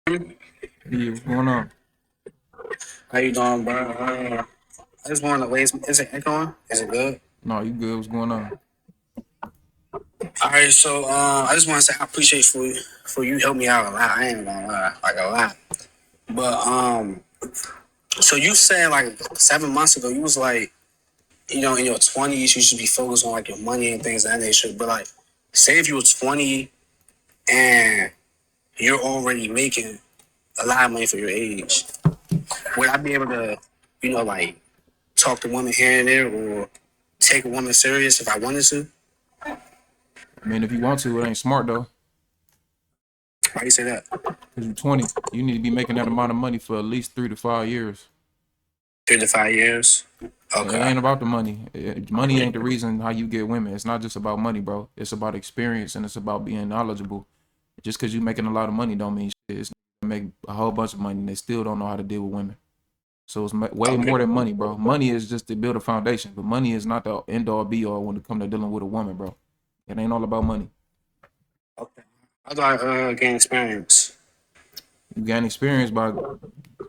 Yeah, what's going on? How you doing, bro? I just wanted to raise. Is it echoing? Is it good? No, you good? What's going on? All right. So, I just want to say I appreciate for you help me out a lot. I ain't gonna lie, like a lot. But so you said like 7 months ago, you was like, in your 20s, you should be focused on like your money and things of that nature. But like, say if you were 20 and you're already making a lot of money for your age, would I be able to, like talk to women here and there, or take a woman serious if I wanted to? I mean, if you want to, it ain't smart though. Why you say that? Cause you're 20. You need to be making that amount of money for at least 3 to 5 years. 3 to 5 years. It Okay. ain't about the money. Money ain't the reason how you get women. It's not just about money, bro. It's about experience and it's about being knowledgeable. Just cause you making a lot of money don't mean shit. It's make a whole bunch of money and they still don't know how to deal with women. So it's way Okay. more than money, bro. Money is just to build a foundation, but money is not the end all be all when it comes to dealing with a woman, bro. It ain't all about money. Okay. How do I gain experience? You gain experience by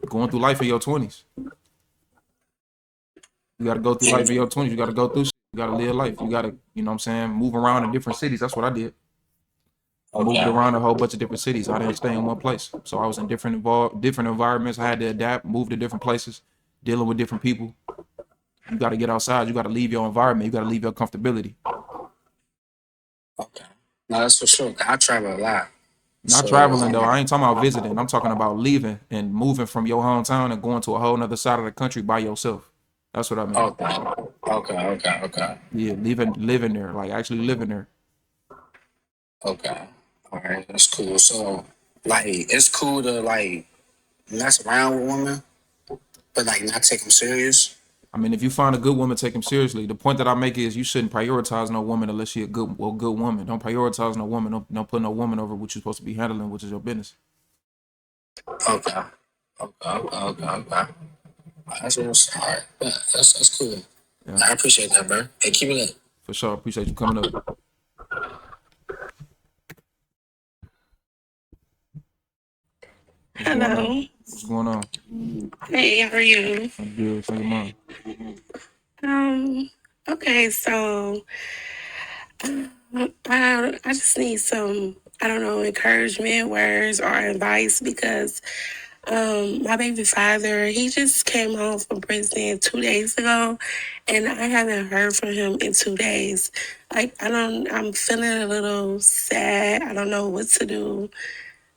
going through life in your 20s. You got to go through life in your 20s. You got to go through shit. You got to live life. You got to, you know what I'm saying, move around in different cities. That's what I did. I moved Okay. around a whole bunch of different cities. I didn't stay in one place. So I was in different environments. I had to adapt, move to different places, dealing with different people. You got to get outside. You got to leave your environment. You got to leave your comfortability. Okay. No, that's for sure. I travel a lot. Not So, traveling though. I ain't talking about visiting. I'm talking about leaving and moving from your hometown and going to a whole nother side of the country by yourself. That's what I mean. okay. Okay. Okay. Okay. Yeah, living there, like actually living there. Okay. All right. That's cool. So, like, it's cool to, like, mess around with women, but, like, not take them serious. I mean, if you find a good woman, take him seriously. The point that I make is you shouldn't prioritize no woman unless she a good woman. Don't prioritize no woman. Don't put no woman over what you're supposed to be handling, which is your business. Okay. Okay. Okay. Okay. Okay. That's what's all right. Yeah, that's cool. Yeah, I appreciate that, bro. Hey, keep it up. for sure. Appreciate you coming up. What's going on? Hello. What's going on? Hey, how are you? I'm good. Say your mind. Um, okay, so I just need some, I don't know, encouragement, words, or advice because my baby father, he just came home from prison 2 days ago and I haven't heard from him in 2 days. Like I'm feeling a little sad. I don't know what to do.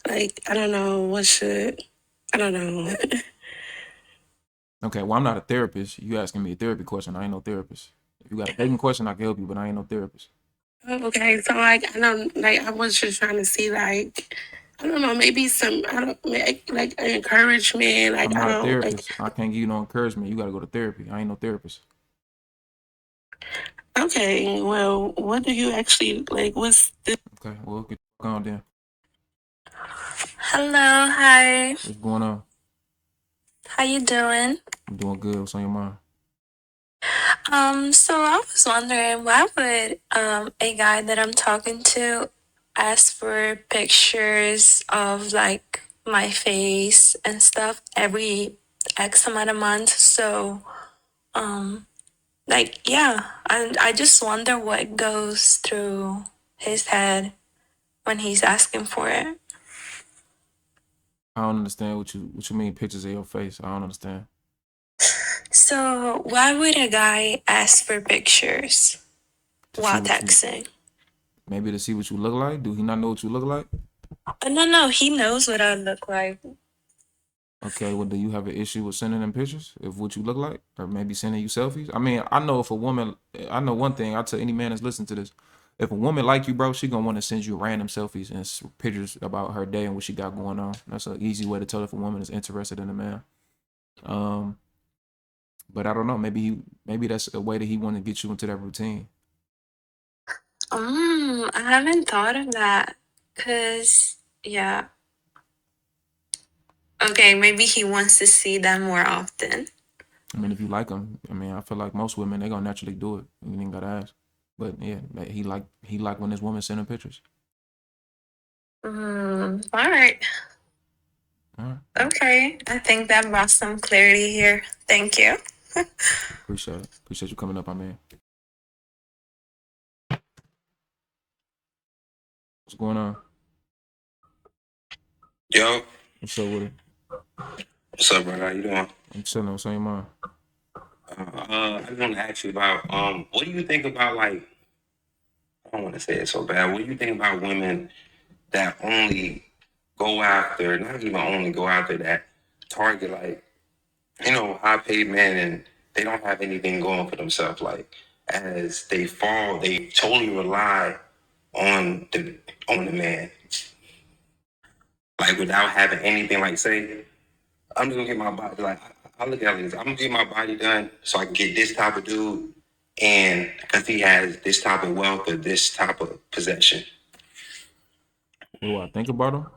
Like I don't know what should I don't know. Okay. Well, I'm not a therapist. You asking me a therapy question? I ain't no therapist. If you got a dating question, I can help you, but I ain't no therapist. Okay, so like I don't like I was just trying to see like I don't know maybe some I don't like encouragement like I'm I not a don't like therapist. I can't give you no encouragement. You got to go to therapy. I ain't no therapist. okay well what do you actually like what's the Okay. Well, get on then. Hello, hi. What's going on? How you doing? I'm doing good. What's on your mind? So I was wondering why would a guy that I'm talking to ask for pictures of like my face and stuff every X amount of months? So um like yeah, I just wonder what goes through his head when he's asking for it. I don't understand what you mean pictures of your face. I don't understand. So why would a guy ask for pictures To see while what you texting? maybe to see what you look like. Do he not know what you look like? No, he knows what I look like. Okay, well, do you have an issue with sending them pictures of what you look like, or maybe sending you selfies? I mean, I know if a woman, I know one thing. I tell any man that's listening to this, if a woman like you, bro, she gonna want to send you random selfies and pictures about her day and what she got going on. That's an easy way to tell if a woman is interested in a man. Um, but I don't know. Maybe that's a way that he want to get you into that routine. I haven't thought of that. Cause yeah, okay, maybe he wants to see them more often. I mean, if you like him, I mean, I feel like most women they gonna naturally do it. You ain't gotta ask. But yeah, he like when this woman send him pictures. All right. Okay, I think that brought some clarity here. Thank you. Appreciate it. Appreciate you coming up, I mean. What's going on? Yo, What's up with it? what's up, brother? How you doing? I'm chilling. What's on your mind? I just want to ask you about what do you think about like I don't want to say it so bad. What do you think about women that only go after, not even only go after that target like high paid men and they don't have anything going for themselves. Like as they fall, they totally rely on the man, like without having anything. Like say I'm just gonna get my body. Like I look at it as I'm gonna get my body done so I can get this type of dude, and because he has this type of wealth or this type of possession. What do I think about them?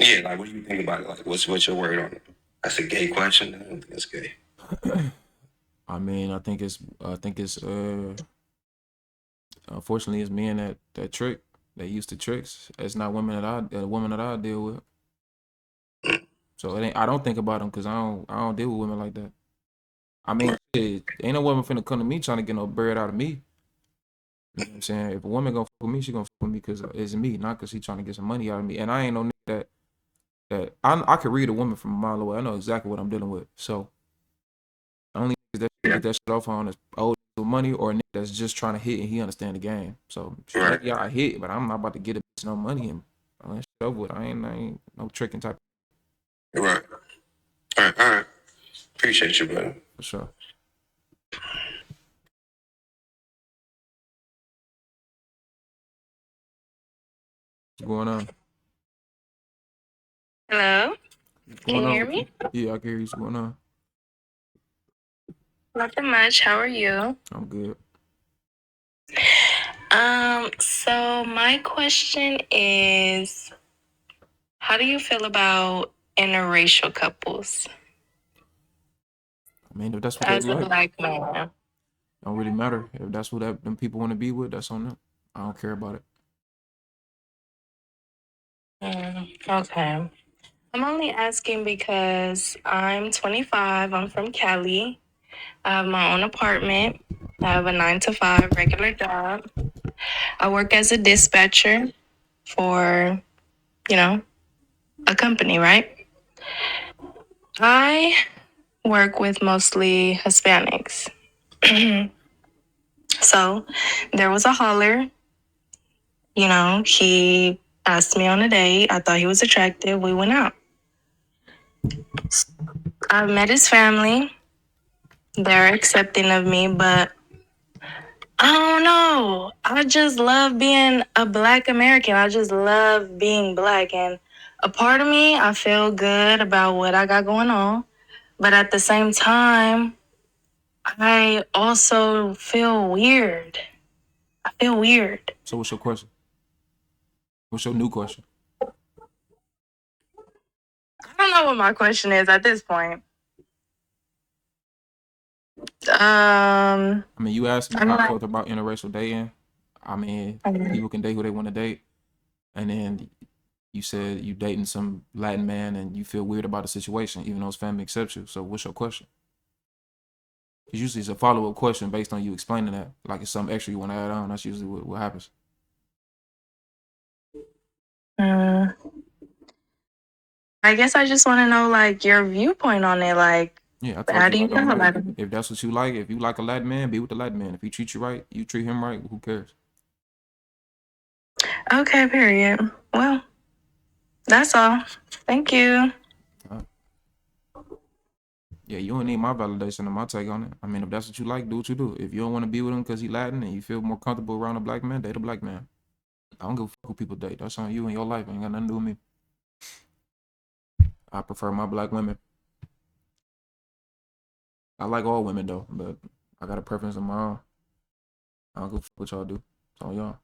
Yeah, like what do you think about it? Like what's your word on it? That's a gay question. I don't think it's gay. I mean, I think it's unfortunately it's men that trick. They used to tricks. It's not women that I deal with. So it ain't. I don't think about them because I don't deal with women like that. I mean, shit, ain't no woman finna come to me trying to get no bread out of me. You know what I'm saying? If a woman gonna fuck with me, she gonna fuck with me because it's me, not because she trying to get some money out of me. And I ain't no nigga that I could read a woman from a mile away. I know exactly what I'm dealing with. So the only niggas that get that shit off on is old with money or a nigga that's just trying to hit and he understand the game. So Right. yeah, I hit, but I'm not about to get a bitch no money and all that shit over with. I ain't no tricking type Right. All right. All right. Appreciate you, brother. for sure. What's going on? Hello, What's can going you on hear with you? me? Yeah, I can hear you. What's going on? Nothing much. How are you? I'm good. So my question is, how do you feel about interracial couples I mean, if that's what they as a like, black man? don't really matter. If that's what them people want to be with, that's on them. I don't care about it. Okay. I'm only asking because I'm 25. I'm from Cali. I have my own apartment. I have a 9 to 5 regular job. I work as a dispatcher for, a company, right? I work with mostly Hispanics. So there was a holler, he asked me on a date. I thought he was attractive. We went out. I met his family. They're accepting of me, but I don't know. I just love being a black American. I just love being black. And a part of me, I feel good about what I got going on. But at the same time, I also feel weird. I feel weird. So what's your question? What's your new question? I don't know what my question is at this point. I mean, you asked me I'm how I like, felt about interracial dating. I mean, people can date who they want to date, and then you said you dating some Latin man and you feel weird about the situation, even though his family accepts you. So what's your question? Because usually it's a follow up question based on you explaining that, like it's something extra you want to add on. That's usually what happens. I guess I just want to know, like, your viewpoint on it. Like, Yeah, I told how you do you I don't feel know. about it? If that's what you like, if you like a Latin man, be with the Latin man. If he treats you right, you treat him right. Who cares? Okay, period. Well, that's all. Thank you. Yeah, you don't need my validation and my take on it. I mean, if that's what you like, do what you do. If you don't want to be with him because he Latin and you feel more comfortable around a black man, date a black man. I don't give a fuck who people date. That's on you and your life. Ain't got nothing to do with me. I prefer my black women. I like all women though, but I got a preference of my own. I don't give a fuck what y'all do. It's on y'all.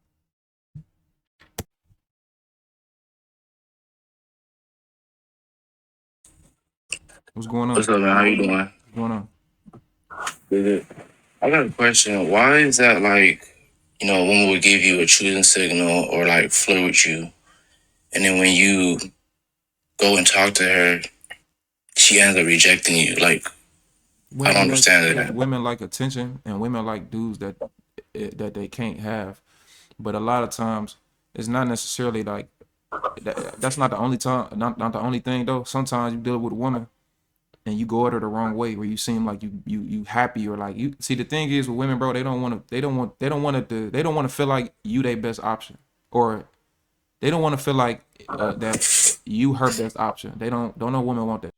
What's going on? What's up, man? How you doing? What's going on? Good. I got a question. Why is that like, a woman would give you a choosing signal or like flirt with you, and then when you go and talk to her, she ends up rejecting you. Like, I don't understand that. Women like attention, and women like dudes that they can't have. But a lot of times, it's not necessarily like that's not the only time, not the only thing though. Sometimes you deal with a woman and you go at her the wrong way, where you seem like you happy, or like you see. The thing is with women, bro, they don't want to feel like you their best option, or they don't want to feel like that you her best option. Don't know women want that.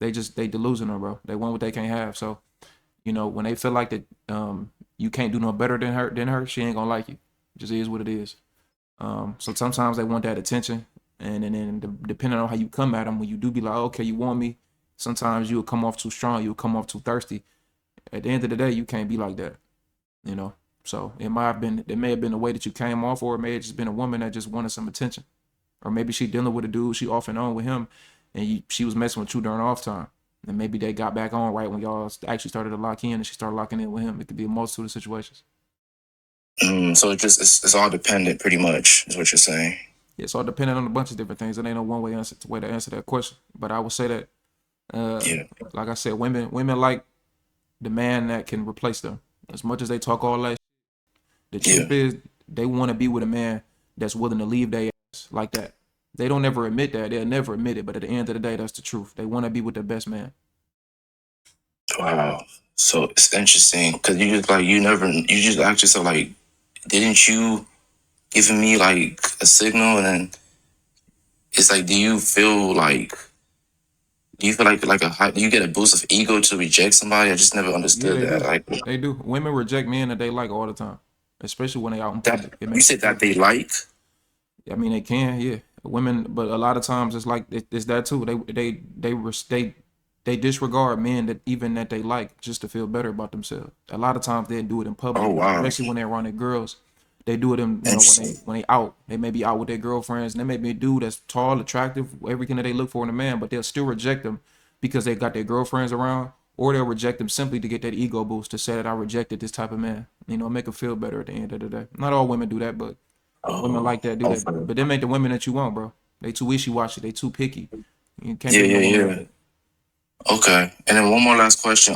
They delusional, bro. They want what they can't have. So when they feel like that you can't do no better than her, she ain't gonna like you. It just is what it is. So sometimes they want that attention, and then depending on how you come at them, when you do be like, okay, you want me, sometimes you'll come off too strong, you'll come off too thirsty. At the end of the day, you can't be like that, you know. So it may have been the way that you came off, or it may have just been a woman that just wanted some attention, or maybe she dealing with a dude, she off and on with him, and she was messing with you during off time, and maybe they got back on right when y'all actually started to lock in, and she started locking in with him. It could be a multitude of situations. So it's all dependent, pretty much, is what you're saying. Yeah, it's all dependent on a bunch of different things. It ain't no one way to answer that question. But I would say that, like I said, women like the man that can replace them. As much as they talk all that, the truth is they want to be with a man that's willing to leave their ass like that. They don't ever admit that. They'll never admit it. But at the end of the day, that's the truth. They want to be with their best man. Wow. So it's interesting because you just ask yourself, like, didn't you giving me like a signal? And then it's like, do you feel like do you get a boost of ego to reject somebody? I just never understood that. Like, They do. Women reject men that they like all the time, especially when they out in public. you said that they like. I mean, they can, yeah. Women, but a lot of times it's like it's that too. They disregard men that they like just to feel better about themselves. A lot of times they do it in public, Oh wow. especially when they're around their girls. They do it in when they out. They may be out with their girlfriends, and they may be a dude that's tall, attractive, everything that they look for in a man, but they'll still reject them because they got their girlfriends around, or they'll reject them simply to get that ego boost to say that I rejected this type of man. Make them feel better at the end of the day. Not all women do that, but women like that do that. But them ain't the women that you want, bro. They too wishy-washy. They too picky. You can't be no woman like that. Okay. And then one more last question.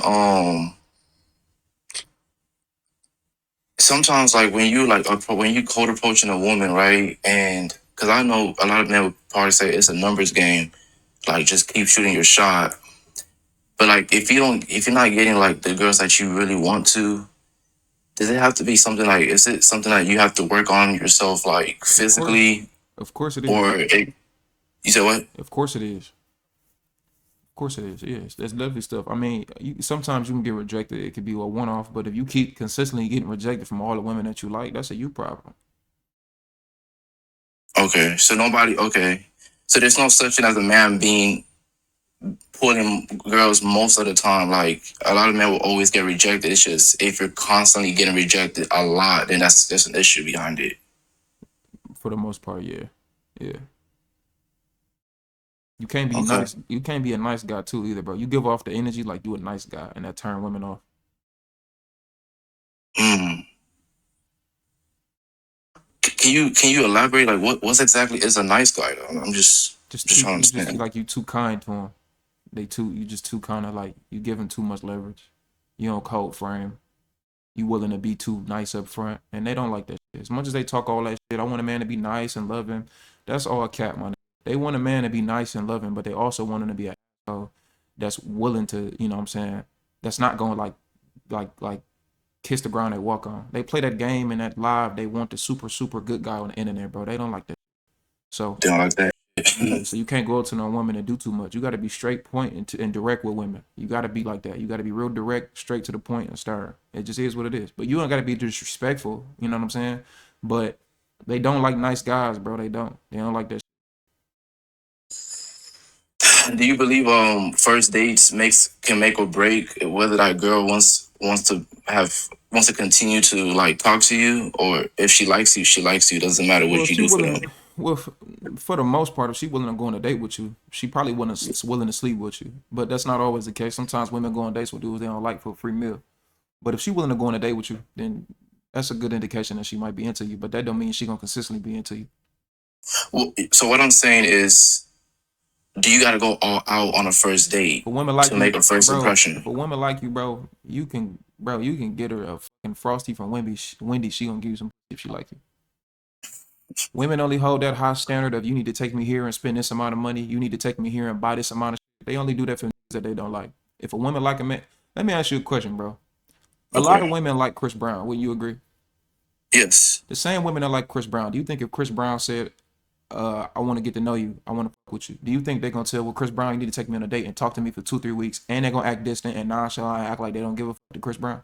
Sometimes like when you cold approaching a woman, right? And because I know a lot of men would probably say it's a numbers game, like just keep shooting your shot. But like if you're not getting like the girls that you really want to, does it have to be something like, is it something that you have to work on yourself, like physically? Of course it is. You said what? Of course it is. Of course it is. Yes, that's lovely stuff. I mean, sometimes you can get rejected. It could be a one-off, but if you keep consistently getting rejected from all the women that you like, that's a you problem. Okay, so so there's no such thing as a man being pulling girls most of the time. Like a lot of men will always get rejected. It's just if you're constantly getting rejected a lot, then there's an issue behind it. For the most part, yeah. You can't be nice. You can't be a nice guy too either, bro. You give off the energy like you a nice guy, and that turn women off. Can you elaborate? Like what's exactly is a nice guy though? I'm just trying to understand. Just like you too kind to them. You just too kind of like you give them too much leverage. You don't cold frame. You willing to be too nice up front, and they don't like that shit. As much as they talk all that shit, I want a man to be nice and loving. That's all cap, man. They want a man to be nice and loving, but they also want him to be a asshole that's willing to, you know what I'm saying, that's not going like kiss the ground they walk on. They play that game and that live, they want the super, super good guy on the internet, bro. They don't like that. So they don't like that. So you can't go up to no woman and do too much. You got to be straight point and direct with women. You got to be like that. You got to be real direct, straight to the point and stern. It just is what it is. But you don't got to be disrespectful. You know what I'm saying? But they don't like nice guys, bro. They don't like that. Do you believe first dates can make or break whether that girl wants to continue to like talk to you, or if she likes you, she likes you. Doesn't matter what you do for them. Well, for the most part, if she willing to go on a date with you, she probably willing to sleep with you. But that's not always the case. Sometimes women go on dates with dudes they don't like for a free meal. But if she willing to go on a date with you, then that's a good indication that she might be into you. But that don't mean she gonna consistently be into you. Well, so what I'm saying is, do you got to go all out on a first date If a woman like to you, make a first bro, impression? if a woman like you, bro, you can get her a fucking Frosty from Wendy. She gonna give you some if she like you. Women only hold that high standard of you need to take me here and spend this amount of money. You need to take me here and buy this amount of shit. They only do that for niggas that they don't like. If a woman like a man, let me ask you a question, bro. A lot of Okay. women like Chris Brown. Would you agree? Yes. The same women that like Chris Brown. Do you think if Chris Brown said, I want to get to know you, I want to fuck with you, do you think they're gonna tell, well, Chris Brown, you need to take me on a date and talk to me for 2-3 weeks, and they're gonna act distant and nonchalant and act like they don't give a fuck to Chris Brown?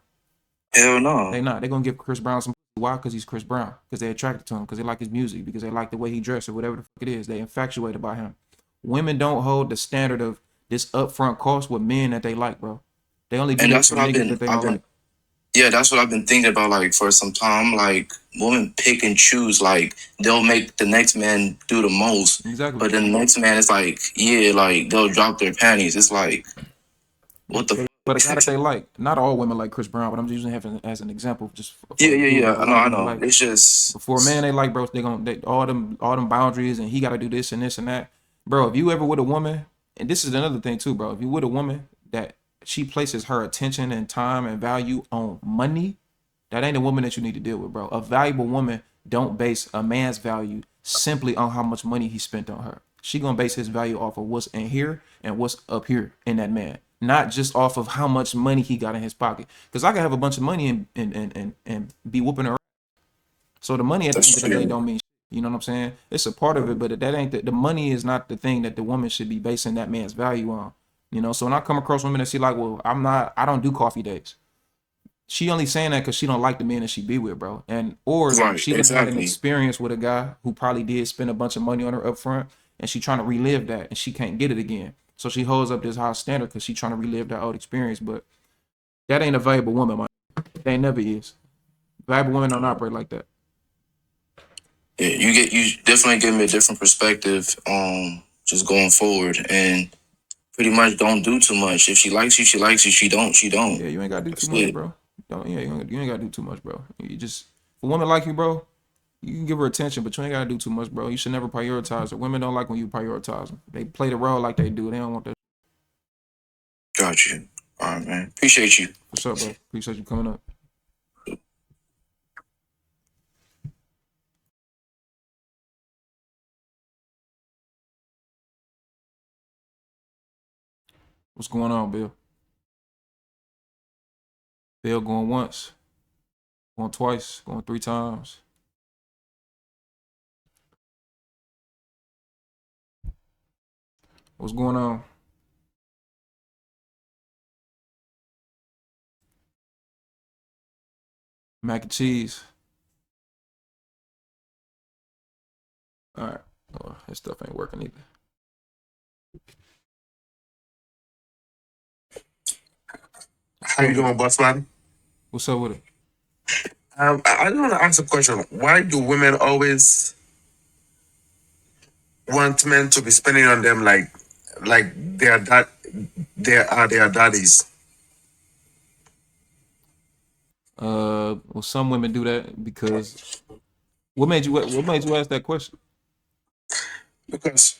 Hell no. They not. They're gonna give Chris Brown some. Why? Because he's Chris Brown. Because they're attracted to him. Because they like his music. Because they like the way he dresses or whatever the fuck it is. They infatuated by him. Women don't hold the standard of this upfront cost with men that they like, bro. They only do And that that's for what niggas that they don't like. yeah, that's what I've been thinking about, like, for some time. Like, women pick and choose. Like, they'll make the next man do the most, Exactly. but then the next man is like, yeah, like, they'll drop their panties. It's like, what the But a guy that they like, not all women like Chris Brown, but I'm just using him as an example. Just for yeah, a dude that a lot of I women know. like. It's just, But for a man they like, bro, they all them boundaries, and he got to do this and this and that, bro. If you ever with a woman, and this is another thing too, bro. If you with a woman that she places her attention and time and value on money, that ain't a woman that you need to deal with, bro. A valuable woman don't base a man's value simply on how much money he spent on her. She gonna base his value off of what's in here and what's up here in that man, not just off of how much money he got in his pocket. Because I can have a bunch of money and be whooping her. So the money at the that's end of the day true. don't mean shit. You know what I'm saying? It's a part of it, but that ain't the money is not the thing that the woman should be basing that man's value on. You know, so when I come across women that see like, well, I don't do coffee dates. She only saying that because she don't like the men that she be with, bro. And or Right, she done had an exactly. experience with a guy who probably did spend a bunch of money on her up front, and she trying to relive that, and she can't get it again. So she holds up this high standard because she trying to relive that old experience. But that ain't a valuable woman, man. They never is. Valuable women don't operate like that. Yeah, you definitely give me a different perspective just going forward, and pretty much don't do too much. If she likes you, she likes you. She don't, she don't. Yeah, you ain't gotta do too That's much, it. bro. Don't yeah, you ain't gotta do too much, bro. You just if a woman like you, bro, you can give her attention, but you ain't gotta do too much, bro. You should never prioritize her. Women don't like when you prioritize them. They play the role like they do. They don't want that. Got you. All right, man. Appreciate you. What's up, bro? Appreciate you coming up. What's going on, Bill? Bill going once, going twice, going 3 times. What's going on? Mac and cheese. All right. Oh, this stuff ain't working either. How you doing, boss man? What's up with it? I just want to ask a question. Why do women always want men to be spending on them like they are their daddies? Well, some women do that because what made you ask that question? Because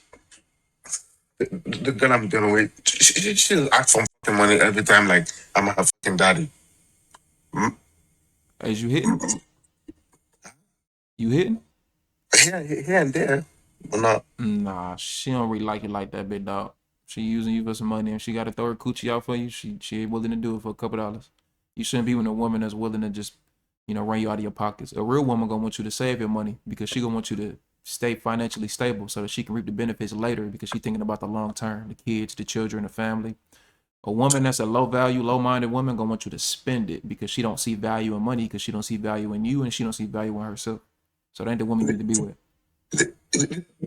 the girl I'm dealing with, she'll ask for fucking money every time. Like I'm her fucking daddy. As you hitting? You hitting? Here and there, but not. Nah, she don't really like it like that, big dog. She using you for some money, and she got to throw her coochie out for you. She ain't willing to do it for a couple dollars. You shouldn't be with a woman that's willing to just, run you out of your pockets. A real woman gonna want you to save your money because she gonna want you to stay financially stable so that she can reap the benefits later because she thinking about the long term, the kids, the children, the family. A woman that's a low value, low minded woman gonna want you to spend it because she don't see value in money because she don't see value in you and she don't see value in herself. So that ain't the woman you need to be with.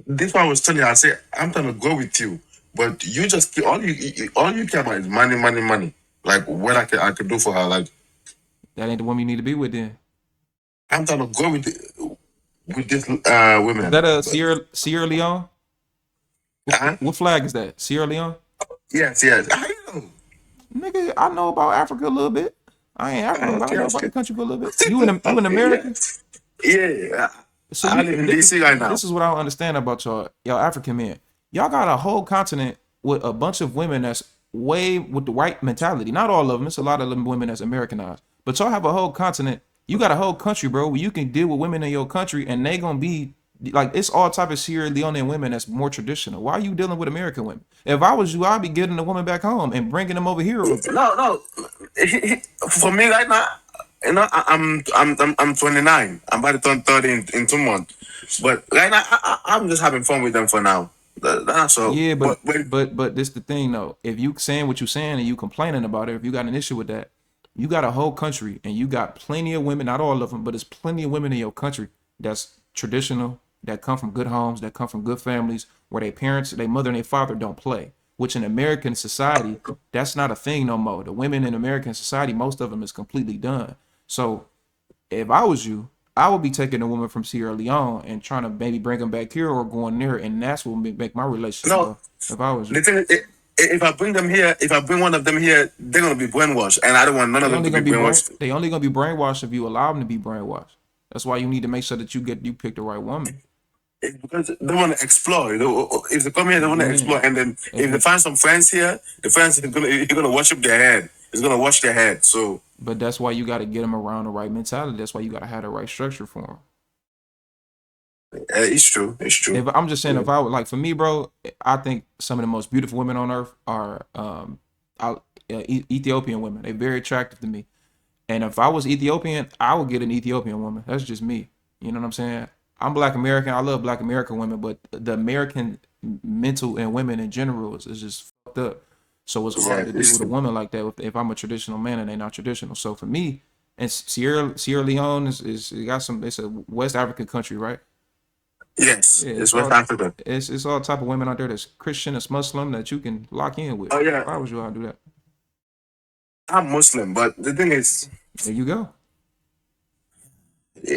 This one I was telling you. I said I'm gonna go with you, but you just all you care about is money, money, money. Like what I could do for her. Like That ain't the woman you need to be with then. I'm gonna go with this Is women. that a Sierra Leone? Huh? What flag is that? Sierra Leone? Yes, yes. I know. Nigga, I know about Africa a little bit. I ain't African, but I Okay, know about okay. the country for a little bit. You in America? Yeah. So I live in DC right now. this is what I don't understand about y'all African men. Y'all got a whole continent with a bunch of women that's way with the white mentality. Not all of them. It's a lot of them women that's Americanized. But y'all have a whole continent. You got a whole country, bro, where you can deal with women in your country and they gonna be like it's all type of Sierra Leone women that's more traditional. Why are you dealing with American women? If I was you, I'd be getting the woman back home and bringing them over here. No. For me right now, I'm 29. I'm about to turn 30 in 2 months. But right now, I'm just having fun with them for now. That's all. Yeah, But but this the thing though. If you saying what you saying and you complaining about it, if you got an issue with that, you got a whole country and you got plenty of women, not all of them, but there's plenty of women in your country that's traditional, that come from good homes, that come from good families, where their parents, their mother and their father don't play. Which in American society, that's not a thing no more. The women in American society, most of them is completely done. So if I was you, I would be taking a woman from Sierra Leone and trying to maybe bring them back here or going there, and that's what would make my relationship no, go. If I was the you, thing is, if I bring them here, if I bring one of them here, they're gonna be brainwashed, and I don't want none of they them only to be gonna be brainwashed. they only gonna be brainwashed if you allow them to be brainwashed. That's why you need to make sure that you pick the right woman. Because they want to explore. If they come here, they want to Yeah. explore, and then If if they it, find some friends here, the friends is gonna you're gonna worship their head. It's gonna wash their head. So but that's why you got to get them around the right mentality. That's why you got to have the right structure for them. it's true. It's true. If I'm just saying, Yeah. if I would like for me, bro, I think some of the most beautiful women on earth are Ethiopian women. They're very attractive to me. And if I was Ethiopian, I would get an Ethiopian woman. That's just me. You know what I'm saying? I'm Black American. I love Black American women, but the American mental and women in general is just fucked up. So it's hard to deal It's with a true. woman like that if I'm a traditional man and they're not traditional. So for me, and Sierra Leone is it got some. It's a West African country, right? Yes, Yeah, it's West Africa. it's all type of women out there that's Christian, that's Muslim that you can lock in with. Oh yeah, Why would you all do that? I'm Muslim, but the thing is, There you go.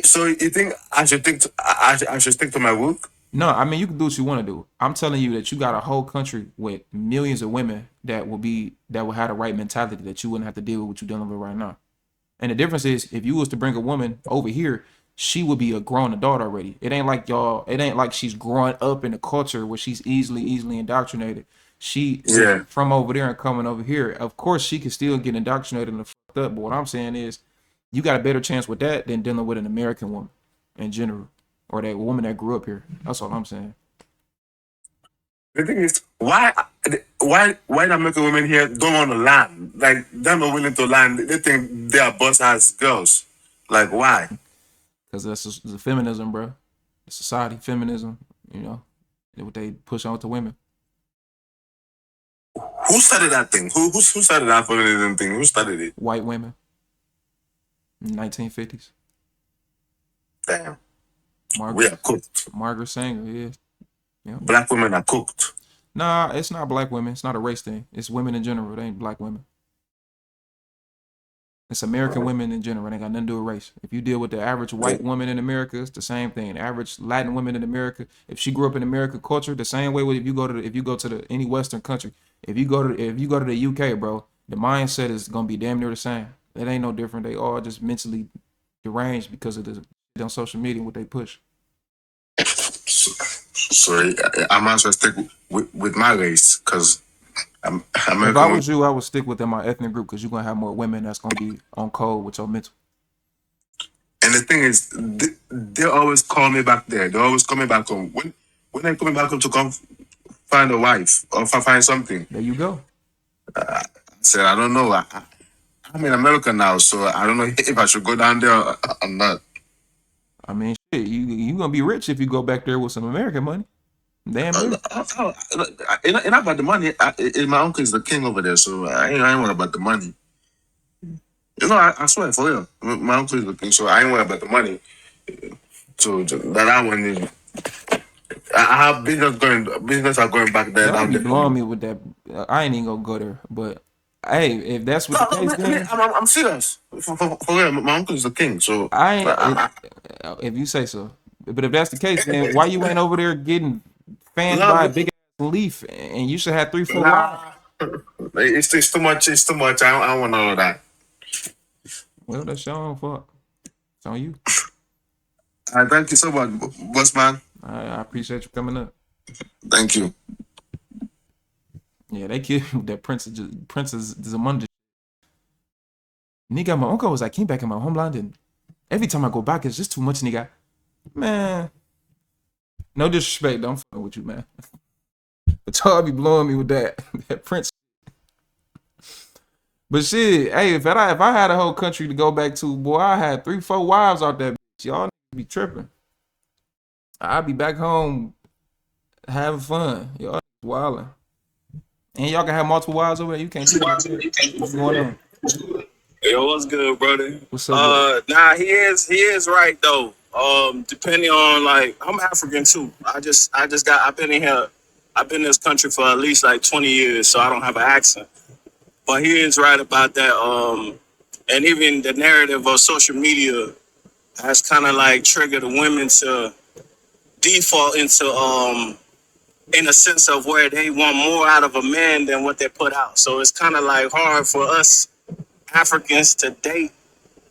so you think I should think I should stick to my root? No, I mean you can do what you want to do. I'm telling you that you got a whole country with millions of women that will have the right mentality that you wouldn't have to deal with what you're dealing with right now. And the difference is if you was to bring a woman over here, she would be a grown adult already. It ain't like y'all, it ain't like she's growing up in a culture where she's easily indoctrinated. She is Yeah. from over there and coming over here. Of course, she can still get indoctrinated and fucked up. But what I'm saying is you got a better chance with that than dealing with an American woman in general. Or that woman that grew up here. That's all I'm saying. The thing is, why the American women here don't want to learn? Like they're not willing to learn. They think they are boss ass girls. Like why? Because that's just the feminism, bro. The society feminism, you know, what they push on to women. Who started that thing? Who started that feminism thing? Who started it? White women in 1950s. Damn. We Margaret are cooked. Margaret Sanger, yeah. Yeah. Black women are cooked. Nah, it's not black women. It's not a race thing. It's women in general. They ain't black women. It's American women in general. They got nothing to do with race. If you deal with the average white woman in America, it's the same thing. The average Latin woman in America, if she grew up in American culture, the same way with if you go to the any Western country, if you go to the UK, bro, the mindset is gonna be damn near the same. It ain't no different. They all just mentally deranged because of the on social media what they push. So I might as well stick with my race because I'm If I American. was you, I would stick within my ethnic group because you're gonna have more women that's gonna be on code with your mental. And the thing is, they always call me back there. They always call me back home. When they coming back home to come find a wife or find something, There you go. I said I don't know. I'm in America now, so I don't know if I should go down there or not. I mean, shit, you gonna be rich if you go back there with some American money. Damn near. It not about the money. My uncle is the king over there, so I ain't worried about the money. You know, I swear for real. My uncle is the king, so I ain't worried about the money. So that one is. I have business are going back there Y'all down be there. blowing me with that. I ain't even gonna go there. But hey, if that's what the case, then I'm serious. For real, my uncle is the king, so I ain't. If you say so. But if that's the case, then why you ain't over there getting fanned by a big ass leaf? And you should have 3-4 wives. It's too much. It's too much. I don't want all of that. Well, that's your own fault. It's on you. Thank you so much, boss man. I appreciate you coming up. Thank you. Yeah, they killed me with that Princess Zamunda. Nigga, my uncle was like, came back in my homeland, and every time I go back, it's just too much, nigga. Man, no disrespect, though, I'm fucking with you, man. But y'all be blowing me with that, that Prince. But shit, hey, if I had a whole country to go back to, boy, I had 3-4 wives out there. Bitch. Y'all be tripping. I'd be back home having fun. Y'all wilding. And y'all can have multiple wives over there. You can't do that. What's going on? Yo, what's good, brother? What's up, bro? Nah, he is right though. Depending on like, I'm African too. I've been in here, I've been in this country for at least like 20 years, so I don't have an accent. But he is right about that. And even the narrative of social media has kind of like triggered the women to default into in a sense of where they want more out of a man than what they put out. So it's kind of like hard for us Africans to date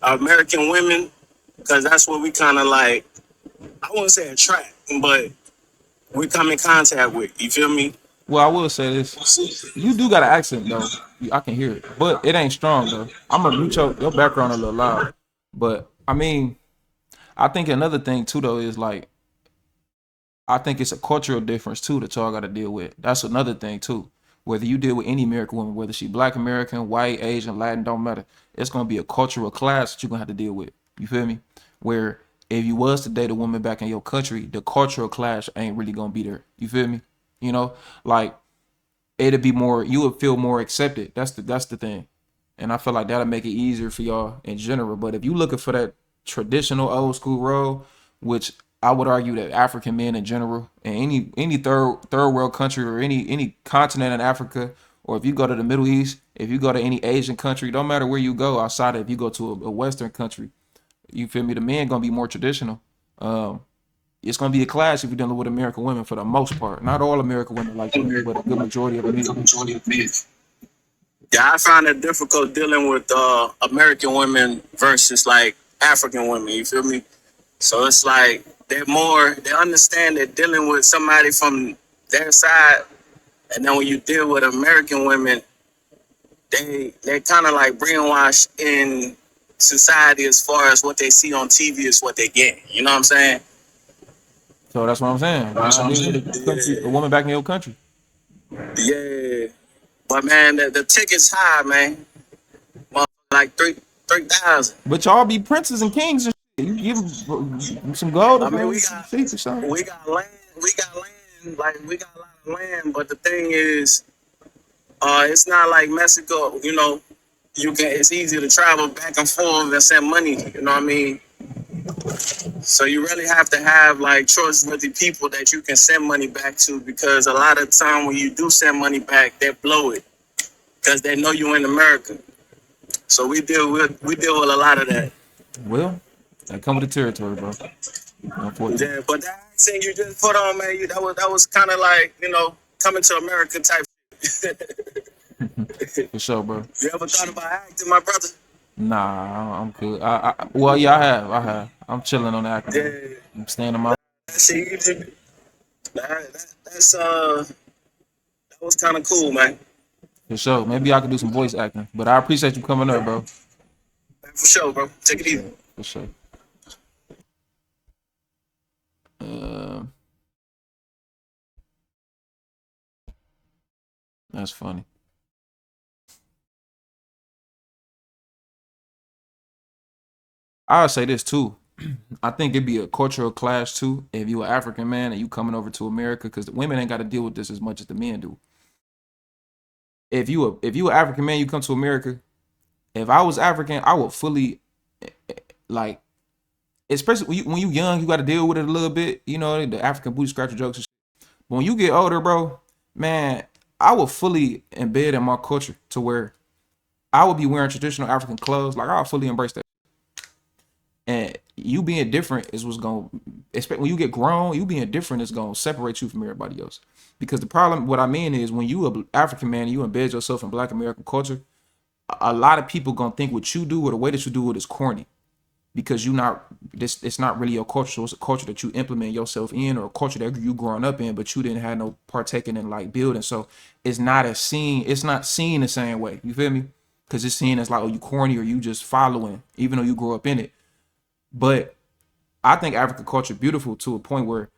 American women because that's what we kind of like. I wouldn't say attract, but we come in contact with. You feel me? Well, I will say this. You do got an accent, though. I can hear it. But it ain't strong, though. I'm going to mute your background a little loud. But, I mean, I think another thing, too, though, is like, I think it's a cultural difference, too, that y'all got to deal with. That's another thing, too. Whether you deal with any American woman, whether she Black American, white, Asian, Latin, don't matter. It's going to be a cultural clash that you're going to have to deal with. You feel me? Where if you was to date a woman back in your country, the cultural clash ain't really going to be there. You feel me? You know, like it'd be more, you would feel more accepted. That's the thing. And I feel like that'll make it easier for y'all in general. But if you looking for that traditional old school role, which I would argue that African men in general, and any third world country or any continent in Africa, or if you go to the Middle East, if you go to any Asian country, don't matter where you go outside of, if you go to a Western country, you feel me? The men gonna be more traditional. It's gonna be a clash if you're dealing with American women for the most part. Not all American women like that, but a good majority of them. Yeah, I find it difficult dealing with American women versus like African women. You feel me? So it's like they understand that dealing with somebody from their side, and then when you deal with American women, they kind of like brainwashed in society as far as what they see on TV is what they get. You know what I'm saying? So that's what I'm saying. Why not deal with a country, a woman back in your country? Yeah. But man, the ticket's high, man. Like 3,000. But y'all be princes and kings and shit. You give them some gold. I mean, sheep or something. we got land, like we got a lot of land. But the thing is, it's not like Mexico. You know, it's easy to travel back and forth and send money. You know what I mean? So you really have to have like trustworthy people that you can send money back to, because a lot of time when you do send money back, they blow it because they know you in America. So we deal with a lot of that. Well, that come with the territory, bro. Yeah, but that accent you just put on, man, that was kind of like, you know, coming to America type. For sure, bro. You ever thought about acting, my brother? Nah, I'm cool. Well, yeah, I have. I'm chilling on the acting. Yeah. I'm staying in my. See, that was kind of cool, man. For sure. Maybe I could do some voice acting. But I appreciate you coming up, bro. For sure, bro. Take it easy. For sure. That's funny. I'll say this too. I think it'd be a cultural clash too if you an African man and you coming over to America, because the women ain't got to deal with this as much as the men do. If you an African man, you come to America. If I was African, I would fully like, especially when you young, you got to deal with it a little bit. You know, the African booty scratcher jokes and shit. But when you get older, bro, man, I would fully embed in my culture to where I would be wearing traditional African clothes. Like, I would fully embrace that. And you being different is what's going to, especially when you get grown, you being different is going to separate you from everybody else. Because the problem, what I mean is, when you an African man and you embed yourself in Black American culture, a lot of people going to think what you do or the way that you do it is corny. because it's not really your culture. So it's a culture that you implement yourself in, or a culture that you growing up in, but you didn't have no partaking in like building. So it's not seen the same way. You feel me? Because it's seen as like, oh, you corny, or you just following, even though you grew up in it. But I think African culture beautiful to a point where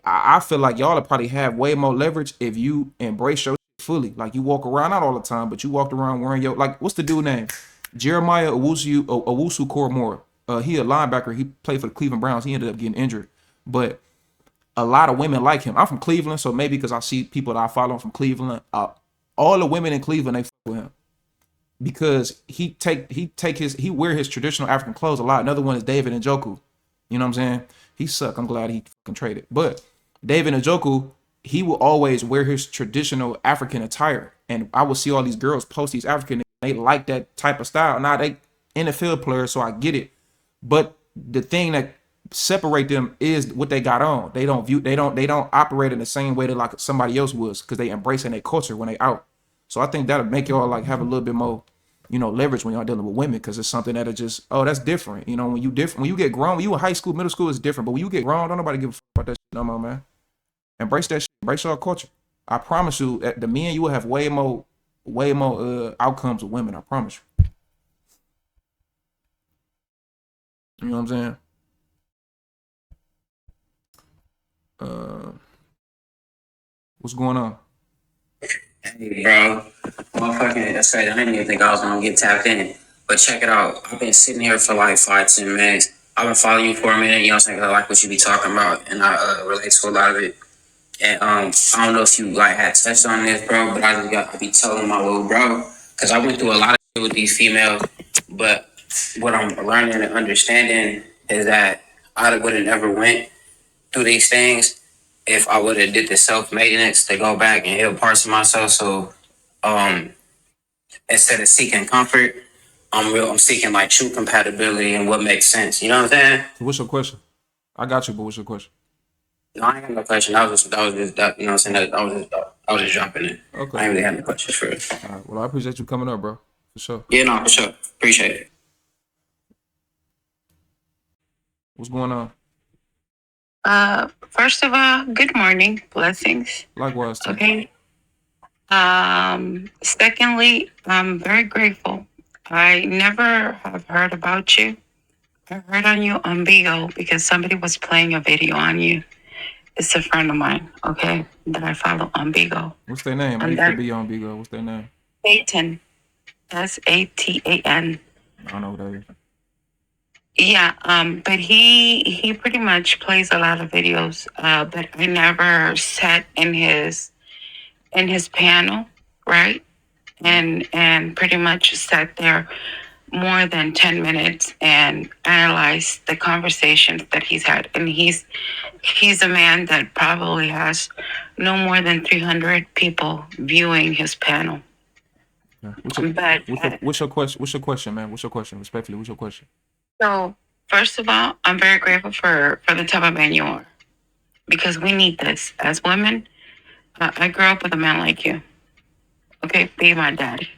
I feel like y'all probably have way more leverage if you embrace your shit fully. Like you walk around, not all the time, but you walked around wearing your, like, what's the dude name? Jeremiah Owusu Cormore. He a linebacker. He played for the Cleveland Browns. He ended up getting injured, but a lot of women like him. I'm from Cleveland, so maybe because I see people that I follow from Cleveland, all the women in Cleveland, they fuck with him because he wear his traditional African clothes a lot. Another one is David Njoku. You know what I'm saying? He suck. I'm glad he fucking traded. But David Njoku, he will always wear his traditional African attire. And I will see all these girls post these African, they like that type of style. Now they NFL players, so I get it. But the thing that separate them is what they got on. They don't operate in the same way that like somebody else was, because they embracing their culture when they out. So I think that'll make y'all like have a little bit more, leverage when y'all dealing with women, because it's something that'll just, oh, that's different. When you get grown, when you in high school, middle school, it's different. But when you get grown, don't nobody give a fuck about that shit no more, man. Embrace that shit. Embrace your culture. I promise you, at the men, you will have way more outcomes with women. I promise you. You know what I'm saying? What's going on? Hey, bro. Motherfucking, that's right. I didn't even think I was gonna get tapped in. But check it out. I've been sitting here for like 5-10 minutes. I've been following you for a minute. You know what I'm saying? 'Cause I like what you be talking about, and I relate to a lot of it. And I don't know if you like had touched on this, bro, but I be telling my little bro, because I went through a lot of shit with these females. But what I'm learning and understanding is that I would have never went through these things if I would have did the self maintenance to go back and heal parts of myself. So um, instead of seeking comfort, I'm seeking like true compatibility and what makes sense. You know what I'm saying? So what's your question? I got you, but what's your question? No, I ain't got no question. That, you know what I'm saying? I was just jumping in. Okay. I ain't really have no questions for it. All right. Well, I appreciate you coming up, bro. For sure. Yeah, no, for sure. Appreciate it. What's going on? First of all, good morning. Blessings. Likewise, too. Okay. Secondly, I'm very grateful. I never have heard about you. I heard on you on Bigo because somebody was playing a video on you. It's a friend of mine, okay, that I follow on Bigo. What's their name? I used to be on Bigo. What's their name? Satan. Satan. I don't know what that is. Yeah, but he pretty much plays a lot of videos. But I never sat in his panel, right? And pretty much sat there more than 10 minutes and analyzed the conversations that he's had. And he's a man that probably has no more than 300 people viewing his panel. Yeah. What's your question? What's your question, man? What's your question? Respectfully, what's your question? So, first of all, I'm very grateful for the type of man you are, because we need this as women. I grew up with a man like you. Okay, be my daddy.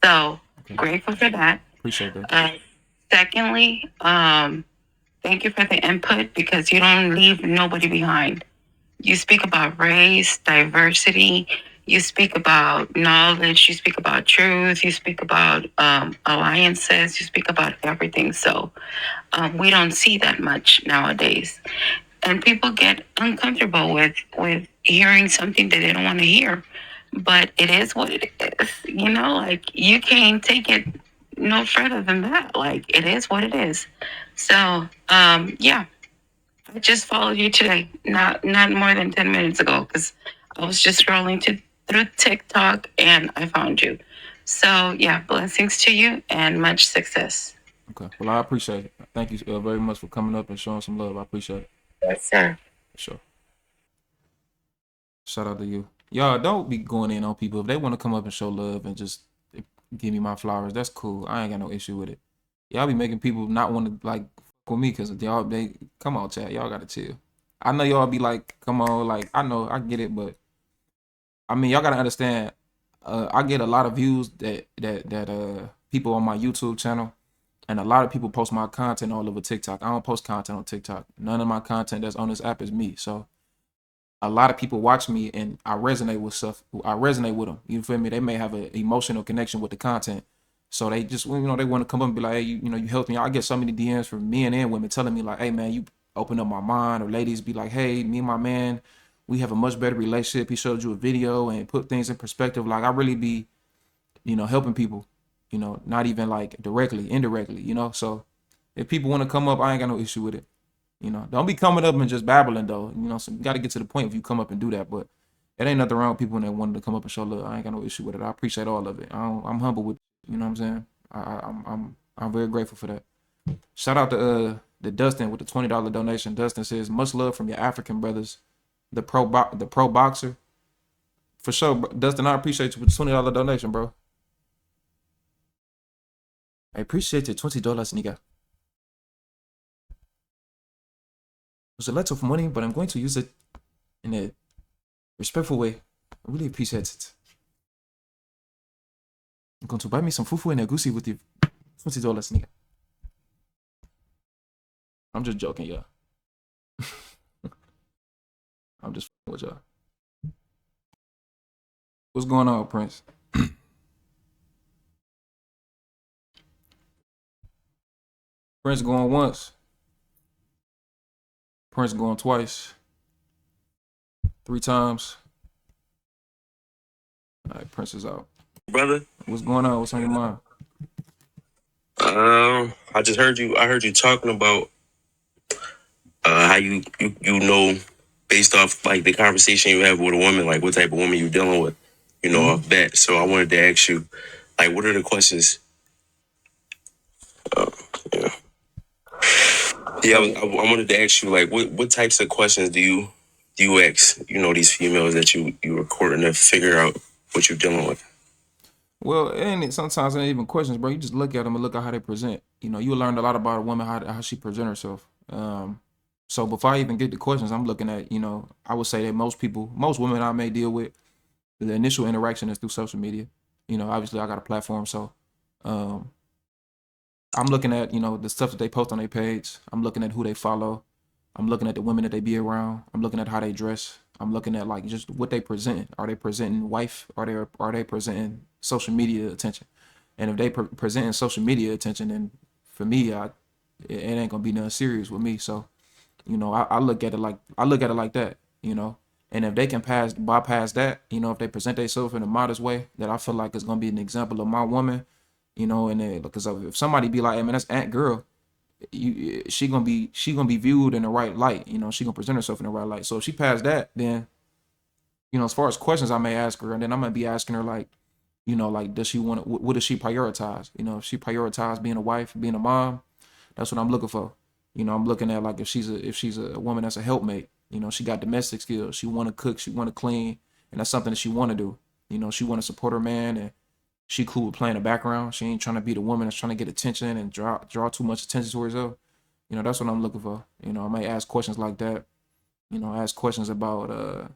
So, okay. Grateful for that. Appreciate that. Secondly, thank you for the input, because you don't leave nobody behind. You speak about race, diversity. You speak about knowledge. You speak about truth. You speak about alliances. You speak about everything. So we don't see that much nowadays. And people get uncomfortable with hearing something that they don't want to hear. But it is what it is. Like, you can't take it no further than that. Like, it is what it is. So, yeah. I just followed you today, not more than 10 minutes ago, because I was just scrolling through TikTok and I found you. So, yeah, blessings to you and much success. Okay. Well, I appreciate it. Thank you very much for coming up and showing some love. I appreciate it. Yes, sir. Sure. Shout out to you. Y'all, don't be going in on people. If they want to come up and show love and just give me my flowers, that's cool. I ain't got no issue with it. Y'all be making people not want to, like, with me, because they come on, chat, y'all gotta chill. I know y'all be like, come on, like, I know, I get it, but I mean, y'all gotta understand, I get a lot of views that people on my YouTube channel, And a lot of people post my content all over TikTok. I don't post content on TikTok. None of my content that's on this app is me. So a lot of people watch me and I resonate with stuff. I resonate with them. You feel me? They may have an emotional connection with the content. So they just, you know, they want to come up and be like, hey, you know, you helped me. I get so many DMs from men and women telling me like, hey man, you open up my mind. Or ladies be like, hey, me and my man, we have a much better relationship. He showed you a video and put things in perspective. Like I really be, you know, helping people, you know, not even like directly, indirectly, you know. So if people want to come up, I ain't got no issue with it. You know, don't be coming up and just babbling though. You know, so you got to get to the point if you come up and do that. But it ain't nothing wrong with people that wanted to come up and show love. I ain't got no issue with it. I appreciate all of it. I'm humble with, you know what I'm saying. I'm very grateful for that. Shout out to the Dustin with the $20 donation. Dustin says much love from your African brothers, the pro boxer. For sure, bro. Dustin, I appreciate you with the $20 donation, bro. I appreciate it. $20, nigga. It's a lot of money, but I'm going to use it in a respectful way. I really appreciate it. I'm going to buy me some fufu and a goosey with you. $20, nigga. I'm just joking, y'all. I'm just with y'all. What's going on, Prince? Prince going once. Prince going twice. 3 times. All right, Prince is out. Brother, What's going on? What's on your mind? I just heard you. I heard you talking about how you know, based off like the conversation you have with a woman, like what type of woman you dealing with, you know, off that. So I wanted to ask you, like, what are the questions? Yeah, yeah. I wanted to ask you, like, what types of questions do you ask, you know, these females that you recording to figure out what you're dealing with? Well, and sometimes it ain't even questions, bro. You just look at them and look at how they present. You know, you learned a lot about a woman, how she present herself. So before I even get the questions, I'm looking at, you know, I would say that most women I may deal with, the initial interaction is through social media. You know, obviously I got a platform, so um, I'm looking at, you know, the stuff that they post on their page. I'm looking at who they follow. I'm looking at the women that they be around. I'm looking at how they dress. I'm looking at like just what they present. Are they presenting wife? Are they presenting social media attention? And if they presenting social media attention, then for me, it ain't gonna be nothing serious with me. So, you know, I look at it like that, you know. And if they can bypass that, you know, if they present themselves in a modest way, that I feel like is gonna be an example of my woman, you know. And then because if somebody be like, hey man, that's Aunt Girl, she gonna be viewed in the right light, you know. She gonna present herself in the right light. So if she passed that, then, you know, as far as questions I may ask her, and then I'm gonna be asking her like, you know, like, does she want to, what does she prioritize? You know, if she prioritize being a wife, being a mom, that's what I'm looking for. You know, I'm looking at like if she's a woman that's a helpmate, you know, she got domestic skills, she want to cook, she want to clean, and that's something that she want to do. You know, she want to support her man, and she cool with playing the background. She ain't trying to be the woman that's trying to get attention and draw too much attention to herself. You know, that's what I'm looking for. You know, I might ask questions like that. You know, ask questions about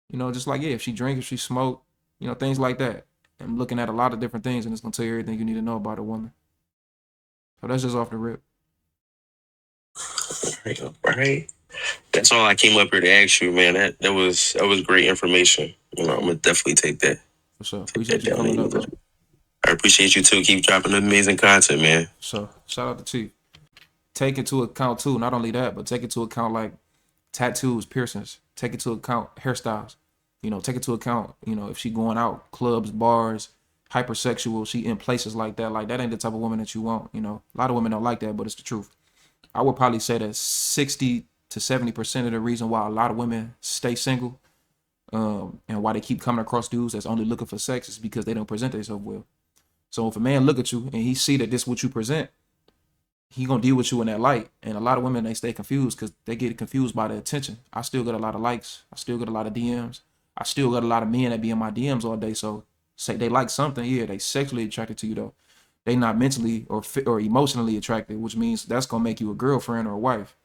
you know, just like, yeah, if she drink, if she smoke, you know, things like that. I'm looking at a lot of different things, and it's gonna tell you everything you need to know about a woman. So that's just off the rip. Right. That's all I came up here to ask you, man. That was great information. You know, I'm gonna definitely take that. For sure. Appreciate you coming up, bro. I appreciate you too. Keep dropping amazing content, man. So shout out to Chief. Take into account too, not only that, but take into account like tattoos, piercings. Take into account hairstyles. You know, take into account, you know, if she going out, clubs, bars, hypersexual, she in places like that. Like that ain't the type of woman that you want. You know, a lot of women don't like that, but it's the truth. I would probably say that 60 to 70% of the reason why a lot of women stay single, and why they keep coming across dudes that's only looking for sex is because they don't present themselves well. So if a man look at you and he see that this what you present, he gonna deal with you in that light. And a lot of women, they stay confused because they get confused by the attention. I still get a lot of likes. I still get a lot of DMs. I still got a lot of men that be in my DMs all day. So say they like something, yeah, they sexually attracted to you though. They not mentally or emotionally attracted, which means that's gonna make you a girlfriend or a wife.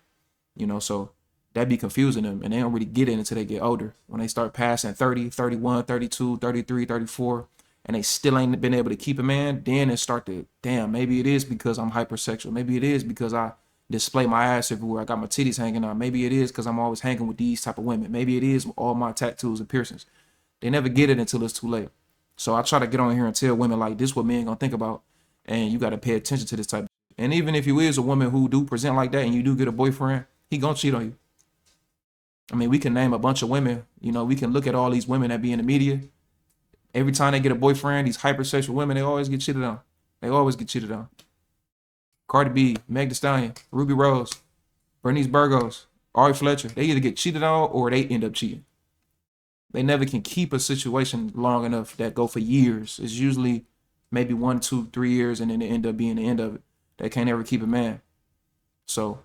You know, so that be confusing them, and they don't really get it until they get older. When they start passing 30, 31, 32, 33, 34, and they still ain't been able to keep a man, then it start to, damn, maybe it is because I'm hypersexual. Maybe it is because I display my ass everywhere. I got my titties hanging out. Maybe it is because I'm always hanging with these type of women. Maybe it is all my tattoos and piercings. They never get it until it's too late. So I try to get on here and tell women like this what men gonna think about, and you got to pay attention to this type of shit. And even if you is a woman who do present like that and you do get a boyfriend, he gonna cheat on you. I mean, we can name a bunch of women. You know, we can look at all these women that be in the media. Every time they get a boyfriend, these hypersexual women, they always get cheated on. They always get cheated on. Cardi B, Meg Thee Stallion, Ruby Rose, Bernice Burgos, Ari Fletcher, they either get cheated on or they end up cheating. They never can keep a situation long enough that go for years. It's usually maybe 1, 2, 3 years, and then they end up being the end of it. They can't ever keep a man. So,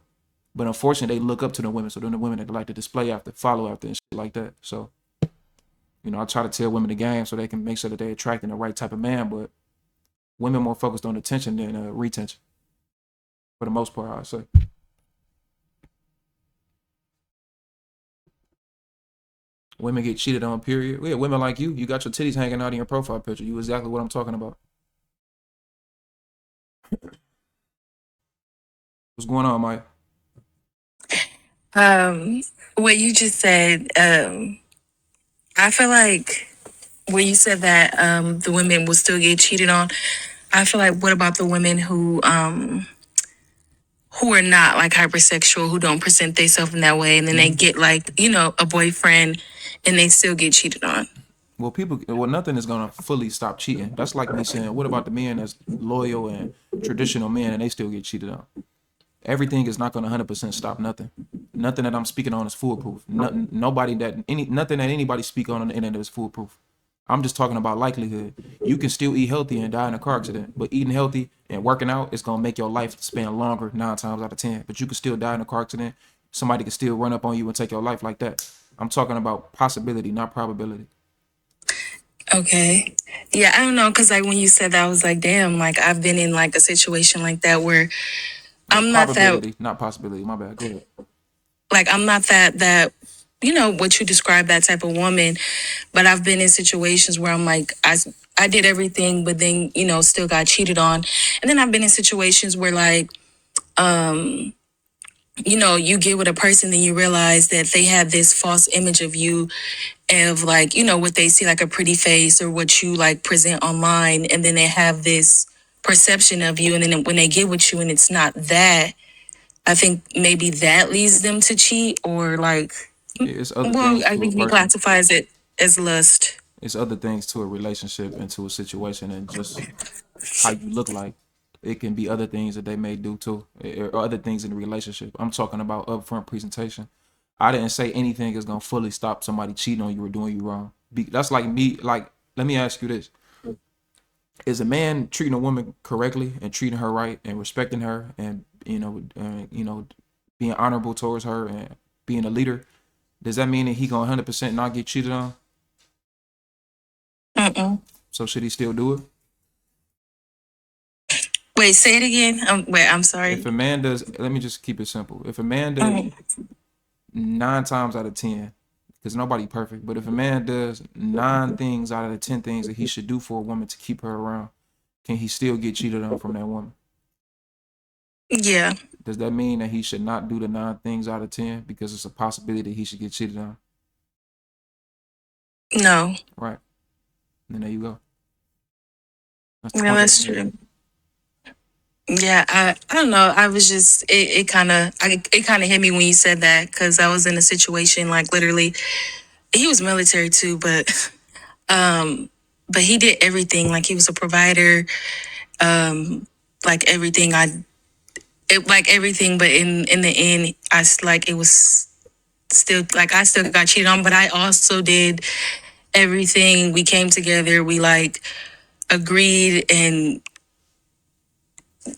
but unfortunately, they look up to the women. So then the women that like to display after, follow after, and shit like that. So, you know, I try to tell women the game so they can make sure that they're attracting the right type of man. But women more focused on attention than retention, for the most part, I'd say. Women get cheated on, period. Yeah, women like you got your titties hanging out in your profile picture. You exactly what I'm talking about. What's going on, Mike? What you just said, I feel like when you said that the women will still get cheated on, I feel like what about the women who are not like hypersexual, who don't present themselves in that way, and then they get like, you know, a boyfriend and they still get cheated on? Well, nothing is gonna fully stop cheating. That's like me saying, what about the men that's loyal and traditional men and they still get cheated on? Everything is not gonna 100% stop nothing. Nothing that I'm speaking on is foolproof. Nothing that anybody speak on the internet is foolproof. I'm just talking about likelihood. You can still eat healthy and die in a car accident, but eating healthy and working out is gonna make your life span longer 9 times out of 10. But you can still die in a car accident. Somebody can still run up on you and take your life like that. I'm talking about possibility, not probability. Okay. Yeah, I don't know, because like when you said that, I was like, damn, like I've been in like a situation like that where I'm not that, Probability, not possibility. My bad. Go ahead. like I'm not that you know what you describe, that type of woman, but I've been in situations where I'm like I did everything, but then, you know, still got cheated on. And then I've been in situations where like you know, you get with a person, then you realize that they have this false image of you, of like, you know, what they see like a pretty face or what you like present online, and then they have this perception of you, and then when they get with you and it's not that, I think maybe that leads them to cheat, or like, It's other well, things I to a think he person. classifies it as lust. It's other things to a relationship and to a situation and just how you look like. It can be other things that they may do too, or other things in the relationship. I'm talking about upfront presentation. I didn't say anything is gonna fully stop somebody cheating on you or doing you wrong. That's like me. Like, let me ask you this: is a man treating a woman correctly and treating her right and respecting her and being honorable towards her and being a leader? Does that mean that he gonna 100% not get cheated on? Mm-mm. So should he still do it? Wait, say it again. Wait, I'm sorry. If a man does, let me just keep it simple. If a man does 9 times out of 10, because nobody perfect, but if a man does 9 things out of the 10 things that he should do for a woman to keep her around, can he still get cheated on from that woman? Yeah. Does that mean that he should not do the 9 things out of 10 because it's a possibility that he should get cheated on? No. Right. And there you go. Yeah, that's true. Yeah, I don't know. I was just it kind of hit me when you said that, because I was in a situation like literally he was military too, but he did everything, like he was a provider, like everything like everything, but in the end like it was still like I still got cheated on, but I also did everything. We came together, we like agreed and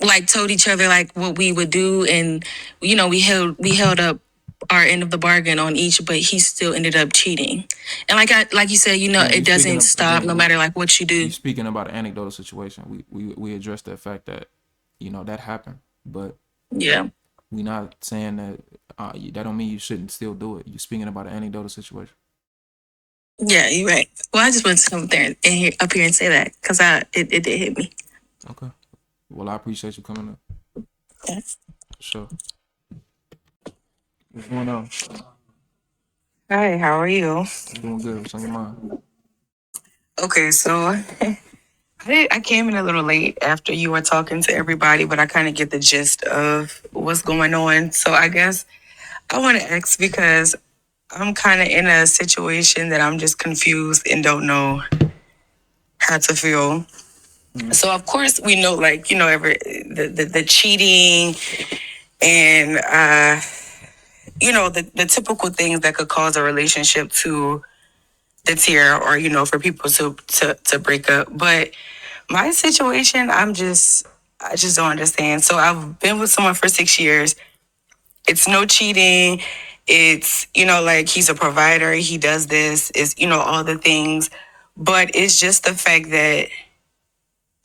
like told each other like what we would do, and you know we held up our end of the bargain on each, but he still ended up cheating. And like you said, you know, Yeah, it doesn't stop no matter like what you do. You're speaking about an anecdotal situation. We addressed that fact that, you know, that happened, but Yeah. we're not saying that that don't mean you shouldn't still do it. You're speaking about an anecdotal situation. Yeah, you're right. Well, I just wanted to come up there and up here and say that because it did hit me. Okay. Well, I appreciate you coming up. Yes. Sure. What's going on? Hi, how are you? I'm doing good. What's on your mind? Okay, so I came in a little late after you were talking to everybody, but I kind of get the gist of what's going on. So I guess I want to ask because I'm kind of in a situation that I'm just confused and don't know how to feel. So of course we know, like, the cheating and the typical things that could cause a relationship to deter or for people to break up. But my situation, I just don't understand. So I've been with someone for 6 years. It's no cheating. It's like he's a provider. He does this. It's all the things, but it's just the fact that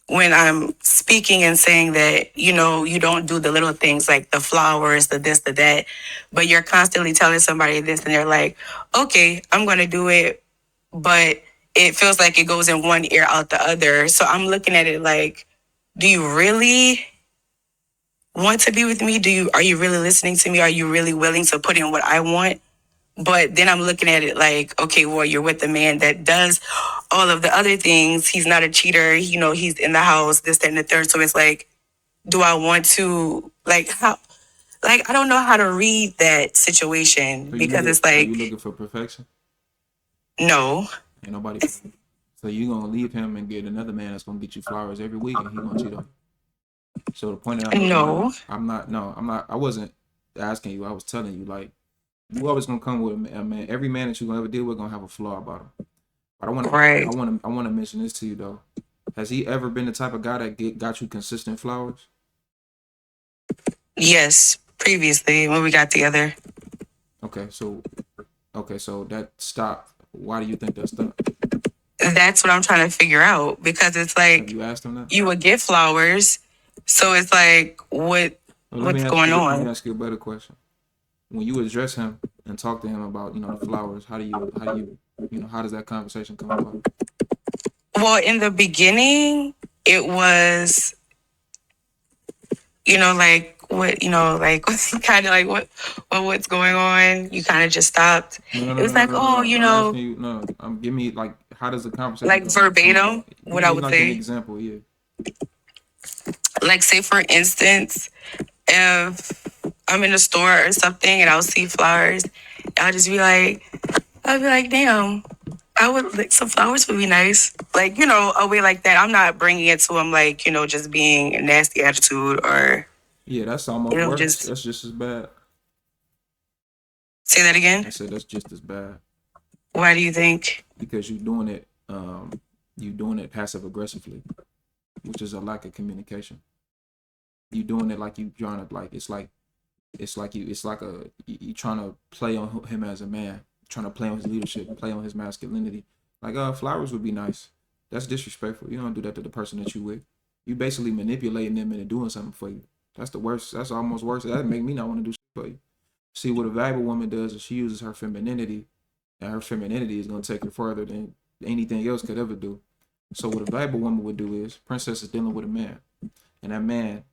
when I'm speaking and saying that, you don't do the little things like the flowers, the this, the that, but you're constantly telling somebody this and they're like, okay, I'm going to do it. But it feels like it goes in one ear out the other. So I'm looking at it like, do you really want to be with me? Are you really listening to me? Are you really willing to put in what I want? But then I'm looking at it like, okay, well, you're with a man that does all of the other things. He's not a cheater. He's in the house, this, that, and the third. So it's like, do I want to, like, how, like, I don't know how to read that situation because it's Are you like, looking for perfection? no. Ain't nobody. So you gonna leave him and get another man that's gonna get you flowers every week, and he gonna cheat on you. So the point that I'm making, No. I'm not. No, I'm not. I wasn't asking you. I was telling you, like, you always gonna come with a man. Every man that you gonna ever deal with gonna have a flaw about him. But Right. I want to mention this to you though. Has he ever been the type of guy that got you consistent flowers? Yes, previously when we got together. Okay, so that stopped. Why do you think that stopped? That's what I'm trying to figure out because it's Have like you asked him that? you would get flowers, so it's like what's going Let me on? ask you a better question. When you address him and talk to him about the flowers, how does that conversation come about? Well, in the beginning, it was like what like kind of like what's going on. You kind of just stopped. No, It was like, oh, I'm asking you. No, give me like how does the conversation like verbatim what give I me would like an say. example? Yeah. Like, say for instance, if I'm in a store or something and I'll see flowers, I'll be like, damn, I would like some flowers would be nice. Like, a way like that. I'm not bringing it to him like, just being a nasty attitude or, Yeah, that's almost worse. just That's just as bad. say that again. I said that's just as bad. Why do you think? Because you doing it passive aggressively, which is a lack of communication. You doing it like you trying to you trying to play on him as a man, trying to play on his leadership, play on his masculinity. Like flowers would be nice. That's disrespectful. You don't do that to the person that you with. You basically manipulating them into doing something for you. That's the worst. That's almost worse. That make me not want to do shit for you. See, what a valuable woman does is she uses her femininity, and her femininity is gonna take her further than anything else could ever do. So what a valuable woman would do is, Princess is dealing with a man, and that man,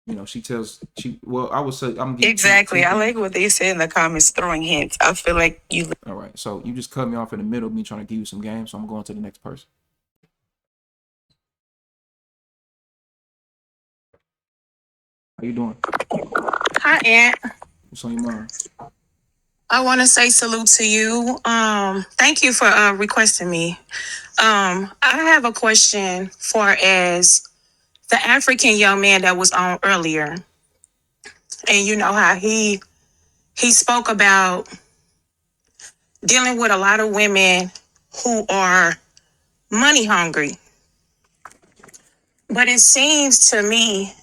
I would say I'm getting Exactly. I like what they say in the comments, throwing hints. I feel like you. All right, so you just cut me off in the middle of me trying to give you some game, so I'm going to the next person. How you doing? Hi, Aunt. What's on your mind? I want to say salute to you. Thank you for requesting me. I have a question for as the African young man that was on earlier, and you know how he spoke about dealing with a lot of women who are money hungry. But it seems to me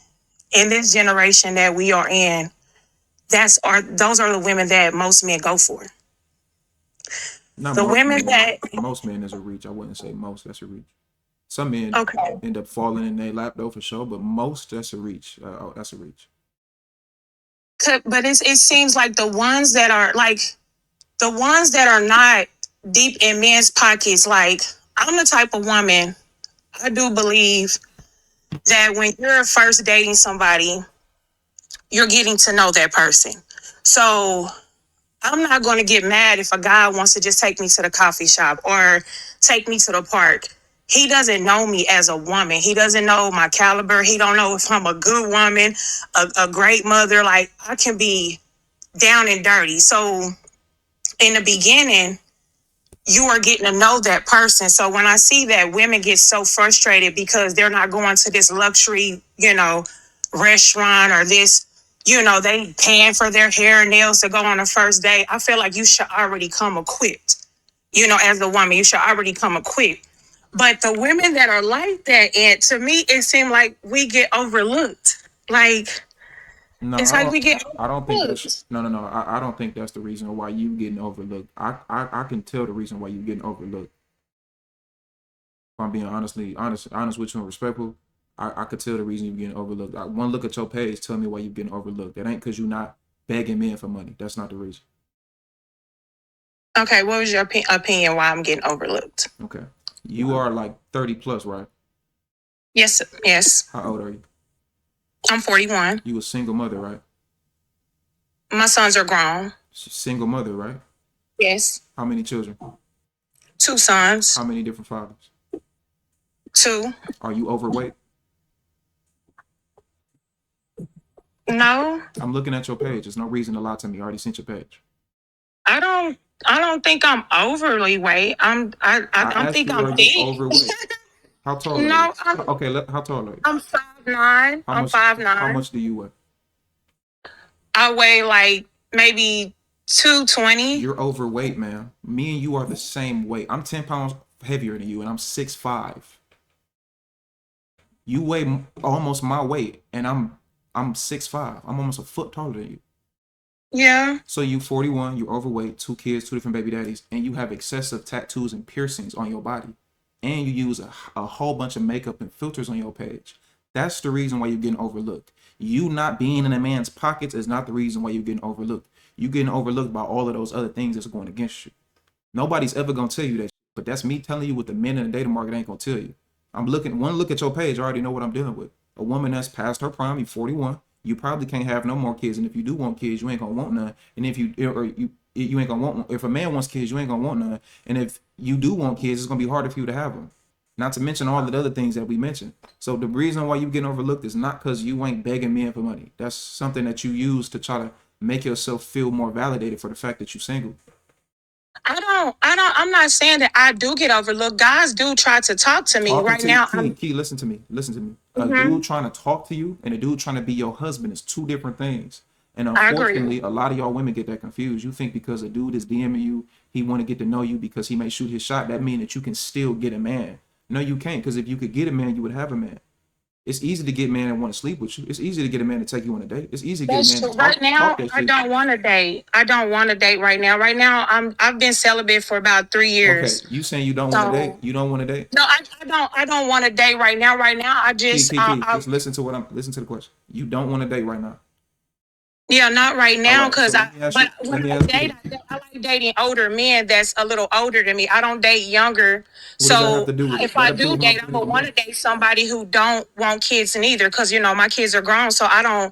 in this generation that we are in, those are the women that most men go for. Not The most women men. that Most men is a reach. I wouldn't say most. That's a reach. Some men okay. end up falling in their lap though for sure, but most that's a reach. That's a reach. But it seems like the ones that are not deep in men's pockets. Like, I'm the type of woman, I do believe that when you're first dating somebody, you're getting to know that person. So I'm not going to get mad if a guy wants to just take me to the coffee shop or take me to the park. He doesn't know me as a woman. He doesn't know my caliber. He don't know if I'm a good woman, a great mother. Like, I can be down and dirty. So in the beginning, you are getting to know that person. So when I see that women get so frustrated because they're not going to this luxury, restaurant or this, they paying for their hair and nails to go on a first date, I feel like you should already come equipped. As a woman, you should already come equipped. But the women that are like that, and to me, it seems like we get overlooked. Like, No, it's like we get I don't think that's overlooked. no. I don't think that's the reason why you getting overlooked. I can tell the reason why you getting overlooked. If I'm being honest with you and respectful, I could tell the reason you getting overlooked. One look at your page tell me why you getting overlooked. That ain't because you're not begging men for money. That's not the reason. Okay, what was your opinion why I'm getting overlooked? Okay, you are like 30 plus, right? Yes, yes. How old are you? I'm 41. You a single mother, right? My sons are grown. Single mother, right? Yes. How many children? 2 sons. How many different fathers? 2. Are you overweight? No, I'm looking at your page. There's no reason to lie to me. I already sent your page. I don't think I'm overly weight. I don't asked think you, I'm are you big. overweight? How tall are you? No, Okay, how tall are you? I'm 5'9". How I'm much? 5'9". How much do you weigh? I weigh like maybe 220. You're overweight, man. Me and you are the same weight. I'm 10 pounds heavier than you, and I'm 6'5". You weigh almost my weight, and I'm 6'5". I'm almost a foot taller than you. Yeah. So you 41, you're overweight, 2 kids, 2 different baby daddies, and you have excessive tattoos and piercings on your body. And you use a whole bunch of makeup and filters on your page. That's the reason why you're getting overlooked. You not being in a man's pockets is not the reason why you're getting overlooked. You're getting overlooked by all of those other things that's going against you. Nobody's ever gonna tell you that, but that's me telling you what the men in the dating market ain't gonna tell you. One look at your page, I already know what I'm dealing with. A woman that's past her prime, you're 41. You probably can't have no more kids, and if you do want kids, you ain't gonna want none. And if you ain't gonna want. If a man wants kids, you ain't gonna want none. And if you do want kids, it's gonna be harder for you to have them. Not to mention all the other things that we mentioned. So the reason why you getting overlooked is not because you ain't begging men for money. That's something that you use to try to make yourself feel more validated for the fact that you're single. I'm not saying that I do get overlooked. Guys do try to talk to me Talking right to now. Key, listen to me. A dude trying to talk to you and a dude trying to be your husband is 2 different things. And I agree. unfortunately, a lot of y'all women get that confused. You think because a dude is DMing you, he want to get to know you because he may shoot his shot. That means that you can still get a man. No, you can't, because if you could get a man, you would have a man. It's easy to get a man that want to sleep with you. It's easy to get a man to take you on a date. It's easy to get a man to talk, Right now, that I shit. don't want to date. I don't want to date right now. Right now, I've been celibate for about 3 Okay, years. you saying you don't want to date? You don't want to date? No, I don't want to date right now. Right now, I just Key, just listen to the question. You don't want to date right now. yeah, not right now, All right, because so let me ask you- let me ask you this. I like dating older men that's a little older than me. I don't date younger. What does that have So to do with it? if I That do proves my date, I point would even want more. to date somebody who don't want kids neither, because my kids are grown. So I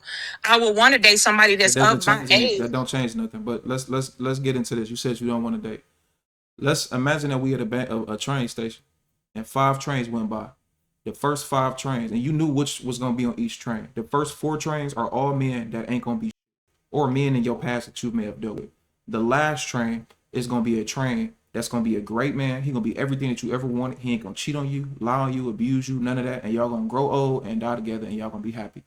would want to date somebody That that's doesn't of my change anything. age. That don't change nothing. But let's get into this. You said you don't want to date. Let's imagine that we at a train station, and 5 trains went by. The first 5 trains, and you knew which was gonna be on each train. The first 4 trains are all men that ain't gonna be, or men in your past that you may have dealt with. The last train is gonna be a train that's gonna be a great man. He gonna be everything that you ever wanted. He ain't gonna cheat on you, lie on you, abuse you, none of that. And y'all gonna grow old and die together, and y'all gonna be happy.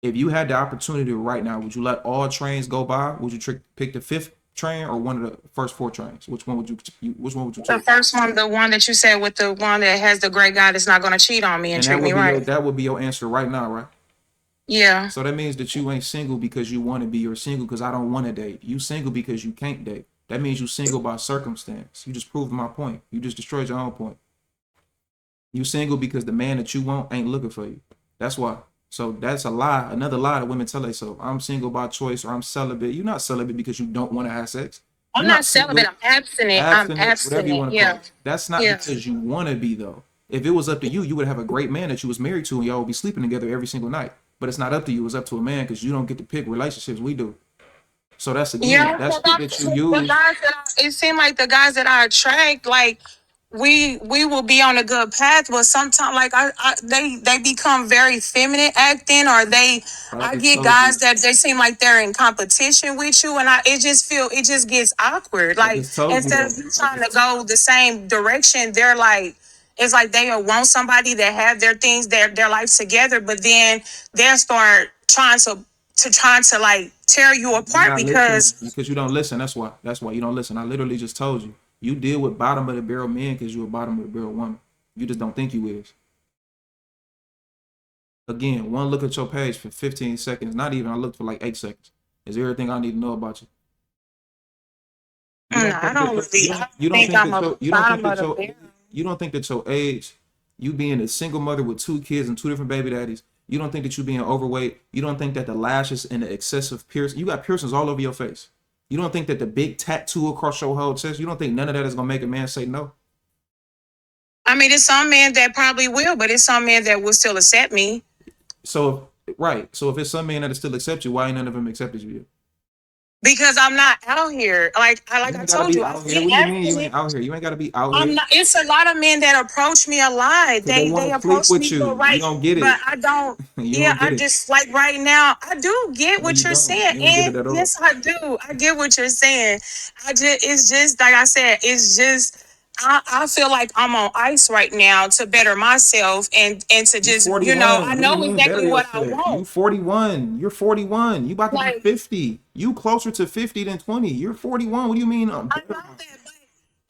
If you had the opportunity right now, would you let all trains go by? Would you pick the 5th train or one of the first 4 trains? Which one would you The take? first one, the one that you said, with the one that has the great guy that's not going to cheat on me and And treat me right. that would be your answer right now, right? Yeah. So that means that you ain't single because you want to be. You're single because I don't want to date. You single because you can't date. That means you single by circumstance. You just proved my point. You just destroyed your own point. You single because the man that you want ain't looking for you. That's why. So that's a lie. Another lie that women tell themselves. I'm single by choice or I'm celibate. You're not celibate because you don't want to have sex. I'm You're not not celibate. single, I'm abstinent. I'm abstinent, whatever you abstinent. want to call Yeah. it. That's not Yeah. because you want to be though. If it was up to you, you would have a great man that you was married to, and y'all would be sleeping together every single night. But it's not up to you. It's up to a man because you don't get to pick relationships. We do. So that's again, Yeah, that's shit that you the use. guys that it seemed like the guys that I attract, like we will be on a good path, but sometimes like they become very feminine acting, or I I just get told guys you. that they seem like they're in competition with you, and it just gets awkward. I Like just told you instead of though. you trying to go the same direction, they're like. It's like they want somebody that have their things, their life together, but then they'll start trying to like tear you You're apart not listening because because you don't listen. That's why. That's why you don't listen. I literally just told you. You deal with bottom of the barrel men because you're a bottom of the barrel woman. You just don't think you is. Again, one look at your page for 15 seconds. Not even. I looked for like 8 seconds. Is everything I need to know about you? You don't I think that don't your, really. I don't you don't think think I'm that a your you don't think bottom of that the your barrel. you don't think that your age, you being a single mother with 2 kids and 2 different baby daddies, you don't think that you being overweight, you don't think that the lashes and the excessive piercing, you got piercings all over your face. You don't think that the big tattoo across your whole chest, you don't think none of that is gonna make a man say no. I mean, it's some men that probably will, but it's some men that will still accept me So right. So if it's some man that still accept you, why ain't none of them accepted you yet? because I'm not out here. You Like I ain't gotta told be you, I out here. get What do you mean you abstinent. ain't out here? You ain't gotta be out I'm here not. It's a lot of men that approach me a lot. because they want They to sleep approach me with for you. You right, don't get but it. I don't. You Yeah, don't I get it. just like right now. I do get No, what you you're don't. saying, You don't get it and at all. yes, I do. I get what you're saying. It's just like I said. It's just. I feel like I'm on ice right now to better myself and to You just I 41. What do you know mean better exactly what I yourself? You want. 41. You're 41. You about to be Like 50. You closer to 50 than 20. You're 41. What do you mean I'm I better? know that, but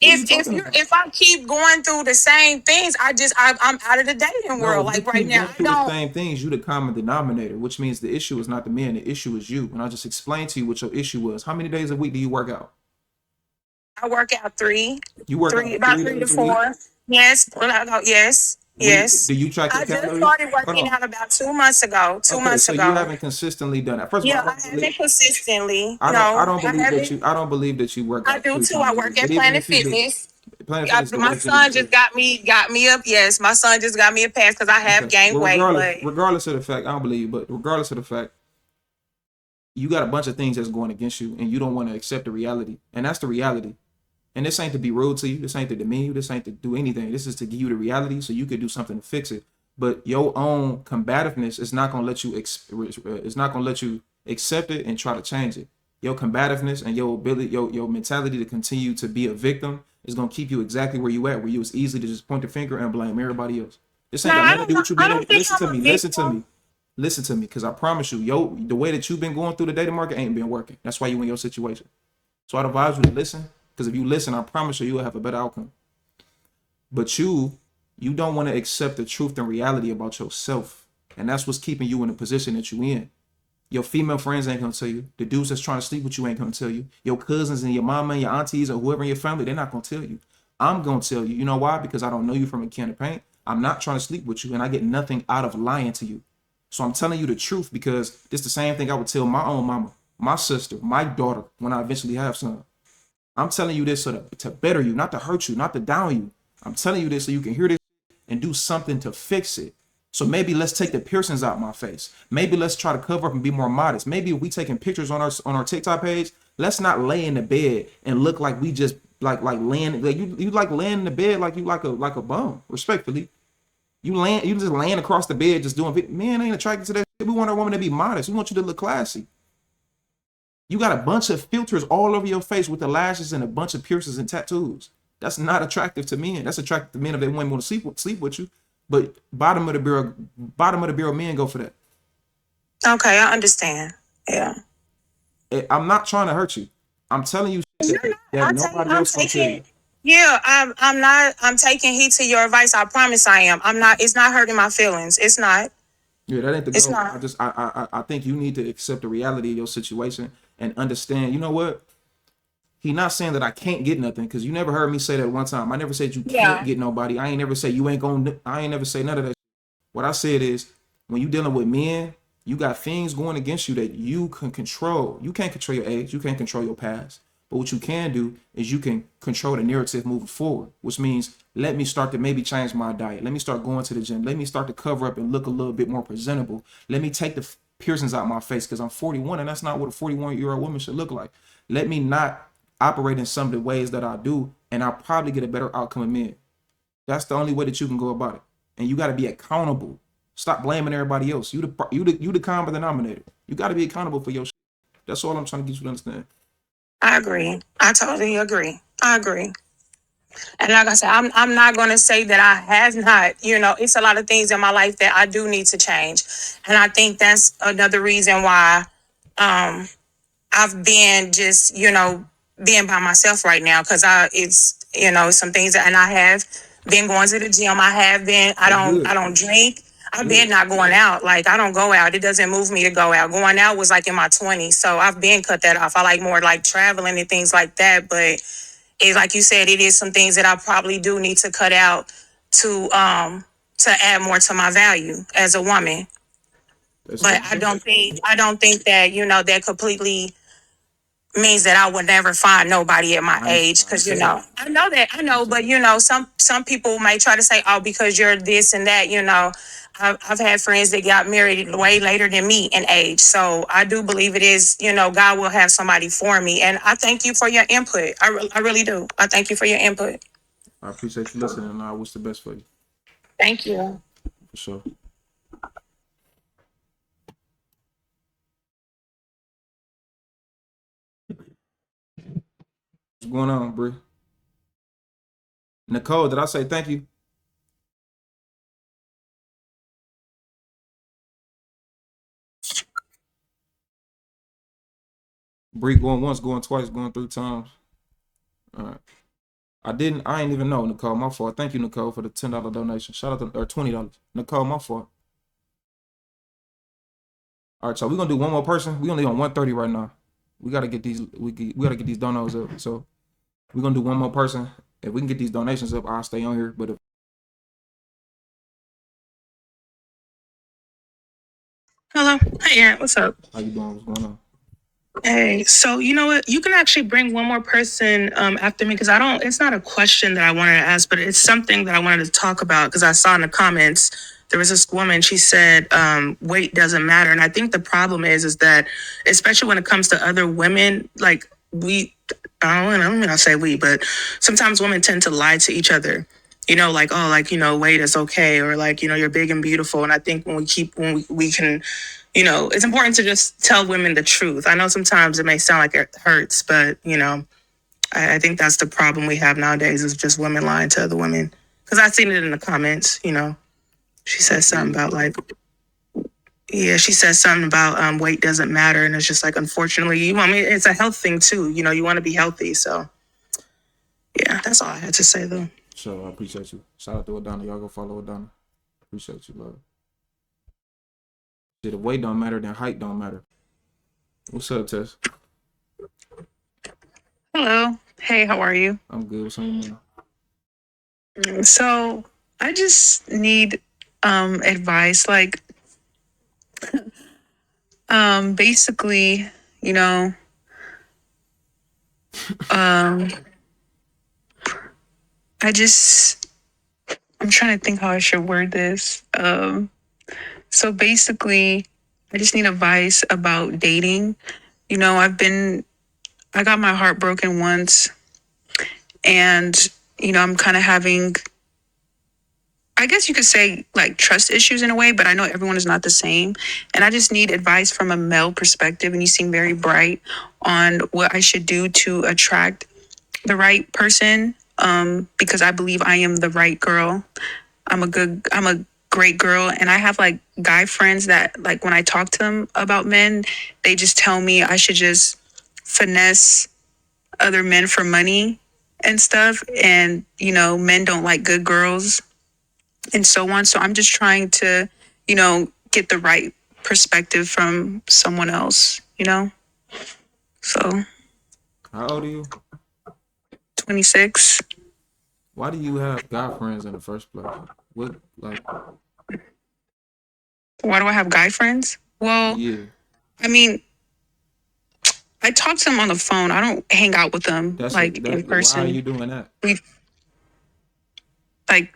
What are you talking about? if I keep going through the same things, I'm out of the dating No, world. if you Like right keep now, going I through the don't. same things, you the common denominator, which means the issue is not the man, the issue is you. And I just explained to you what your issue was. How many days a week do you work out? I work out You work out about three 3 to days a week. 4. Yes, when I go, yes, What yes. do you track your I just calories? started Hold working on. out about 2 months ago. Two Okay, months so you ago. haven't consistently done that. First of all, Yeah, I haven't consistently. I don't I believe that haven't. I don't believe that you work I out do three too. times I a week. work But at even Planet if you do, Fitness. Planet Fitness the My work gym. son just got me up. Yes, my son just got me a pass because I have Okay. gained Well, weight. But regardless of the fact, I don't believe you, but regardless of the fact, you got a bunch of things that's going against you, and you don't want to accept the reality, and that's the reality. And this ain't to be rude to you. This ain't to demean you. This ain't to do anything. This is to give you the reality so you could do something to fix it. But your own combativeness is not gonna let you. It's not gonna let you accept it and try to change it. Your combativeness and your ability, your mentality to continue to be a victim is gonna keep you exactly where you at, where you was easy to just point the finger and blame everybody else. This no, ain't got I nothing to don't do know. with you I being. don't think Listen I'm to a me. Listen to victim. me. Listen to me, because I promise you, the way that you've been going through the dating market ain't been working. That's why you in your situation. So I'd advise you to listen, because if you listen, I promise you, you'll have a better outcome. But you don't want to accept the truth and reality about yourself, and that's what's keeping you in the position that you in. Your female friends ain't gonna tell you. The dudes that's trying to sleep with you ain't gonna tell you. Your cousins and your mama and your aunties or whoever in your family, they're not gonna tell you. I'm gonna tell you. You know why? Because I don't know you from a can of paint. I'm not trying to sleep with you, and I get nothing out of lying to you. So I'm telling you the truth because it's the same thing I would tell my own mama, my sister, my daughter when I eventually have some. I'm telling you this to better you, not to hurt you, not to down you. I'm telling you this so you can hear this and do something to fix it. So maybe let's take the piercings out my face. Maybe let's try to cover up and be more modest. Maybe if we taking pictures on our TikTok page, let's not lay in the bed and look like we just like laying like you like laying in the bed like you like a bum. Respectfully, you just laying across the bed just doing. Men ain't attracted to that shit. We want our woman to be modest. We want you to look classy. You got a bunch of filters all over your face with the lashes and a bunch of piercings and tattoos. That's not attractive to men. That's attractive to men if they want to sleep with you. But bottom of the barrel men go for that. Okay, I understand. Yeah. I'm not trying to hurt you. I'm telling you You're not. that nobody I'm else gonna tell you. taking. Yeah, I'm not. I'm taking heed to your advice. I promise I am. I'm not. It's not hurting my feelings. It's not. Yeah, that ain't the It's goal. not. I think you need to accept the reality of your situation and understand. You know what? He not saying that I can't get nothing because you never heard me say that one time. I never said you can't Yeah. get nobody. I ain't never say you ain't gonna. I ain't never say none of that. What I said is when you dealing with men, you got things going against you that you can control. You can't control your age. You can't control your past. But what you can do is you can control the narrative moving forward, which means let me start to maybe change my diet. Let me start going to the gym. Let me start to cover up and look a little bit more presentable. Let me take the piercings out my face because I'm 41 and that's not what a 41-year-old woman should look like. Let me not operate in some of the ways that I do, and I'll probably get a better outcome in men. That's the only way that you can go about it. And you got to be accountable. Stop blaming everybody else. You the common denominator. You got to be accountable for your shit. That's all I'm trying to get you to understand. I agree. I totally agree. I agree. And like I said, I'm not gonna say that I have not, it's a lot of things in my life that I do need to change. And I think that's another reason why I've been just, being by myself right now. Cause it's, some things and I have been going to the gym. I have been, I don't drink. I've been not going out. Like I don't go out. It doesn't move me to go out. Going out was like in my 20s. So I've been cut that off. I like more like traveling and things like that. But it, like you said, it is some things that I probably do need to cut out to add more to my value as a woman. But I don't think that, that completely means that I would never find nobody at my age. Cause I know that, but some people might try to say, oh, because you're this and that, I've had friends that got married way later than me in age. So I do believe it is, God will have somebody for me. And I thank you for your input. I really do. I thank you for your input. I appreciate you listening, and I wish the best for you. Thank you. For sure. What's going on, Bree? Nicole, did I say thank you? Bree going once, going twice, going 3 times. All right. I ain't even know, Nicole. My fault. Thank you, Nicole, for the $10 donation. Shout out to or $20. Nicole, my fault. All right, so we're gonna do one more person. We only on 130 right now. We gotta get these. We gotta get these donos up. So we're gonna do one more person. If we can get these donations up, I'll stay on here. But Hello. Hey, Aaron. What's up? How you doing? What's going on? Hey, so you know what? You can actually bring one more person after me because it's not a question that I wanted to ask, but it's something that I wanted to talk about because I saw in the comments there was this woman, she said weight doesn't matter. And I think the problem is that, especially when it comes to other women, like I don't mean I say we, but sometimes women tend to lie to each other. Like, oh, like, weight is okay, or like, you're big and beautiful. And I think when we can, it's important to just tell women the truth. I know sometimes it may sound like it hurts, but, I think that's the problem we have nowadays is just women lying to other women. Because I've seen it in the comments, she said something about like, she said something about weight doesn't matter. And it's just like, unfortunately, it's a health thing too. You want to be healthy. So, yeah, that's all I had to say though. Sure, I appreciate you. Shout out to Adana. Y'all go follow Adana. Appreciate you, love. If weight don't matter, then height don't matter. What's up, Tess? Hello. Hey, how are you? I'm good. What's on your mind? So I just need advice. Like basically, I'm trying to think how I should word this. So basically I just need advice about dating. I got my heart broken once, and I'm kind of having, I guess you could say, like, trust issues in a way, but I know everyone is not the same. And I just need advice from a male perspective. And you seem very bright on what I should do to attract the right person, because I believe I am the right girl. I'm a great girl. And I have like guy friends that, like, when I talk to them about men, they just tell me I should just finesse other men for money and stuff. And, men don't like good girls and so on. So I'm just trying to, get the right perspective from someone else, So How old are you? 26. Why do you have guy friends in the first place? What, like? Why do I have guy friends? Well, Yeah. I mean, I talk to them on the phone. I don't hang out with them in Why person. are you doing that? Like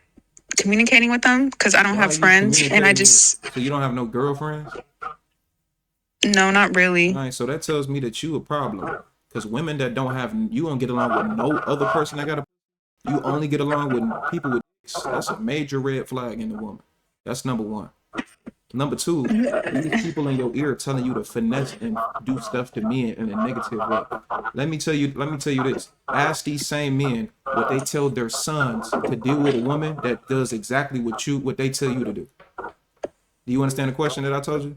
communicating with them because I don't Why are have you friends, and I communicating just so you don't have no girlfriends? no, not really. All right, so that tells me that you a problem. Because women that don't have, you don't get along with no other person that got a, you only get along with people with dicks. That's a major red flag in a woman. That's number one. Number two, these people in your ear telling you to finesse and do stuff to men in a negative way. Let me tell you this. Ask these same men what they tell their sons to deal with a woman that does exactly what they tell you to do. Do you understand the question that I told you?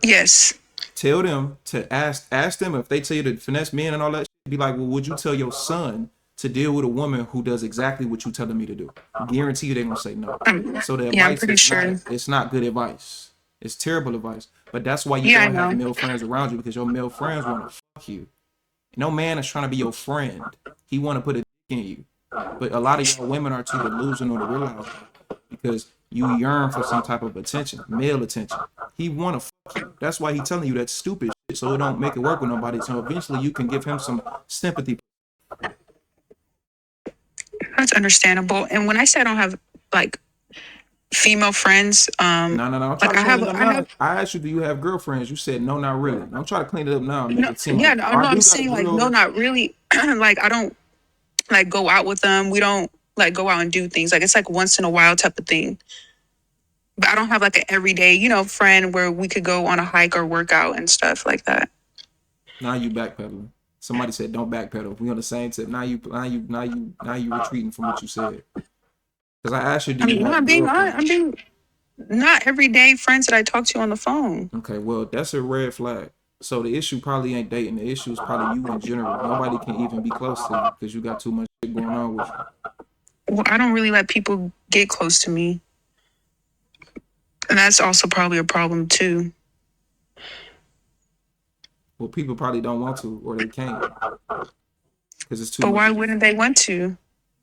Yes. Tell them to ask them if they tell you to finesse men and all that shit, be like, well, would you tell your son to deal with a woman who does exactly what you telling me to do? Guarantee you they're gonna say no. So the Yeah, I'm advice pretty is sure. it's not good advice. It's terrible advice. But that's why you Yeah, I don't have know. male friends around you, because your male friends want to fuck you. No man is trying to be your friend. He want to put a dick in you. But a lot of y'all women are too delusional to realize that, because you yearn for some type of attention, male attention. He want to fuck you. That's why he telling you that stupid shit, so it don't make it work with nobody. So eventually you can give him some sympathy. That's understandable. And when I say I don't have like female friends, No. I'm trying like to I clean have, it up now. I asked you, do you have girlfriends? You said no, not really. I'm trying to clean it up now and make no, it seem yeah, like no, I no, do I'm got a saying like no, girl. not really. Like I don't like go out with them. We don't like go out and do things. Like it's like once in a while type of thing. But I don't have like an everyday, friend where we could go on a hike or work out and stuff like that. Now you backpedaling. Somebody said don't backpedal. We on the same tip. Now you retreating from what you said. Because I asked you, do I you mean, no, have girlfriends? I'm being not everyday friends that I talk to on the phone. Okay, well, that's a red flag. So the issue probably ain't dating. The issue is probably you in general. Nobody can even be close to you because you got too much shit going on with you. Well, I don't really let people get close to me. And that's also probably a problem too. Well, people probably don't want to, or they can't, because it's too But much. why wouldn't they want to?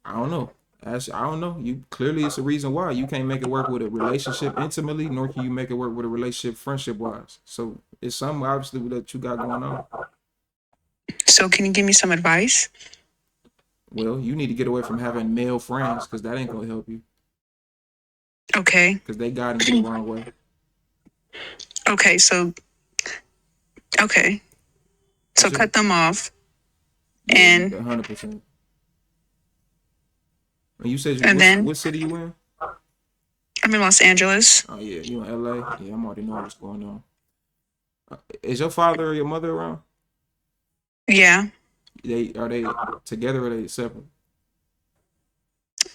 I don't know. I don't know. You clearly it's a reason why you can't make it work with a relationship intimately, nor can you make it work with a relationship friendship wise. So it's something obviously that you got going on. So can you give me some advice? Well, you need to get away from having male friends, because that ain't gonna help you. Okay. Because they guiding you the wrong way. Okay. So cut them off. Yeah, and 100%. And you said what city you in? I'm in Los Angeles. Oh yeah, you in LA? Yeah, I'm already knowing what's going on. Is your father or your mother around? Yeah. Are they together or are they separate?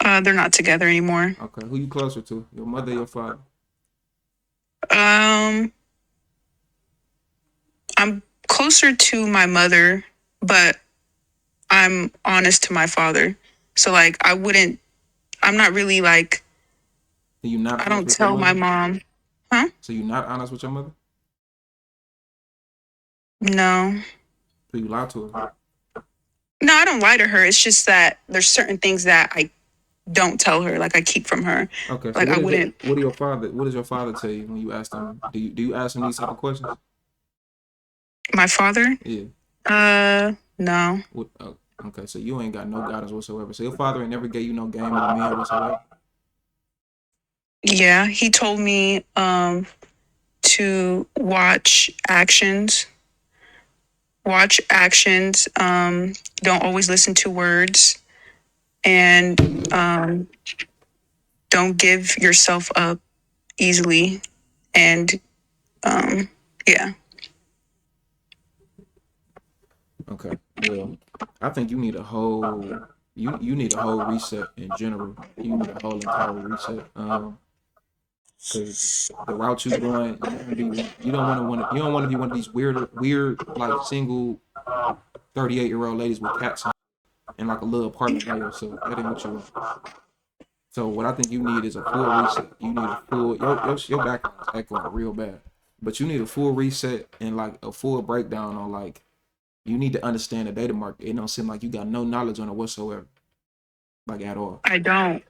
They're not together anymore. Okay, who you closer to? Your mother or your father? I'm closer to my mother, but I'm honest to my father. So like I'm not really like So you not I don't tell my mom. Huh? So you're not honest with your mother? No. So you lie to her? No, I don't lie to her. It's just that there's certain things that I don't tell her, like I keep from her. Okay. So like I wouldn't. What does your father tell you when you ask him? Do you ask him these type of questions? My father? Yeah. No. Okay, so you ain't got no guidance whatsoever. So your father ain't never gave you no game on men whatsoever? Yeah, he told me to watch actions. Don't always listen to words, and don't give yourself up easily. And yeah. Okay. Well, I think you need a whole you need a whole reset in general. You need a whole entire reset. Because the route you're going, you don't want to be one of these weird like single 38-year-old ladies with cats in like a little apartment by yourself. That ain't what you want. So what I think you need is a full reset. You need a full your background is echoing real bad, but you need a full reset and like a full breakdown on like you need to understand the data market. It don't seem like you got no knowledge on it whatsoever, like at all. I don't.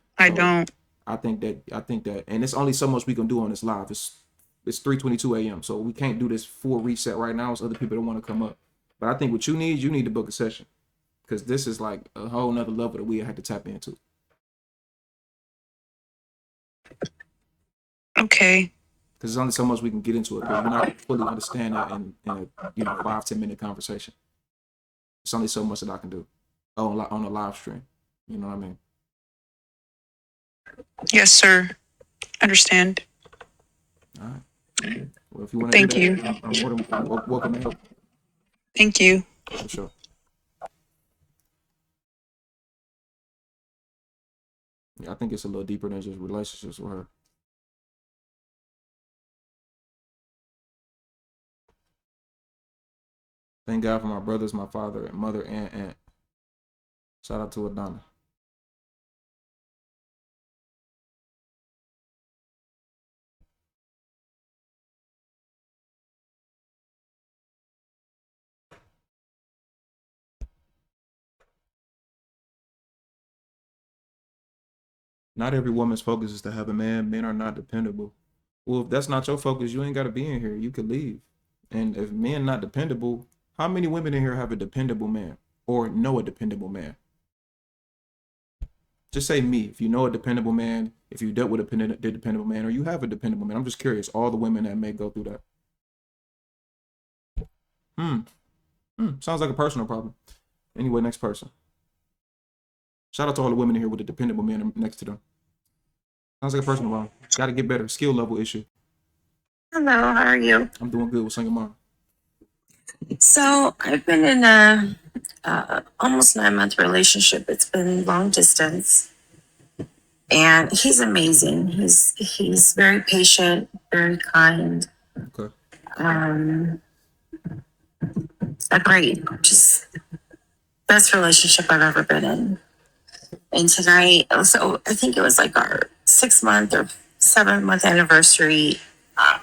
I think that, and it's only so much we can do on this live. It's 3:22 a.m. So we can't do this full reset right now. It's other people that want to come up. But I think what you need to book a session, because this is like a whole nother level that we had to tap into. Okay. Because there's only so much we can get into it. Because you're not fully understand that in a 5-10 minute conversation. It's only so much that I can do on a live stream. You know what I mean? Yes, sir. Understand. All right. Well, if you want to Thank do that, you. I'm more than welcome to help. Thank you. For sure. Yeah, I think it's a little deeper than just relationships with her. Thank God for my brothers, my father, and mother, and aunt. Shout out to Adana. Not every woman's focus is to have a man. Men are not dependable. Well, if that's not your focus, you ain't got to be in here. You could leave. And if men not dependable, how many women in here have a dependable man or know a dependable man? Just say me. If you know a dependable man, if you dealt with a dependable man, or you have a dependable man. I'm just curious. All the women that may go through that. Sounds like a personal problem. Anyway, next person. Shout out to all the women in here with a dependable man next to them. Sounds like a personal problem. Got to get better. Skill level issue. Hello, how are you? I'm doing good with single mom. So I've been in a almost 9-month relationship. It's been long distance, and he's amazing. He's very patient, very kind. Okay. Great, just best relationship I've ever been in. And tonight, so I think it was like our 6-month or 7-month anniversary.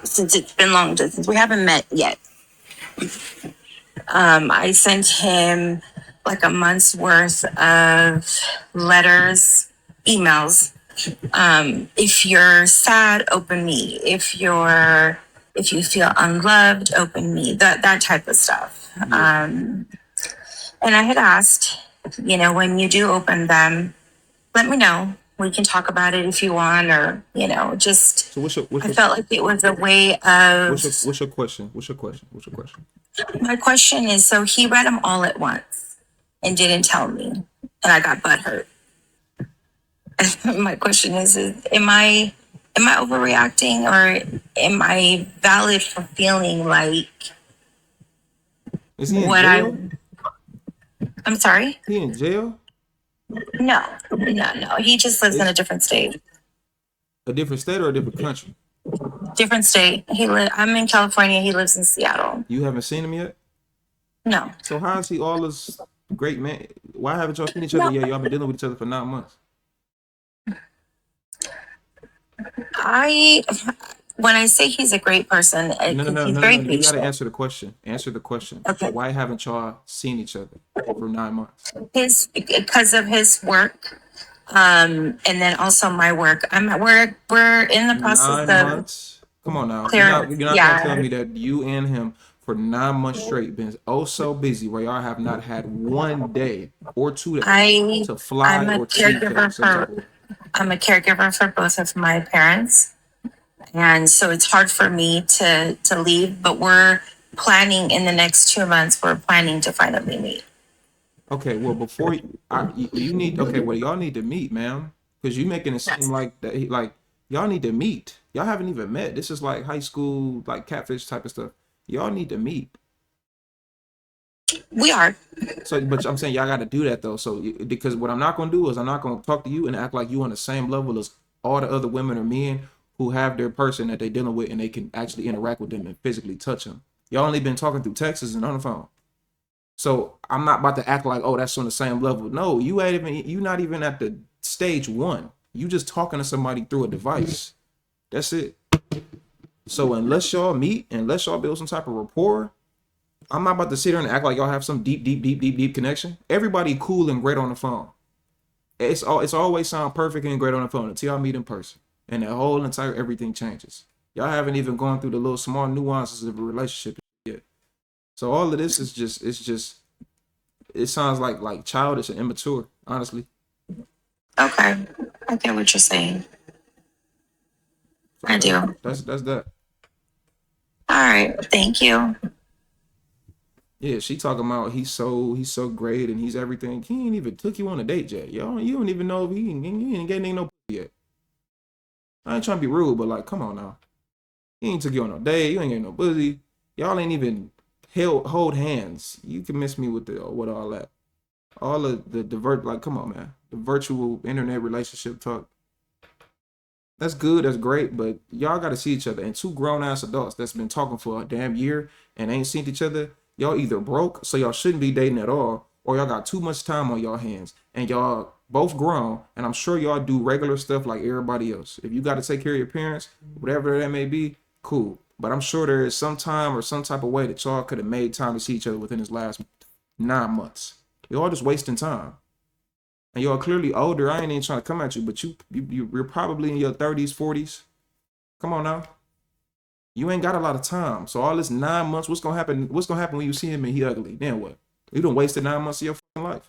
Since it's been long distance, we haven't met yet. I sent him like a month's worth of letters, emails. If you're sad, open me. If you feel unloved, open me. That type of stuff. And I had asked, when you do open them, let me know. We can talk about it if you want, or just. So I felt like it was a way of. What's your question? My question is, so he read them all at once and didn't tell me, and I got butthurt. My question is, am I overreacting, or am I valid for feeling like is he in what jail? I'm sorry? He in jail? No. He just lives in a different state. A different state or a different country? Different state. I'm in California. He lives in Seattle. You haven't seen him yet? No. So how is he all this great man? Why haven't y'all seen each other yet? Y'all been dealing with each other for 9 months. When I say he's a great person, No. he's very patient. You gotta answer the question. Okay. Why haven't y'all seen each other for 9 months? Because of his work, and then also my work. We're in the process 9 months. Come on now. You're not gonna tell me that you and him for 9 months straight been so busy where y'all have not had one day or 2 days to fly I'm a or caregiver I'm a caregiver for both of my parents. And so it's hard for me to leave, but we're planning in the next 2 months, we're planning to finally meet. Okay, well, before you need, okay, well, y'all need to meet, ma'am, because you making it seem like that, like y'all need to meet. Y'all haven't even met. This is like high school, like catfish type of stuff. Y'all need to meet. We are. So, but I'm saying y'all got to do that though. So, because what I'm not gonna do is I'm not gonna talk to you and act like you on the same level as all the other women or men who have their person that they dealing with and they can actually interact with them and physically touch them. Y'all only been talking through texts and on the phone. So I'm not about to act like, oh, that's on the same level. No, you not even at the stage 1. You just talking to somebody through a device. That's it. So unless y'all meet, unless y'all build some type of rapport, I'm not about to sit here and act like y'all have some deep connection. Everybody cool and great on the phone. It's always sound perfect and great on the phone until y'all meet in person. And the whole entire everything changes. Y'all haven't even gone through the little small nuances of a relationship yet. So all of this is just it sounds like childish and immature, honestly. Okay. I get what you're saying. So I do. that's that. All right. Thank you. Yeah, she talking about he's so great and he's everything. He ain't even took you on a date yet. Yo, you don't even know if he ain't getting no pussy yet. I ain't trying to be rude, but like, come on now. He ain't took you on no date. You ain't getting no pussy. Y'all ain't even hold hands. You can miss me with all that. All of the like, come on, man. The virtual internet relationship talk. That's good, that's great, but y'all gotta see each other. And two grown ass adults that's been talking for a damn year and ain't seen each other, y'all either broke, so y'all shouldn't be dating at all, or y'all got too much time on y'all hands. And y'all both grown, and I'm sure y'all do regular stuff like everybody else. If you gotta take care of your parents, whatever that may be, cool. But I'm sure there is some time or some type of way that y'all could have made time to see each other within this last 9 months. Y'all just wasting time. And y'all clearly older. I ain't even trying to come at you, but you're probably in your 30s, 40s. Come on now. You ain't got a lot of time. So all this 9 months, what's gonna happen? What's gonna happen when you see him and he ugly? Then what? You done wasted 9 months of your fucking life.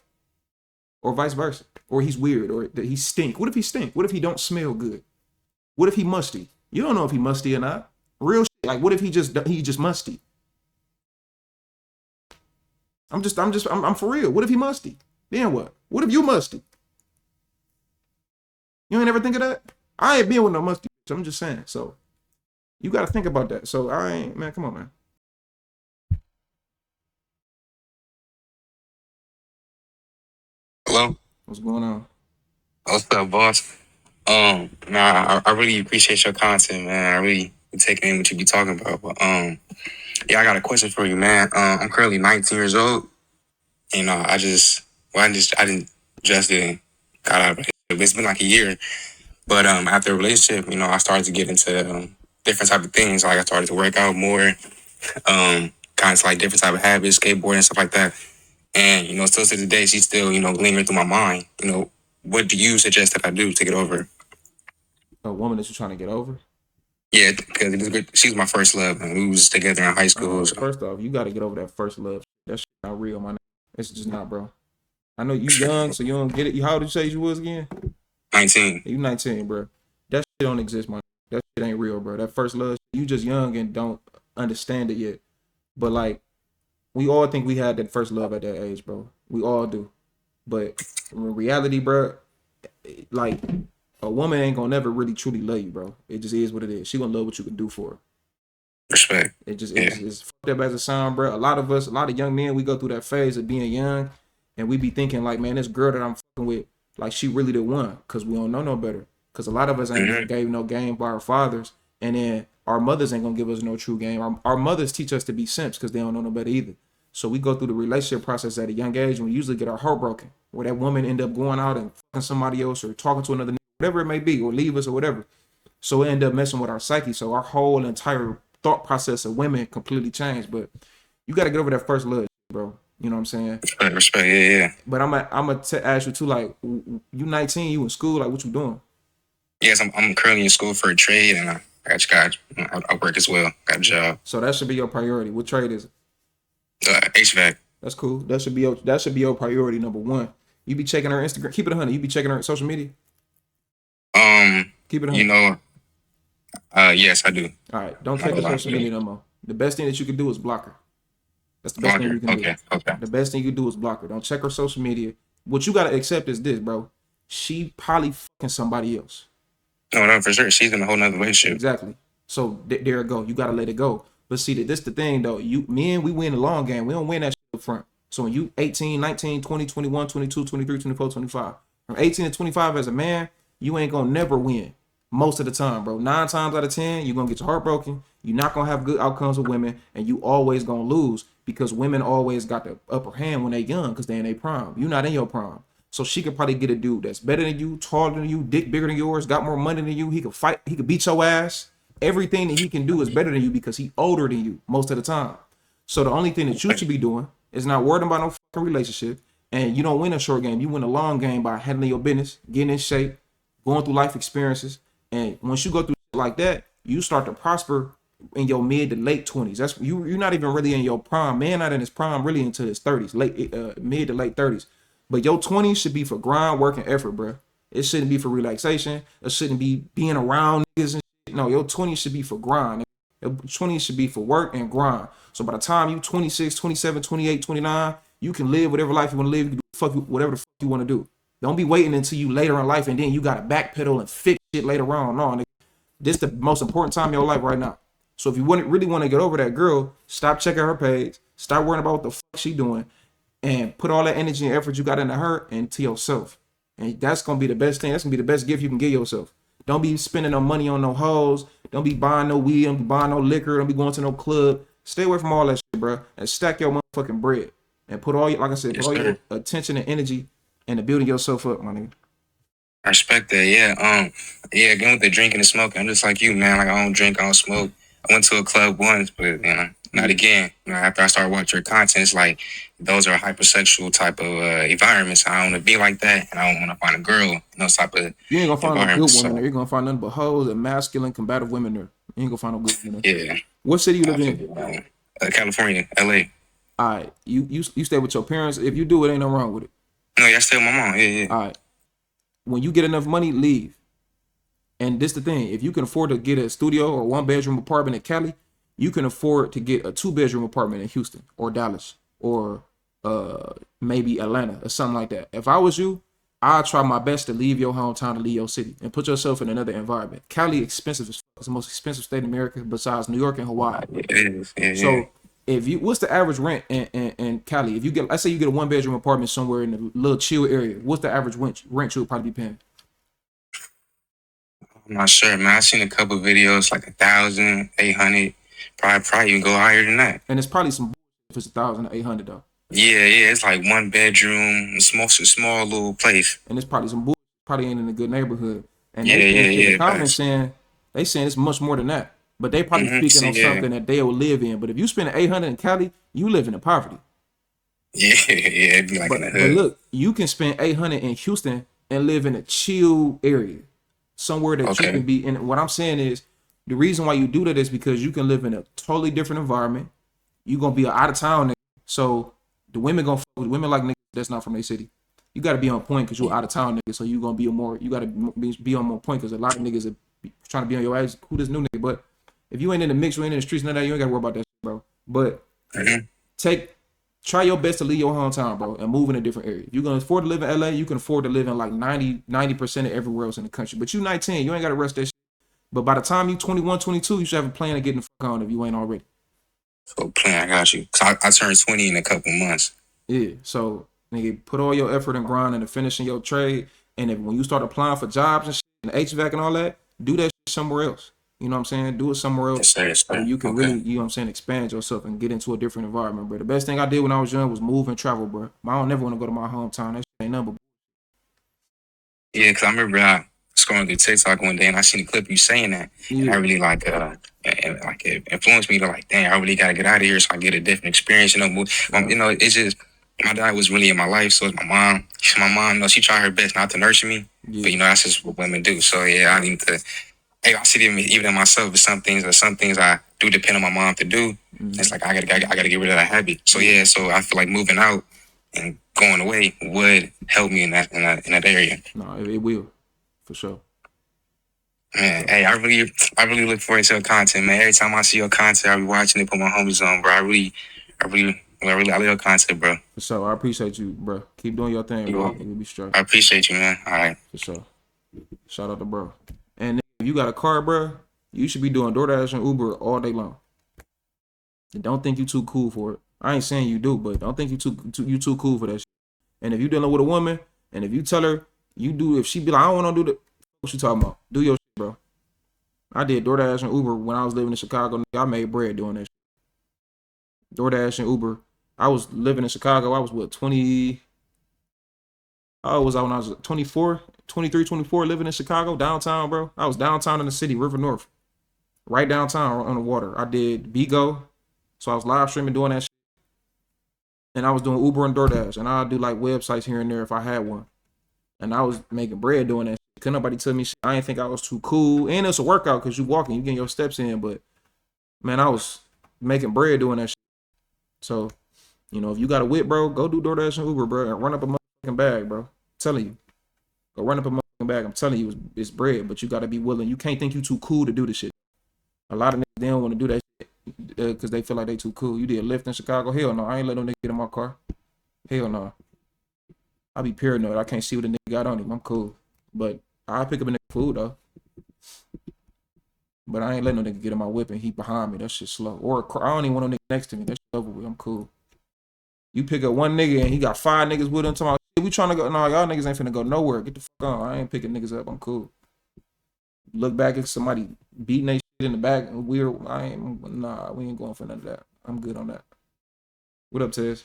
Or vice versa. Or he's weird, or he stink. What if he stink? What if he don't smell good? What if he musty? You don't know if he musty or not. Real shit. Like, what if he just musty? I'm for real. What if he musty? Then what? What if you musty? You ain't ever think of that? I ain't been with no musty bitch. I'm just saying. So you got to think about that. So I ain't, man, come on, man. Hello? What's going on? What's up, boss? I really appreciate your content, man. I really be taking in what you be talking about. But yeah, I got a question for you, man. I'm currently 19 years old. You know, I didn't just didn't got out of a relationship. It's been like a year. But after a relationship, you know, I started to get into different type of things. Like I started to work out more, kind of like different type of habits, skateboarding and stuff like that. And, you know, still to this day, she's still, you know, lingering through my mind. You know, what do you suggest that I do to get over her? A woman that you're trying to get over? Yeah, because she was my first love, and we was together in high school. So. First off, you got to get over that first love. That shit not real, man. It's just not, bro. I know you young, so you don't get it. How old did you say you was again? 19. You 19, bro. That shit don't exist, man. That shit ain't real, bro. That first love, you just young and don't understand it yet. But like, we all think we had that first love at that age, bro. We all do. But in reality, bro, like, a woman ain't gonna never really truly love you, bro. It just is what it is. She gonna love what you can do for her. Respect. It's fucked up as a sound, bro. A lot of young men, we go through that phase of being young, and we be thinking like, man, this girl that I'm fucking with, like, she really the one, cause we don't know no better. Cause a lot of us ain't gave no game by our fathers, and then our mothers ain't gonna give us no true game. Our mothers teach us to be simps, cause they don't know no better either. So we go through the relationship process at a young age, and we usually get our heart broken, where that woman end up going out and fucking somebody else or talking to another, whatever it may be, or leave us or whatever. So it end up messing with our psyche. So our whole entire thought process of women completely changed. But you got to get over that first love, bro. You know what I'm saying? Respect. Yeah. But I'm gonna ask you too. Like, you 19, you in school? Like, what you doing? Yes, I'm currently in school for a trade, and I work as well. Got a job. So that should be your priority. What trade is it? HVAC. That's cool. That should be your priority number one. You be checking her Instagram. Keep it 100. You be checking her social media. Keep it 100. You know, yes, I do. All right. Don't check her social media no more. The best thing that you can do is block her. That's the best thing you can do. Okay. The best thing you do is block her. Don't check her social media. What you gotta accept is this, bro. She probably fucking somebody else. No, for sure. She's in a whole nother relationship. Exactly. So there it go. You gotta let it go. But see, this the thing though. Men, we win the long game. We don't win that shit up front. So when you 18, 19, 20, 21, 22, 23, 24, 25. From 18 to 25 as a man, you ain't gonna never win. Most of the time, bro. 9 times out of 10, you're gonna get your heart broken. You're not gonna have good outcomes with women, and you always gonna lose because women always got the upper hand when they young because they in their prime. You're not in your prime. So she could probably get a dude that's better than you, taller than you, dick bigger than yours, got more money than you. He could fight, he could beat your ass. Everything that he can do is better than you because he older than you most of the time. So the only thing that you should be doing is not worrying about no fucking relationship. And you don't win a short game. You win a long game by handling your business, getting in shape, going through life experiences. And once you go through like that, you start to prosper in your mid to late 20s. That's you're not even really in your prime. Man not in his prime really until his 30s, mid to late 30s. But your 20s should be for grind, work, and effort, bro. It shouldn't be for relaxation. It shouldn't be being around niggas and shit. No, your 20s should be for grind. Your 20s should be for work and grind. So by the time you 26, 27, 28, 29, you can live whatever life you want to live. You can do whatever the fuck you want to do. Don't be waiting until you later in life and then you got to backpedal and fix shit later on. No, nigga. This is the most important time in your life right now. So if you really want to get over that girl, stop checking her page. Stop worrying about what the fuck she doing. And put all that energy and effort you got into her into yourself. And that's going to be the best thing. That's going to be the best gift you can give yourself. Don't be spending no money on no hoes. Don't be buying no weed. Don't be buying no liquor. Don't be going to no club. Stay away from all that shit, bro. And stack your motherfucking bread. And put all your, like I said, put all your attention and energy into building yourself up, my nigga. I respect that. Yeah. Yeah. Again with the drinking and smoking, I'm just like you, man. Like I don't drink, I don't smoke. I went to a club once, but not again. After I started watching your content, it's like those are hypersexual type of environments. I don't want to be like that, and I don't want to find a girl in those type of. You ain't gonna find no good women there. You're gonna find nothing but hoes and masculine, combative women there. You ain't gonna find no good women there. Yeah. What city you live in? California, LA. All right. You stay with your parents. If you do, it ain't no wrong with it. No, I stay with my mom. Yeah. All right. When you get enough money, leave. And this the thing, if you can afford to get a studio or 1-bedroom apartment in Cali, you can afford to get a 2-bedroom apartment in Houston or Dallas or maybe Atlanta or something like that. If I was you, I'd try my best to leave your hometown, to leave your city, and put yourself in another environment. Cali expensive as fuck. It's the most expensive state in America besides New York and Hawaii. It is. Yeah. So if you, what's the average rent in Cali? If you get, let's say you get a 1-bedroom apartment somewhere in a little chill area, what's the average rent you would probably be paying? I'm not sure, man. I've seen a couple of videos, like 1,800. Probably even go higher than that. And it's probably some if it's 1,800 though. Yeah. It's like 1 bedroom, small little place. And it's probably some probably ain't in a good neighborhood. And the comments saying it's much more than that. But they probably speaking on something that they will live in. But if you spend 800 in Cali, you live in poverty. Yeah, it'd be like in the hood. But look, you can spend 800 in Houston and live in a chill area, somewhere that you can be. And what I'm saying is, the reason why you do that is because you can live in a totally different environment. You're gonna be an out of town nigga. So the women gonna fuck with women like niggas that's not from their city. You gotta be on point because you're out of town nigga. So you gonna be you gotta be on more point because a lot of niggas are trying to be on your ass. Who this new nigga? But if you ain't in the mix, you ain't in the streets, none of that, you ain't gotta worry about that shit, bro. But try your best to leave your hometown, bro, and move in a different area. If you're gonna afford to live in LA, you can afford to live in like 90% of everywhere else in the country. But you 19, you ain't gotta rush that shit. But by the time you 21, 22, you should have a plan of getting the fuck on if you ain't already. So plan, I got you. Cause I turned 20 in a couple months. Yeah, so nigga, put all your effort and grind into finishing your trade. And if when you start applying for jobs and shit, and HVAC and all that, do that shit somewhere else. You know what I'm saying? Do it somewhere else. Yes, so you can really, you know what I'm saying, expand yourself and get into a different environment, bro. The best thing I did when I was young was move and travel, bro. I don't never want to go to my hometown. That shit ain't nothing but. Yeah, because I remember I scrolling through TikTok one day and I seen a clip of you saying that. Yeah. And I really it influenced me to like, dang, I really got to get out of here so I get a different experience. You know, it's just, my dad was really in my life, so it's my mom. My mom, she tried her best not to nurture me, but that's just what women do. So yeah, I need to. Hey, I see even in myself, some things I do depend on my mom to do. It's like I gotta get rid of that habit. So yeah, so I feel like moving out and going away would help me in that area. No, it will, for sure. Man, hey, I really look forward to your content, man. Every time I see your content, I be watching it, put my homies on, bro. I love your content, bro. For sure, I appreciate you, bro. Keep doing your thing, bro. You'll be straight. I appreciate you, man. All right. For sure. Shout out to bro. And if you got a car, bro, you should be doing DoorDash and Uber all day long. And don't think you too cool for it. I ain't saying you do, but don't think you too cool for that shit. And if you dealing with a woman, and if you tell her you do, if she be like, I don't want to do that, what you talking about? Do your shit, bro. I did DoorDash and Uber when I was living in Chicago. I made bread doing that shit. DoorDash and Uber. I was living in Chicago. I was what, 20? How old was I when I was 24? 23, 24, living in Chicago, downtown, bro. I was downtown in the city, River North. Right downtown on the water. I did Bigo. So I was live streaming doing that shit. And I was doing Uber and DoorDash. And I'd do like websites here and there if I had one. And I was making bread doing that shit. Couldn't nobody tell me shit. I didn't think I was too cool. And it's a workout because you walking, you getting your steps in. But Man, I was making bread doing that shit. So, you know, if you got a whip, bro, go do DoorDash and Uber, bro, and run up a motherfucking bag, bro. I'm telling you. Go run up a motherfucking bag. I'm telling you, it's bread, but you got to be willing. You can't think you too cool to do this shit. A lot of niggas, they don't want to do that shit because they feel like they too cool. You did a lift in Chicago? Hell no. I ain't let no nigga get in my car. Hell no. I be paranoid. I can't see what a nigga got on him. I'm cool. But I pick up a nigga food, though. But I ain't letting no nigga get in my whip and he behind me. That shit slow. Or I don't even want no nigga next to me. That shit over with. I'm cool. You pick up one nigga and he got 5 niggas with him. Talking about, we trying to go. No, y'all niggas ain't finna go nowhere. Get the fuck on. I ain't picking niggas up. I'm cool. Look back at somebody beating they shit in the back. Weird. Nah, we ain't going for none of that. I'm good on that. What up, Tez?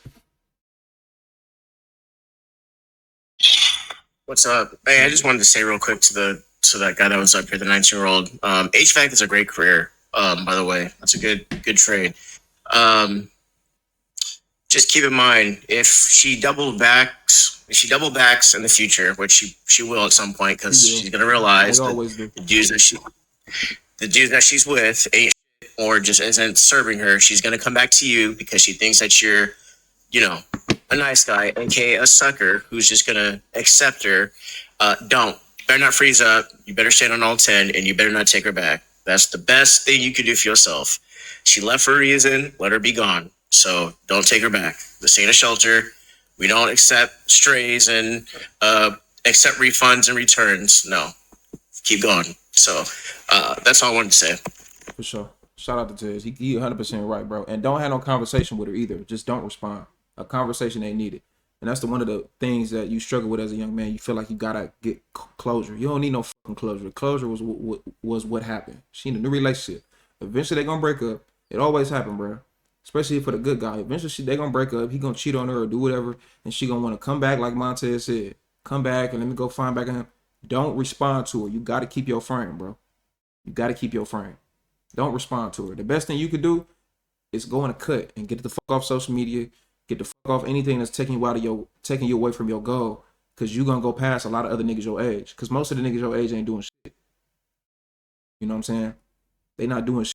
What's up? Hey, I just wanted to say real quick to that guy that was up here, the 19-year-old. HVAC is a great career. By the way, that's a good trade. Just keep in mind if she double backs in the future, which she will at some point, because she's gonna realize that the dudes that she's with ain't shit or just isn't serving her. She's gonna come back to you because she thinks that you're, you know, a nice guy, aka a sucker who's just gonna accept her. Don't. You better not freeze up. You better stand on all 10, and you better not take her back. That's the best thing you could do for yourself. She left for a reason. Let her be gone. So don't take her back. This ain't a shelter. We don't accept strays and accept refunds and returns. No. Keep going. So that's all I wanted to say. For sure. Shout out to Tez. He 100% right, bro. And don't have no conversation with her either. Just don't respond. A conversation ain't needed. And that's one of the things that you struggle with as a young man. You feel like you gotta get closure. You don't need no fucking closure. Closure was what happened. She in a new relationship. Eventually they gonna break up. It always happen, bro. Especially for the good guy. Eventually they gonna break up. He gonna cheat on her or do whatever, and she gonna want to come back like Montez said. Come back and let me go find back on him. Don't respond to her. You gotta keep your frame, bro. You gotta keep your frame. Don't respond to her. The best thing you could do is go on a cut and get the fuck off social media. Get the fuck off anything that's taking you away from your goal. Cause you gonna go past a lot of other niggas your age. Cause most of the niggas your age ain't doing shit. You know what I'm saying? They not doing shit.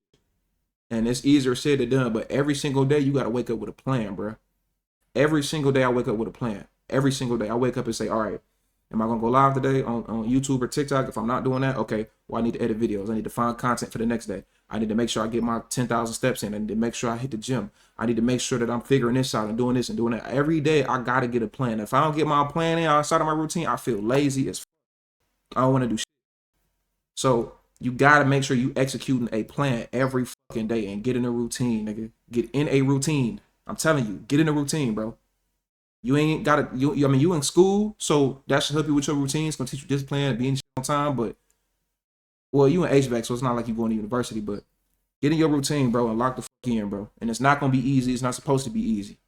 And it's easier said than done. But every single day you gotta wake up with a plan, bro. Every single day I wake up with a plan. Every single day I wake up and say, all right, am I gonna go live today on YouTube or TikTok? If I'm not doing that, okay, well, I need to edit videos. I need to find content for the next day. I need to make sure I get my 10,000 steps in. I need to make sure I hit the gym. I need to make sure that I'm figuring this out and doing this and doing that. Every day I gotta get a plan. If I don't get my plan in outside of my routine, I feel lazy as fuck. I don't want to do shit. So you gotta make sure you executing a plan every fucking day and get in a routine, nigga. Get in a routine. I'm telling you, get in a routine, bro. You ain't gotta. I mean, you in school, so that should help you with your routine. It's gonna teach you discipline, being on time. But well, you in HVAC, so it's not like you going to university. But get in your routine, bro, and lock the fuck in, bro. And it's not gonna be easy. It's not supposed to be easy.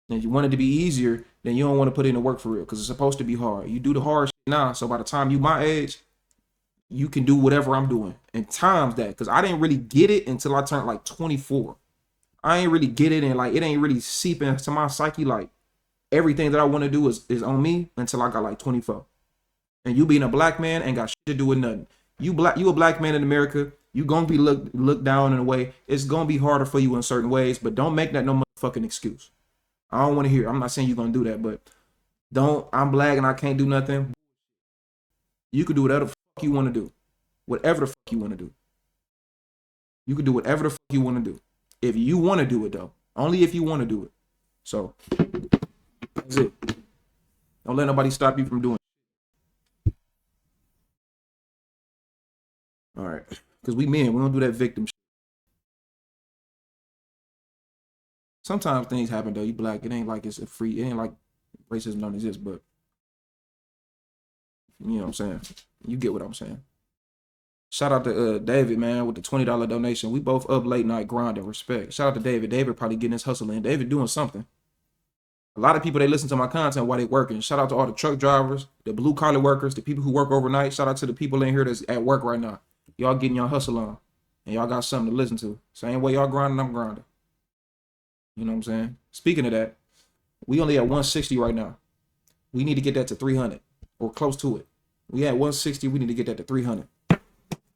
And if you want it to be easier, then you don't want to put in the work for real, because it's supposed to be hard. You do the hard shit now, so by the time you my age, you can do whatever I'm doing. And times that, because I didn't really get it until I turned like 24. I ain't really get it, and like it ain't really seep into my psyche like everything that I want to do is on me until I got like 24. And you being a black man ain't got shit to do with nothing. You a black man in America, you gonna be looked down in a way. It's gonna be harder for you in certain ways, but don't make that no motherfucking excuse. I don't want to hear. I'm not saying you're gonna do that, but I'm black and I can't do nothing. You could do whatever the fuck you want to do. Whatever the fuck you want to do. You could do whatever the fuck you want to do. If you want to do it though. Only if you want to do it. So that's it. Don't let nobody stop you from doing it. All right. Because we men, we don't do that victim shit. Sometimes things happen though. You black. It ain't like it's a free. It ain't like racism don't exist, but you know what I'm saying? You get what I'm saying. Shout out to David, man, with the $20 donation. We both up late night grinding. Respect. Shout out to David. David probably getting his hustle in. David doing something. A lot of people, they listen to my content while they working. Shout out to all the truck drivers, the blue collar workers, the people who work overnight. Shout out to the people in here that's at work right now. Y'all getting your hustle on. And y'all got something to listen to. Same way y'all grinding, I'm grinding. You know what I'm saying? Speaking of that, we only at 160 right now. We need to get that to 300 or close to it. We at 160, we need to get that to 300.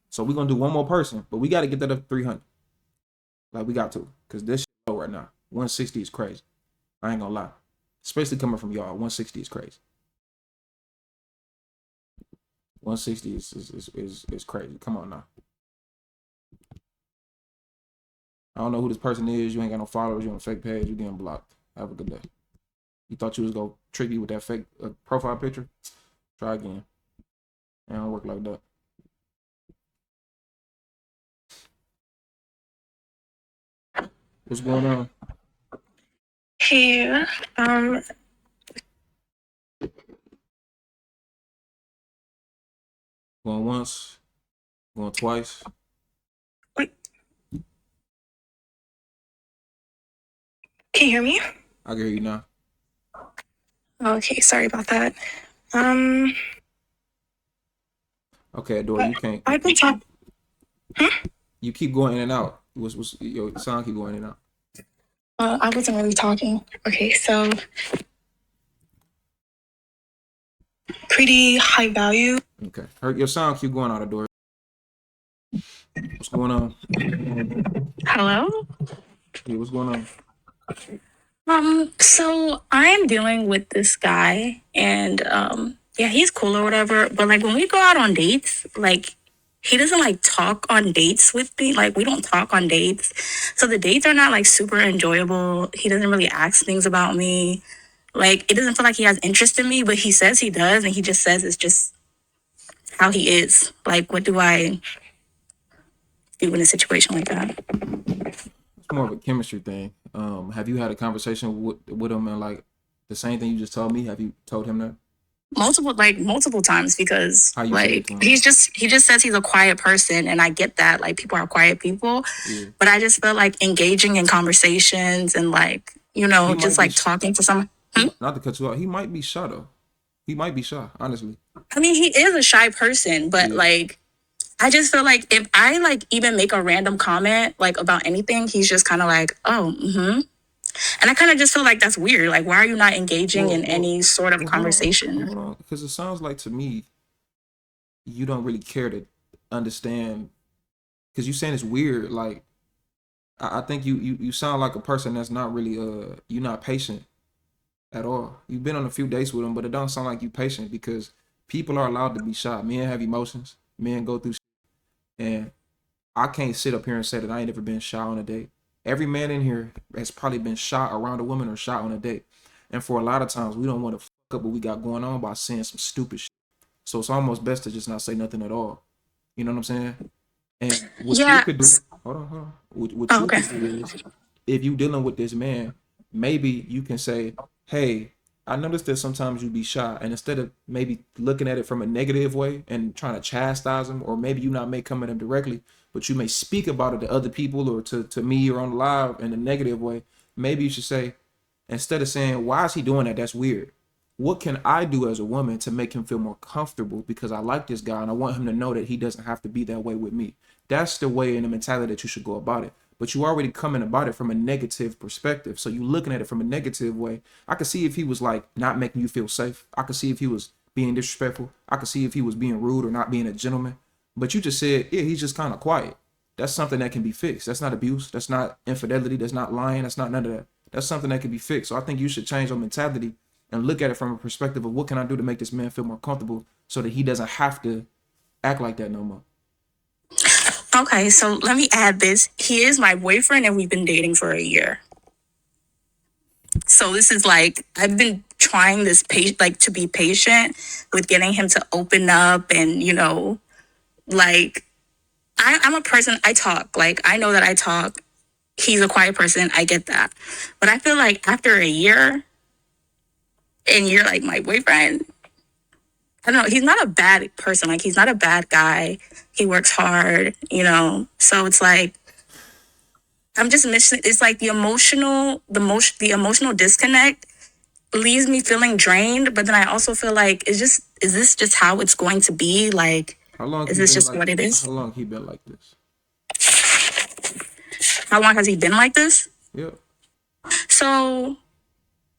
So we're going to do one more person, but we got to get that up to 300. Like we got to, cause this shit low right now. 160 is crazy. I ain't gonna lie, especially coming from y'all. 160 is crazy. 160 is crazy. Come on now. I don't know who this person is. You ain't got no followers. You on a fake page. You getting blocked. Have a good day. You thought you was gonna trick you with that fake profile picture? Try again. It don't work like that. What's going on? Hey, Going once, going twice. wait, can you hear me? I can hear you now. Okay, sorry about that. Okay, Adora, you can't. I can talk. You keep going in and out. What's your sound keep going in and out? I wasn't really talking. Okay, so pretty high value. Okay, your sound keep going out, Adora. What's going on? Hello? Yeah, what's going on? So I'm dealing with this guy and yeah, he's cool or whatever, but like when we go out on dates, like he doesn't like talk on dates with me. Like we don't talk on dates. So the dates are not like super enjoyable. He doesn't really ask things about me. Like it doesn't feel like he has interest in me, but he says he does and he just says it's just how he is. Like what do I do in a situation like that? It's more of a chemistry thing. Have you had a conversation with him and like the same thing you just told me? Have you told him that? Multiple times because How you say it like to him? he just says he's a quiet person and I get that like people are quiet people, Yeah. but I just feel like engaging in conversations and like He just might be like talking to someone. not to cut you off. He might be shy though. He might be shy, honestly. I mean he is a shy person, but Yeah. like I just feel like if I like even make a random comment like about anything, he's just kind of like, oh, and I kind of just feel like that's weird. Like, why are you not engaging in any sort of conversation? Hold on, because it sounds like to me you don't really care to understand. Because you saying it's weird. Like I think you sound like a person that's not really you're not patient at all. You've been on a few dates with him, but it don't sound like you patient because people are allowed to be shy. Men have emotions. Men go through shit. And I can't sit up here and say that I ain't ever been shy on a date. Every man in here has probably been shy around a woman or shy on a date. And for a lot of times, we don't want to fuck up what we got going on by saying some stupid shit. So it's almost best to just not say nothing at all. You know what I'm saying? And what you Yeah. could do, hold on. What Oh, you okay. could do is, if you dealing with this man, maybe you can say, hey, I noticed that sometimes you be shy. And instead of maybe looking at it from a negative way and trying to chastise him, or maybe you not may come at him directly, but you may speak about it to other people or to me or on live in a negative way, maybe you should say, instead of saying, why is he doing that? That's weird. What can I do as a woman to make him feel more comfortable because I like this guy and I want him to know that he doesn't have to be that way with me. That's the way and the mentality that you should go about it. But you already coming about it from a negative perspective. So you looking at it from a negative way. I could see if he was like not making you feel safe. I could see if he was being disrespectful. I could see if he was being rude or not being a gentleman. But you just said, yeah, he's just kind of quiet. That's something that can be fixed. That's not abuse. That's not infidelity. That's not lying. That's not none of that. That's something that can be fixed. So I think you should change your mentality and look at it from a perspective of what can I do to make this man feel more comfortable so that he doesn't have to act like that no more. Okay, so let me add this. He is my boyfriend and we've been dating for a year. So this is like I've been trying this like to be patient with getting him to open up and like I'm a person, I talk. Like I know that I talk. He's a quiet person, I get that. But I feel like after a year and you're like my boyfriend, I don't know, he's not a bad person. Like he's not a bad guy. He works hard, So it's like I'm just missing. It's like the emotional disconnect leaves me feeling drained. But then I also feel like is this just how it's going to be? Like, How long is he this been just like what it is? how long he been like this? How long has he been like this? Yeah. So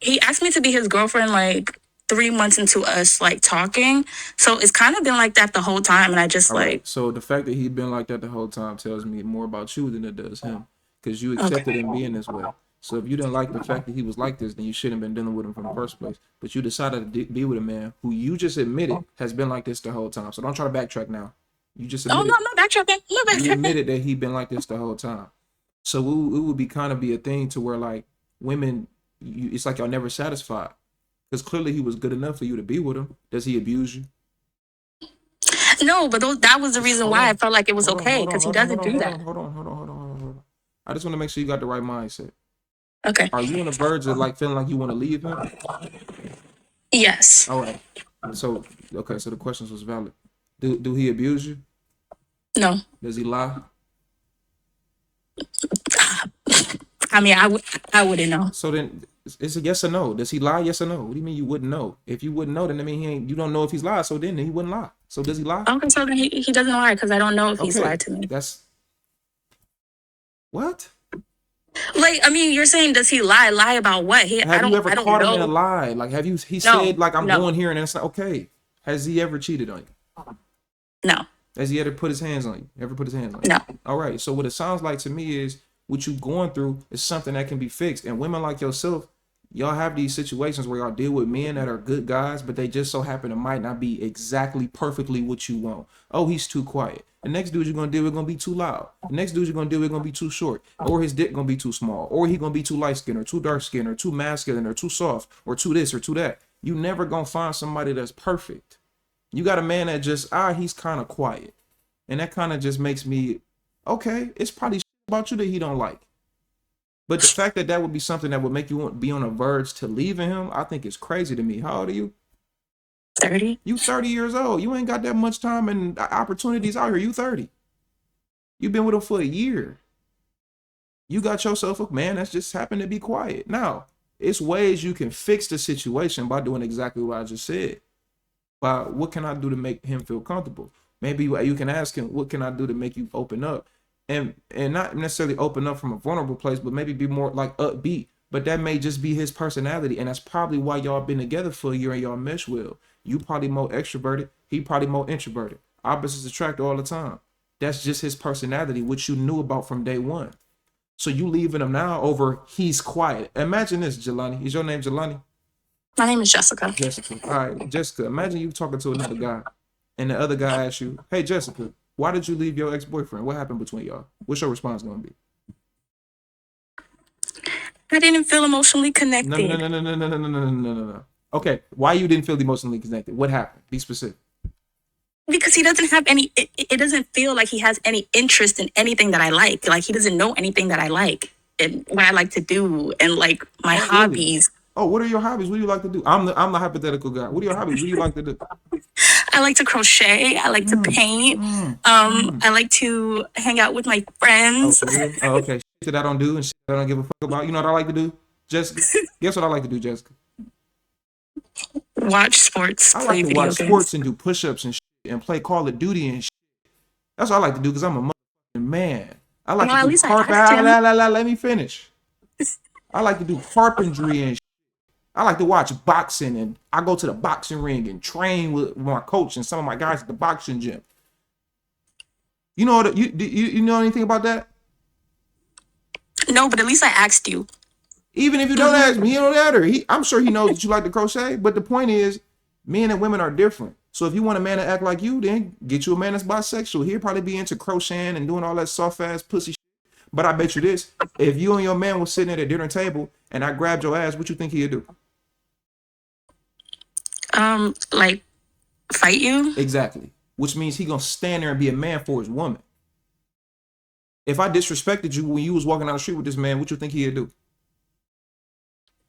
he asked me to be his girlfriend like 3 months into us like talking. So it's kind of been like that the whole time. And I just All right. So the fact that he been like that the whole time tells me more about you than it does him. because you accepted him being this way. So if you didn't like the fact that he was like this, then you shouldn't have been dealing with him from the first place. But you decided to be with a man who you just admitted has been like this the whole time. So don't try to backtrack now. You just admitted, I'm not backtracking. you admitted that he'd been like this the whole time. So it would be kind of be a thing to where like women, it's like y'all never satisfied. Because clearly he was good enough for you to be with him. Does he abuse you? No, but that was the reason why I felt like it was okay, because he doesn't do that. Hold on. I just want to make sure you got the right mindset. Okay. Are you on the verge of like feeling like you want to leave him? Yes. All right. So the questions was valid. Do he abuse you? No. Does he lie? I mean, I wouldn't know. So then it's a yes or no. Does he lie? Yes or no? What do you mean you wouldn't know? If you wouldn't know, then I mean you don't know if he's lied. So then he wouldn't lie. So does he lie? Okay, so then he doesn't lie because I don't know if he's lied to me. That's what? Like, I mean, you're saying does he lie? Lie about what? Have you ever caught him in a lie? Like have you? He said like I'm going here and it's not okay. Has he ever cheated on you? No. Has he ever put his hands on you? Ever put his hands on you? No. All right. So what it sounds like to me is what you going through is something that can be fixed. And women like yourself, y'all have these situations where y'all deal with men that are good guys, but they just so happen to might not be exactly perfectly what you want. Oh, he's too quiet. The next dude you're gonna deal with gonna be too loud. The next dude you're gonna deal with gonna be too short, or his dick gonna be too small, or he gonna be too light skinned, or too dark skinned, or too masculine, or too soft, or too this or too that. You never gonna find somebody that's perfect. You got a man that just he's kind of quiet, and that kind of just makes me okay. It's probably about you that he don't like. But the fact that would be something that would make you want be on a verge to leaving him, I think is crazy to me. How old are you? 30. You 30 years old. You ain't got that much time and opportunities out here. You 30. You've been with him for a year. You got yourself a man that's just happened to be quiet. Now, it's ways you can fix the situation by doing exactly what I just said. But what can I do to make him feel comfortable? Maybe you can ask him, what can I do to make you open up? And not necessarily open up from a vulnerable place, but maybe be more like upbeat. But that may just be his personality, and that's probably why y'all been together for a year and y'all mesh well. You probably more extroverted, he probably more introverted. Opposites attract all the time. That's just his personality, which you knew about from day one. So you leaving him now over he's quiet. Imagine this, Jelani. Is your name Jelani? My name is Jessica. Jessica. All right, Jessica. Imagine you talking to another guy, and the other guy asks you, "Hey, Jessica, why did you leave your ex-boyfriend? What happened between y'all?" What's your response gonna be? I didn't feel emotionally connected. No. Okay, why you didn't feel emotionally connected? What happened? Be specific. Because he doesn't have any. It doesn't feel like he has any interest in anything that I like. Like he doesn't know anything that I like and what I like to do and like my hobbies. Oh, what are your hobbies? What do you like to do? I'm the hypothetical guy. What are your hobbies? What do you like to do? I like to crochet. I like to paint. I like to hang out with my friends. Oh, okay. Shit that I don't do and shit that I don't give a fuck about. You know what I like to do, Jessica? Guess what I like to do, Jessica? Watch sports. I like to watch sports and do push-ups and shit and play Call of Duty and shit. That's what I like to do because I'm a motherfucking man. I like to do carpentry. Let me finish. I like to do carpentry and shit. I like to watch boxing, and I go to the boxing ring and train with my coach and some of my guys at the boxing gym. You know what? You know anything about that? No, but at least I asked you. Even if you don't ask me, he don't matter. I'm sure he knows that you like to crochet, but the point is, men and women are different. So if you want a man to act like you, then get you a man that's bisexual. He'll probably be into crocheting and doing all that soft ass pussy shit. But I bet you this, if you and your man was sitting at a dinner table and I grabbed your ass, what you think he'd do? Like fight you? Exactly. Which means he gonna stand there and be a man for his woman. If I disrespected you when you was walking down the street with this man, what you think he'd do?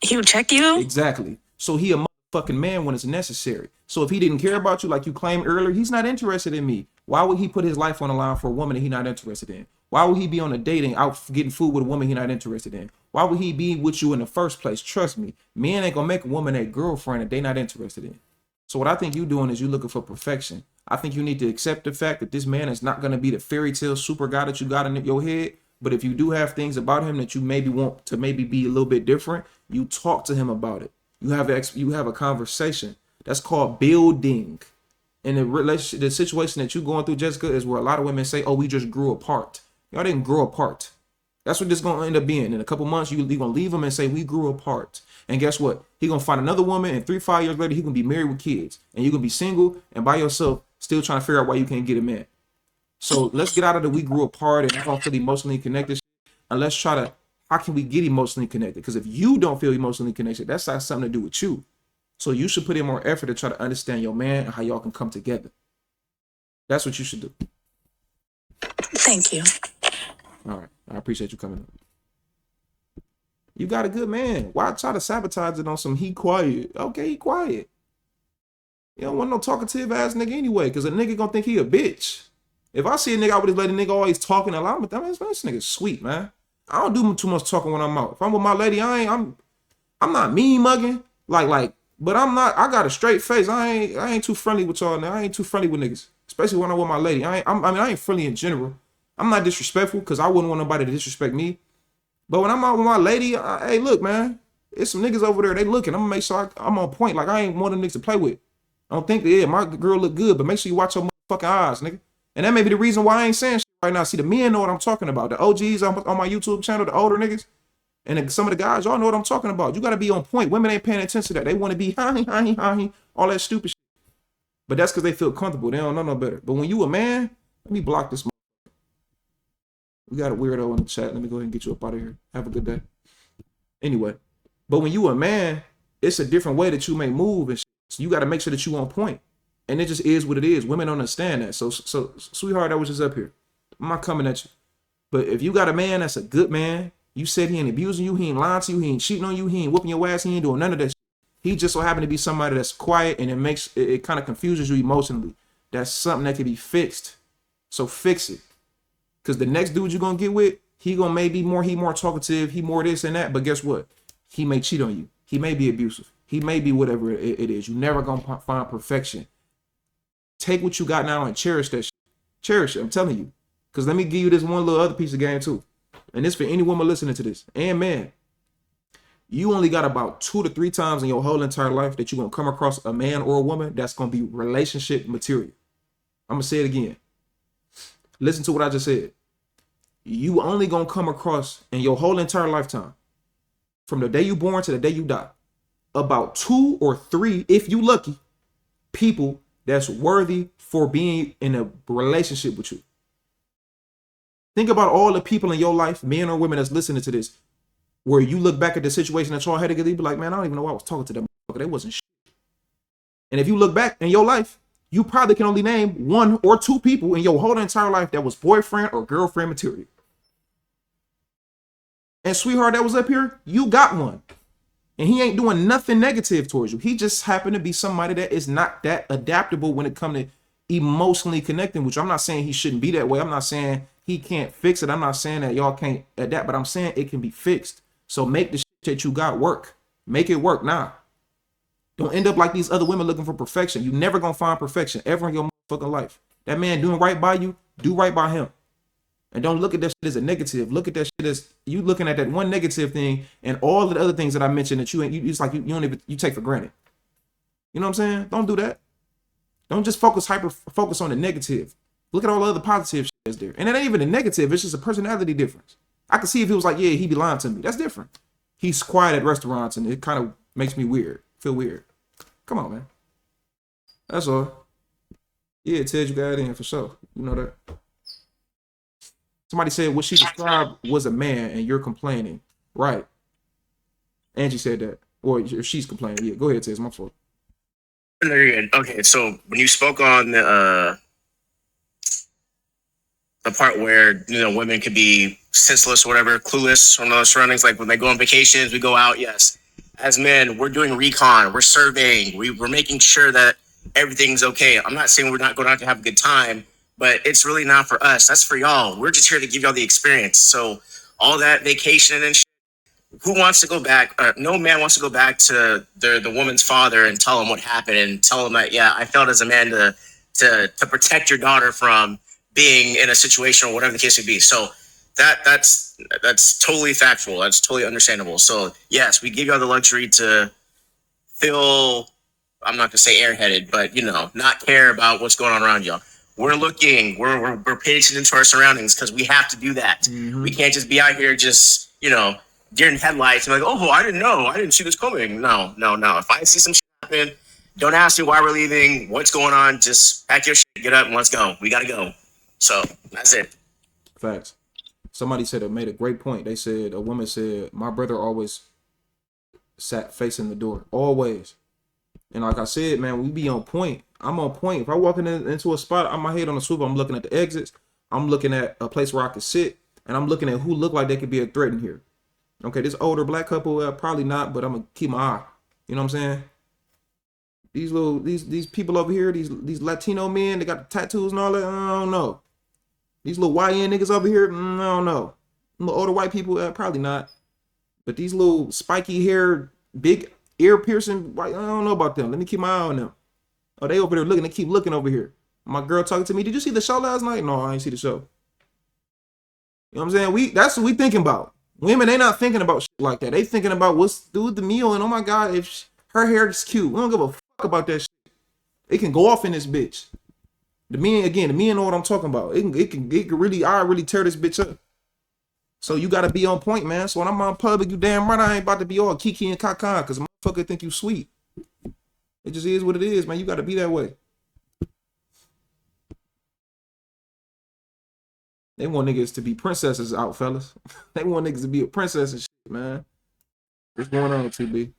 He would check you? Exactly. So he a motherfucking man when it's necessary. So if he didn't care about you like you claimed earlier, he's not interested in me. Why would he put his life on the line for a woman that he's not interested in? Why would he be on a dating out getting food with a woman he's not interested in? Why would he be with you in the first place? Trust me, men ain't gonna make a woman a girlfriend that they not interested in. So what I think you doing is you looking for perfection. I think you need to accept the fact that this man is not going to be the fairy tale super guy that you got in your head. But if you do have things about him that you maybe want to maybe be a little bit different, you talk to him about it. You have a conversation. That's called building. And the situation that you're going through, Jessica, is where a lot of women say, "Oh, we just grew apart." Y'all didn't grow apart. That's what this gonna end up being. In a couple months, you gonna leave him and say we grew apart. And guess what? He gonna find another woman, and 3-5 years later, he gonna be married with kids, and you gonna be single and by yourself, still trying to figure out why you can't get a man. So let's get out of the we grew apart and I don't feel emotionally connected, and let's try to how can we get emotionally connected? Because if you don't feel emotionally connected, that's not something to do with you. So you should put in more effort to try to understand your man and how y'all can come together. That's what you should do. Thank you. All right. I appreciate you coming up. You got a good man. Why try to sabotage it on some he quiet? Okay, he quiet. You don't want no talkative ass nigga anyway, because a nigga gonna think he a bitch. If I see a nigga out with his lady, nigga always talking a lot, but this nigga sweet, man. I don't do too much talking when I'm out. If I'm with my lady, I'm not mean mugging. But I'm not, I got a straight face. I ain't too friendly with y'all now. I ain't too friendly with niggas. Especially when I'm with my lady. I ain't friendly in general. I'm not disrespectful because I wouldn't want nobody to disrespect me. But when I'm out with my lady, hey, look, man, it's some niggas over there. They looking. I'm gonna make sure I'm on point. Like I ain't one of them niggas to play with. I don't think that, yeah, my girl look good, but make sure you watch your motherfucking eyes, nigga. And that may be the reason why I ain't saying shit right now. See, the men know what I'm talking about. The OGs on my YouTube channel, the older niggas, and some of the guys, y'all know what I'm talking about. You gotta be on point. Women ain't paying attention to that. They want to be all that stupid shit. But that's because they feel comfortable. They don't know no better. But when you a man, let me block this. We got a weirdo in the chat. Let me go ahead and get you up out of here. Have a good day. Anyway, but when you a man, it's a different way that you may move and shit. So you got to make sure that you on point. And it just is what it is. Women don't understand that. So sweetheart, that was just up here. I'm not coming at you. But if you got a man that's a good man, you said he ain't abusing you, he ain't lying to you, he ain't cheating on you, he ain't whooping your ass, he ain't doing none of that shit. He just so happen to be somebody that's quiet and it kind of confuses you emotionally. That's something that can be fixed. So fix it. Because the next dude you're going to get with, he more talkative, he more this and that. But guess what? He may cheat on you. He may be abusive. He may be whatever it is. You're never going to find perfection. Take what you got now and cherish that shit. Cherish it, I'm telling you. Because let me give you this one little other piece of game too. And this for any woman listening to this. And man, you only got about 2 to 3 times in your whole entire life that you're going to come across a man or a woman that's going to be relationship material. I'm going to say it again. Listen to what I just said. You only gonna come across in your whole entire lifetime, from the day you born to the day you die, about 2 or 3, if you lucky, people that's worthy for being in a relationship with you. Think about all the people in your life, men or women that's listening to this, where you look back at the situation that y'all had together, you be like, man, I don't even know why I was talking to them. They wasn't shit. And if you look back in your life, you probably can only name 1 or 2 people in your whole entire life that was boyfriend or girlfriend material. And sweetheart that was up here, you got one. And he ain't doing nothing negative towards you. He just happened to be somebody that is not that adaptable when it comes to emotionally connecting with you. I'm not saying he shouldn't be that way. I'm not saying he can't fix it. I'm not saying that y'all can't adapt, but I'm saying it can be fixed. So make the shit that you got work. Make it work now. Don't end up like these other women looking for perfection. You never gonna find perfection ever in your motherfucking life. That man doing right by you, do right by him. And don't look at that shit as a negative. Look at that shit as you looking at that one negative thing and all of the other things that I mentioned that it's like you don't even take for granted. You know what I'm saying? Don't do that. Don't just focus on the negative. Look at all the other positive shit that's there. And it ain't even a negative, it's just a personality difference. I could see if he was like, yeah, he be lying to me. That's different. He's quiet at restaurants and it kind of makes me feel weird. Come on, man. That's all. Yeah, Ted, you got it in for sure. You know that. Somebody said what she described was a man and you're complaining. Right. Angie said that. Or she's complaining. Yeah, go ahead, Ted. It's my fault. Okay, so when you spoke on the part where, women could be senseless or whatever, clueless on those surroundings, like when they go on vacations, we go out, yes. As men, we're doing recon, we're surveying, we're making sure that everything's okay. I'm not saying we're not going out to have a good time, but it's really not for us. That's for y'all. We're just here to give y'all the experience. So all that vacation and shit, who wants to go back? No man wants to go back to the woman's father and tell him what happened and tell him that, yeah, I felt as a man to protect your daughter from being in a situation or whatever the case may be. So that's totally factual. That's totally understandable. So yes, we give y'all the luxury to feel, I'm not gonna say airheaded, but not care about what's going on around y'all. we're looking, we're paying attention to our surroundings because we have to do that. Mhm. We can't just be out here just, deer in headlights and like, oh, I didn't know. I didn't see this coming. No. If I see some shit happen, don't ask me why we're leaving, what's going on. Just pack your shit, get up, and let's go. We got to go. So that's it. Facts. Somebody said it made a great point. They said, a woman said, my brother always sat facing the door. Always. And like I said, man, we be on point. I'm on point. If I walk into a spot, I'm my head on the swivel, I'm looking at the exits. I'm looking at a place where I can sit. And I'm looking at who look like they could be a threat in here. Okay, this older black couple, probably not, but I'm gonna keep my eye. You know what I'm saying? These people over here, these Latino men, they got the tattoos and all that. I don't know. These little YN niggas over here, I don't know. Little older white people, probably not. But these little spiky hair, big ear piercing, I don't know about them. Let me keep my eye on them. Oh, they over there looking. They keep looking over here. My girl talking to me. Did you see the show last night? No, I ain't see the show. You know what I'm saying? That's what we thinking about. Women, they not thinking about shit like that. They thinking about what's do with the meal and oh my god, if her hair is cute. We don't give a fuck about that shit. It can go off in this bitch. The men know what I'm talking about. It can really, I really tear this bitch up. So you gotta be on point, man. So when I'm on public, you damn right I ain't about to be all kiki and kakan because motherfucker think you sweet. It just is what it is, man. You gotta be that way. They want niggas to be princesses out, fellas. They want niggas to be a princess and shit, man. What's going on, 2B?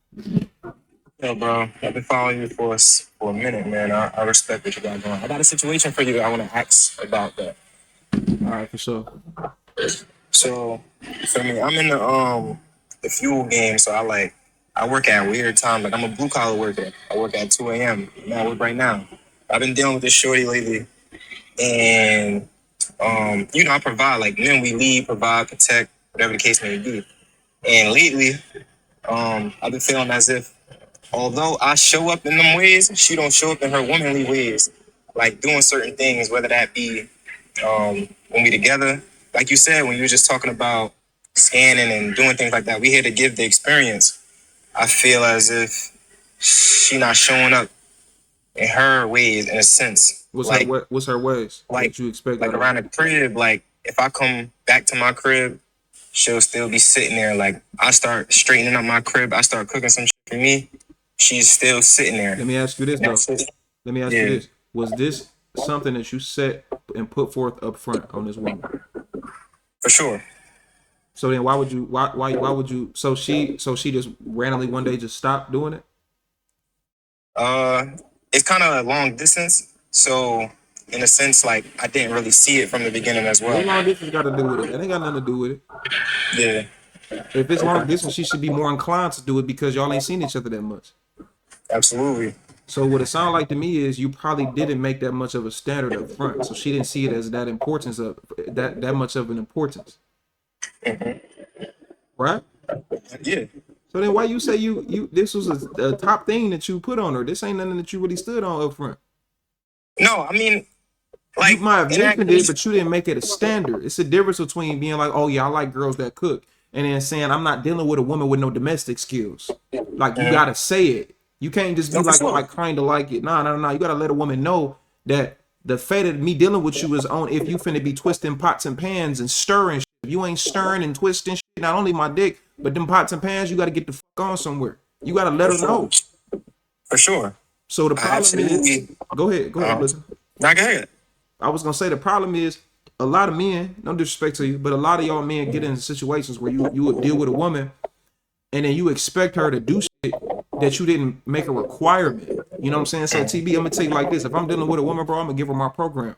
Yo, bro, I've been following you for a minute, man. I respect what you got going. I got a situation for you that I want to ask about that. All right, for sure. So, for me, I'm in the fuel game, so I work at weird times. Like, I'm a blue collar worker. I work at 2 a.m. I work right now. I've been dealing with this shorty lately, and I provide, like, men, we lead, provide, protect, whatever the case may be. And lately, I've been feeling as if, although I show up in them ways, she don't show up in her womanly ways, like doing certain things, whether that be when we together, like you said, when you were just talking about scanning and doing things like that, we here to give the experience. I feel as if she not showing up in her ways, in a sense. What's her ways? Like what you expect? Like around the crib, like if I come back to my crib, she'll still be sitting there. Like I start straightening up my crib, I start cooking some shit for me. She's still sitting there. Let me ask you this though. Let me ask you this: was this something that you set and put forth up front on this woman? For sure. So then, why would you? So she just randomly one day just stopped doing it? It's kind of a long distance, so in a sense, like I didn't really see it from the beginning as well. What long distance got to do with it? That ain't got nothing to do with it. Yeah. If it's long distance, she should be more inclined to do it because y'all ain't seen each other that much. Absolutely. So what it sounds like to me is you probably didn't make that much of a standard up front, so she didn't see it as that importance of that much of an importance. Mm-hmm. Right? Yeah. So then why you say you this was a top thing that you put on her? This ain't nothing that you really stood on up front. No, I mean, like you might have mentioned it, but you didn't make it a standard. It's a difference between being like, oh yeah, I like girls that cook, and then saying I'm not dealing with a woman with no domestic skills. Like you gotta say it. You can't just be like, oh, I kind of like it. No. You gotta let a woman know that the fate of me dealing with you is on if you finna be twisting pots and pans and stirring shit. If you ain't stirring and twisting shit, not only my dick, but them pots and pans, you gotta get the fuck on somewhere. You gotta let her know. For sure. So the problem is, go ahead, listen. Now go ahead. I was gonna say the problem is a lot of men, no disrespect to you, but a lot of y'all men get in situations where you would deal with a woman and then you expect her to do shit that you didn't make a requirement. You know what I'm saying? So TB, I'm gonna tell you like this: if I'm dealing with a woman, bro, I'm gonna give her my program.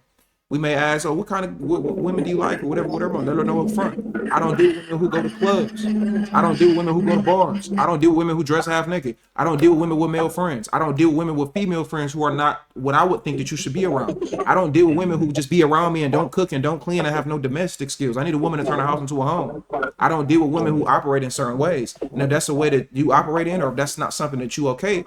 We may ask, oh, what kind of women do you like, or whatever. Let her know up front. I don't deal with women who go to clubs. I don't deal with women who go to bars. I don't deal with women who dress half naked. I don't deal with women with male friends. I don't deal with women with female friends who are not what I would think that you should be around. I don't deal with women who just be around me and don't cook and don't clean and have no domestic skills. I need a woman to turn a house into a home. I don't deal with women who operate in certain ways. Now, if that's the way that you operate in, or if that's not something that you okay,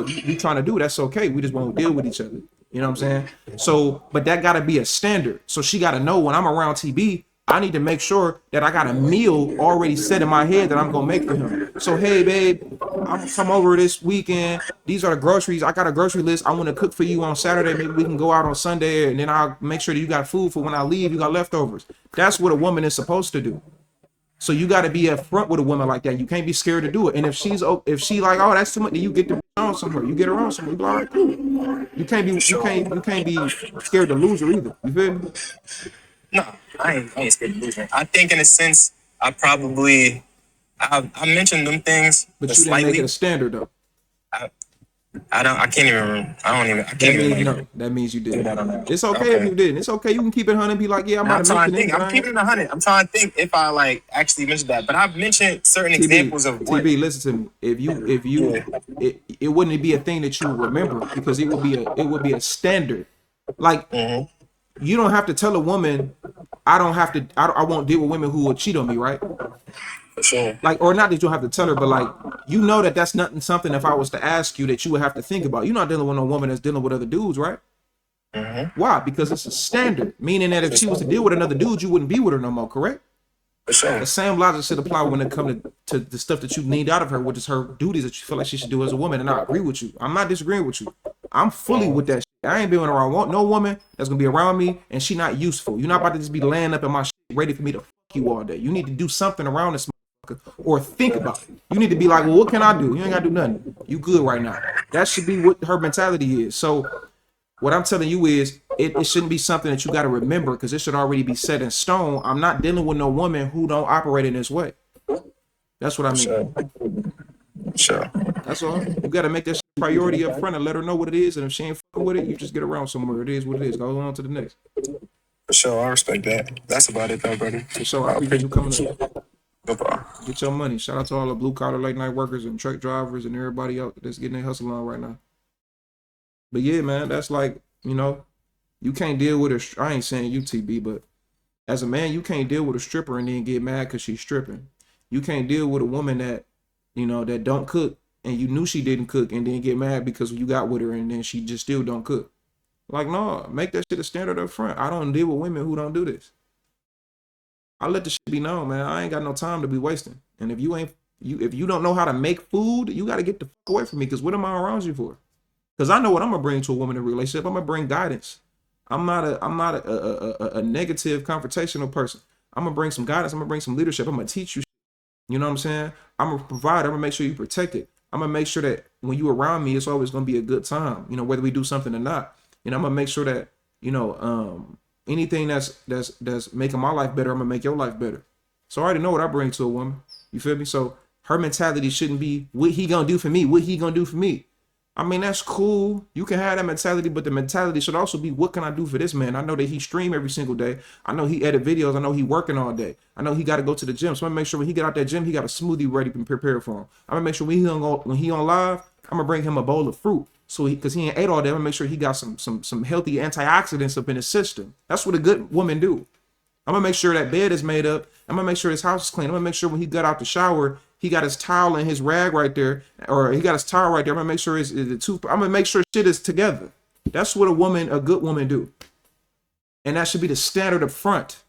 you trying to do, that's okay. We just won't deal with each other. You know what I'm saying? So, but that got to be a standard. So she got to know when I'm around TB, I need to make sure that I got a meal already set in my head that I'm going to make for him. So, hey, babe, I'm gonna come over this weekend. These are the groceries. I got a grocery list. I want to cook for you on Saturday. Maybe we can go out on Sunday, and then I'll make sure that you got food for when I leave. You got leftovers. That's what a woman is supposed to do. So you got to be upfront with a woman like that. You can't be scared to do it. And if she like, oh, that's too much, then you get the on somewhere. You get her on somewhere. You be like, all right, cool. You can't be scared to lose her either. You feel me? No, I ain't scared to lose her. I think in a sense, I mentioned them things, But you didn't make it a standard though. I can't even remember. I can't even remember. That means you did. It's okay if you didn't. It's okay. You can keep it 100 and be like, yeah, I'm about to mention it. I'm keeping it 100. I'm trying to think if I like actually mentioned that. But I've mentioned certain examples of what. TB, listen to me. If you it wouldn't be a thing that you remember because it would be a standard. Like you don't have to tell a woman, I won't deal with women who will cheat on me, right? For sure. Like, or not that you don't have to tell her, but like, you know that's not something if I was to ask you that you would have to think about. You're not dealing with a woman that's dealing with other dudes, right? Why? Because it's a standard, meaning that if she was to deal with another dude, you wouldn't be with her no more, correct? For sure. The same logic should apply when it comes to the stuff that you need out of her, which is her duties that you feel like she should do as a woman. And I agree with you. I'm not disagreeing with you. I'm fully with that shit. I ain't been around no woman that's gonna be around me and she not useful. You're not about to just be laying up in my shit ready for me to fuck you all day. You need to do something around this or think about it. You need to be like, well, what can I do? You ain't gotta do nothing. You good right now. That should be what her mentality is. So what I'm telling you is it shouldn't be something that you got to remember because it should already be set in stone. I'm not dealing with no woman who don't operate in this way. That's what I mean. Sure. That's all. You got to make that priority up front and let her know what it is. And if she ain't fucking with it, you just get around somewhere. It is what it is. Go on to the next. For sure. I respect that. That's about it though, brother. For sure. I appreciate you coming up. No problem. Get your money. Shout out to all the blue collar late night workers and truck drivers and everybody out that's getting their hustle on right now. But yeah, man, that's like, you know, you can't deal with a, I ain't saying you TB, but as a man, you can't deal with a stripper and then get mad because she's stripping. You can't deal with a woman that, you know, that don't cook and you knew she didn't cook and then get mad because you got with her and then she just still don't cook. Like, no, make that shit a standard up front. I don't deal with women who don't do this. I let the shit be known, man. I ain't got no time to be wasting. And if you don't know how to make food, you got to get the fuck away from me because what am I around you for? Because I know what I'm gonna bring to a woman in a relationship. I'm gonna bring guidance. I'm not a negative confrontational person. I'm gonna bring some guidance. I'm gonna bring some leadership. I'm gonna teach you. You know what I'm saying? I'm gonna provide. I'm gonna make sure you protect it. I'm gonna make sure that when you around me, it's always gonna be a good time. You know, whether we do something or not. You know, I'm gonna make sure that anything that's making my life better, I'm gonna make your life better. So I already know what I bring to a woman. You feel me? So her mentality shouldn't be what he gonna do for me. What he gonna do for me. I mean, that's cool. You can have that mentality, but the mentality should also be, what can I do for this man? I know that he stream every single day. I know he edit videos. I know he working all day. I know he got to go to the gym. So I'm gonna make sure when he get out that gym, he got a smoothie ready and prepared for him. I'm gonna make sure when he on live, I'm gonna bring him a bowl of fruit. So because he ain't ate all day, I'm gonna make sure he got some healthy antioxidants up in his system. That's what a good woman do. I'm gonna make sure that bed is made up. I'm gonna make sure his house is clean. I'm gonna make sure when he got out the shower, he got his towel and his rag right there, or he got his towel right there. I'm gonna make sure I'm gonna make sure shit is together. That's what a good woman do. And that should be the standard up front.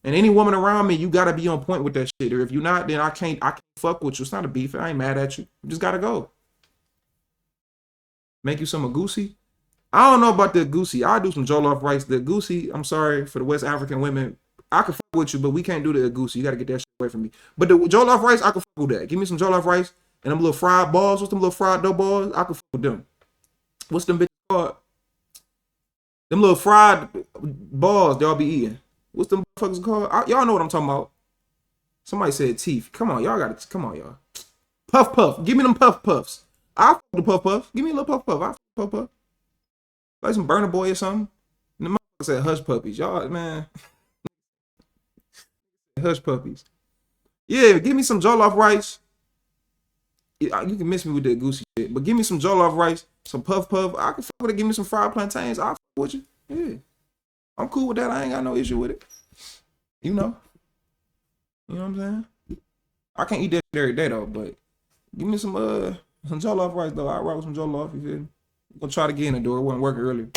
And any woman around me, you gotta be on point with that shit. Or if you're not, then I can't fuck with you. It's not a beef. I ain't mad at you. You just gotta go. Make you some agouti. I don't know about the agouti. I'll do some jollof rice. The agouti, I'm sorry for the West African women. I can fuck with you, but we can't do the agouti. You gotta get that shit away from me. But the jollof rice, I can fuck with that. Give me some jollof rice and them little fried balls. What's them little fried dough balls? I can fuck with them. What's them bitches called? Them little fried balls y'all be eating. What's them fuckers called? Y'all know what I'm talking about. Somebody said teeth. Come on, y'all gotta, come on, y'all. Puff puff. Give me them puff puffs. I'll fuck the puff puff. Give me a little puff puff. I'll fuck puff puff. Like some Burner Boy or something. And the motherfucker said hush puppies. Y'all, man. Hush puppies. Yeah, give me some jollof rice. You can miss me with that goosey shit, but give me some jollof rice, some puff puff. I can fuck with it. Give me some fried plantains. I'll fuck with you. Yeah. I'm cool with that. I ain't got no issue with it. You know. You know what I'm saying? I can't eat that shit every day though, but give me some jollof rice though. I'll rock with some jollof, you feel me? I'm gonna try to get in the door. It wasn't working earlier.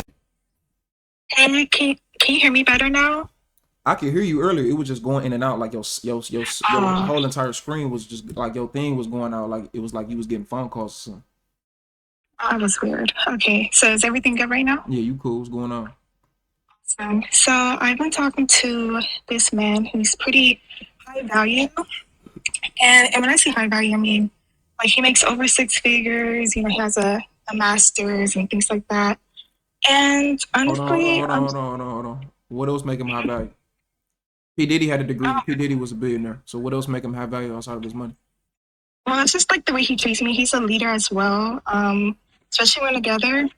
Hey, can you hear me better now? I could hear you earlier. It was just going in and out, like your whole entire screen was just like your thing was going out, like it was like you was getting phone calls or something. That was weird. Okay, so is everything good right now? Yeah, you cool. What's going on? So I've been talking to this man who's pretty high value, and when I say high value, I mean like he makes over six figures. You know, he has a master's and things like that. And Hold on, honestly, hold on. What else make him high value? P Diddy had a degree. P Diddy was a billionaire. So what else make him high value outside of his money? well, it's just like the way he treats me. He's a leader as well. Especially when together.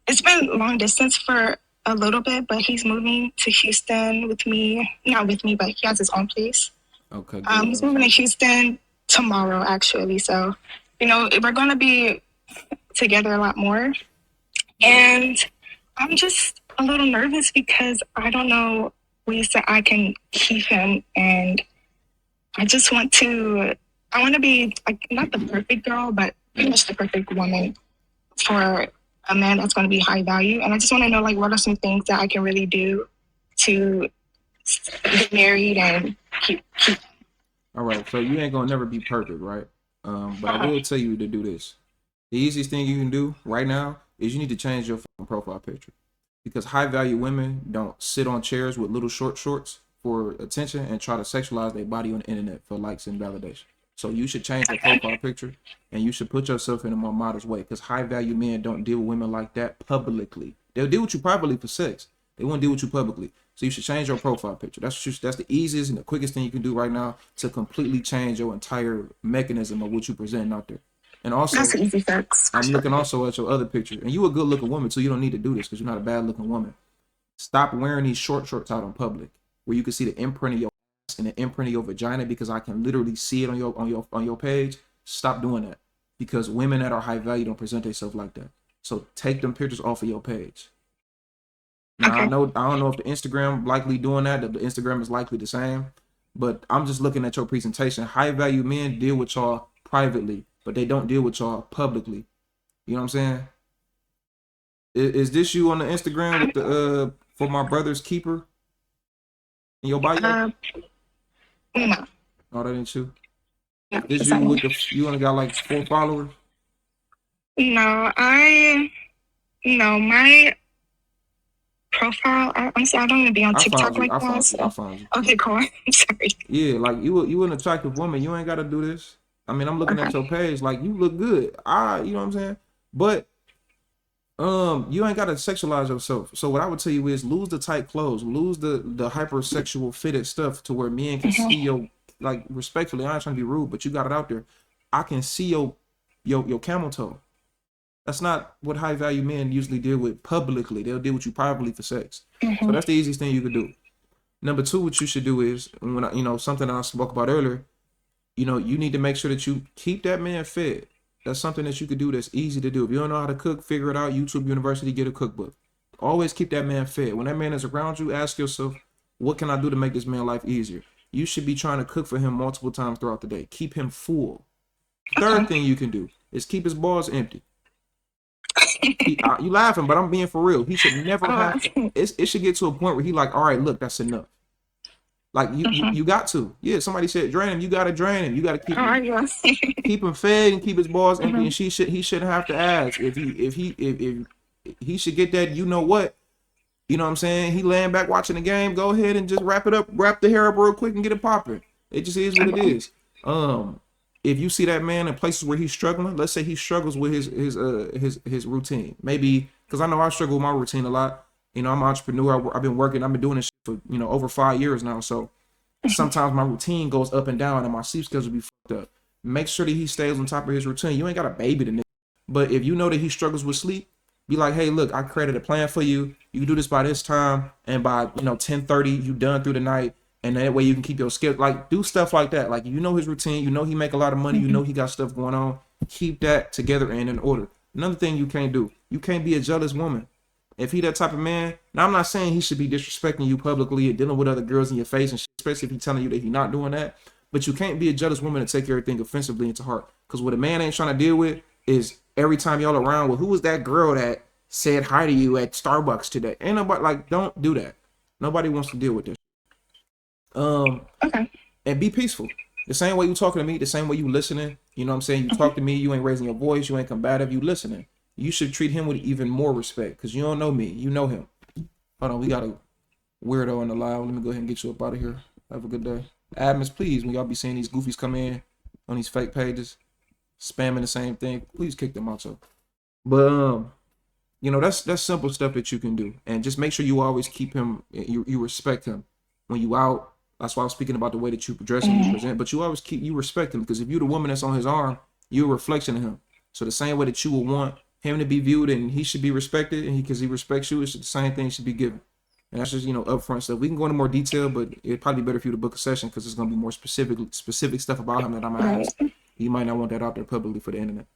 It's been long distance for a little bit, but he's moving to Houston with me. Not with me, but he has his own place. Okay. He's moving to Houston tomorrow, actually. So, you know, we're gonna be together a lot more. And I'm just a little nervous because I don't know ways that I can keep him, and I just want to. I want to be like not the perfect girl, but pretty much the perfect woman for a man that's going to be high value. And I just want to know like what are some things that I can really do to get married and keep. All right. So you ain't gonna never be perfect, right? But I will tell you to do this. The easiest thing you can do right now is you need to change your profile picture, because high value women don't sit on chairs with little short shorts for attention and try to sexualize their body on the internet for likes and validation. So you should change your profile picture and you should put yourself in a more modest way, because high value men don't deal with women like that publicly. They'll deal with you privately for sex. They won't deal with you publicly. So you should change your profile picture. That's the easiest and the quickest thing you can do right now to completely change your entire mechanism of what you present out there. And also, That's an easy fix. I'm looking also at your other picture, and you a good looking woman, so you don't need to do this because you're not a bad looking woman. Stop wearing these short shorts out in public where you can see the imprint of your ass and the imprint of your vagina, because I can literally see it on your page. Stop doing that, because women that are high value don't present themselves like that. So take them pictures off of your page. Now I don't know if the Instagram likely doing that. The Instagram is likely the same, but I'm just looking at your presentation. High value men deal with y'all privately, but they don't deal with y'all publicly. You know what I'm saying? Is this you on the Instagram with the for my brother's keeper in your bio? No. Oh, that ain't you. No, This you with the you only got like 4 followers? No, my profile. I'm sorry, I don't even be on TikTok like that. I found you. Okay, cool. I'm sorry. Yeah, like you an attractive woman. You ain't gotta do this. I mean, I'm looking at your page. Like you look good. You know what I'm saying? But you ain't gotta sexualize yourself. So what I would tell you is lose the tight clothes, lose the hypersexual fitted stuff to where men can see your, like, respectfully. I ain't trying to be rude, but you got it out there. I can see your camel toe. That's not what high value men usually deal with publicly. They'll deal with you privately for sex. So that's the easiest thing you could do. Number 2, what you should do is, when something I spoke about earlier, you need to make sure that you keep that man fed. That's something that you could do that's easy to do. If you don't know how to cook, figure it out. YouTube University, get a cookbook. Always keep that man fed. When that man is around you, ask yourself, what can I do to make this man's life easier? You should be trying to cook for him multiple times throughout the day. Keep him full. Third thing you can do is keep his balls empty. You laughing, but I'm being for real. He should never have. It should get to a point where he like, all right, look, that's enough. Like you got to. Yeah, somebody said drain him. You gotta drain him. You gotta keep him fed and keep his balls empty. And he shouldn't have to ask if he should get that. You know what? You know what I'm saying? He laying back watching the game. Go ahead and just wrap the hair up real quick and get it popping. It just is what it is. If you see that man in places where he's struggling, let's say he struggles with his routine, maybe, because I know I struggle with my routine a lot. I'm an entrepreneur. I've been doing this for over 5 years now. So sometimes my routine goes up and down and my sleep schedule be fucked up. Make sure that he stays on top of his routine. You ain't got to baby the nigga, but if you know that he struggles with sleep, be like, hey, look, I created a plan for you. You can do this by this time, and by 10:30 you done through the night. And that way you can keep your schedule. Like, do stuff like that. Like, his routine. He make a lot of money. He got stuff going on. Keep that together and in order. Another thing you can't do. You can't be a jealous woman. If he that type of man. Now, I'm not saying he should be disrespecting you publicly and dealing with other girls in your face, and shit, especially if he's telling you that he's not doing that. But you can't be a jealous woman and take everything offensively into heart. Because what a man ain't trying to deal with is every time y'all around, well, who was that girl that said hi to you at Starbucks today? Ain't nobody, like, don't do that. Nobody wants to deal with this. Okay. And be peaceful. The same way you talking to me, the same way you listening. You know what I'm saying? You talk to me, you ain't raising your voice, you ain't combative, you listening. You should treat him with even more respect because you don't know me, you know him. Hold on, we got a weirdo in the live. Let me go ahead and get you up out of here. Have a good day. Admins, please, when y'all be seeing these goofies come in on these fake pages, spamming the same thing, please kick them out. So, but you know, that's simple stuff that you can do, and just make sure you always keep him. You respect him when you out. That's why I was speaking about the way that you dress and you present. But you always you respect him because if you're the woman that's on his arm, you're a reflection of him. So the same way that you would want him to be viewed and he should be respected, and because he respects you, it's the same thing should be given. And that's just upfront stuff. We can go into more detail, but it'd probably be better for you to book a session because it's gonna be more specific stuff about him that I'm gonna ask. You might not want that out there publicly for the internet.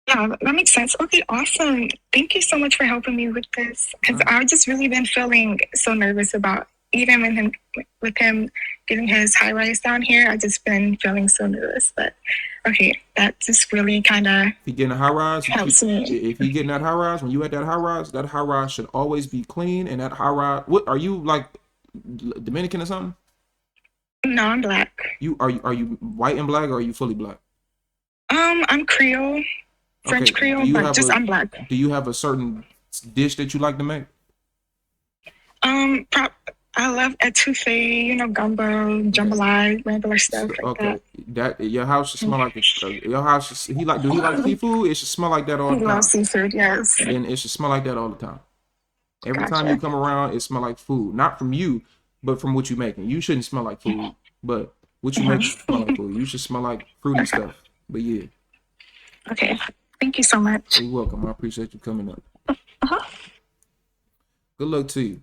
Yeah, that makes sense. Okay, awesome. Thank you so much for helping me with this. Because I've just really been feeling so nervous about even with him getting his high rise down here. I've just been feeling so nervous. But okay, that just really kind of If he getting a high rise, helps me. If he getting that high rise, when you at that high rise should always be clean. And that high rise, what are you like, Dominican or something? No, I'm black. Are you white and black, or are you fully black? I'm Creole. French Creole, but just I'm black. Do you have a certain dish that you like to make? I love etouffee, gumbo, jambalaya, regular stuff like that. That your house should smell like your house. Do he like seafood? It should smell like that all the time. He loves seafood, yes. And it should smell like that all the time. Every time you come around, it smell like food. Not from you, but from what you're making. You shouldn't smell like food, but what you make should smell like food. You should smell like fruity stuff. But yeah. Okay. Thank you so much. You're welcome. I appreciate you coming up. Good luck to you.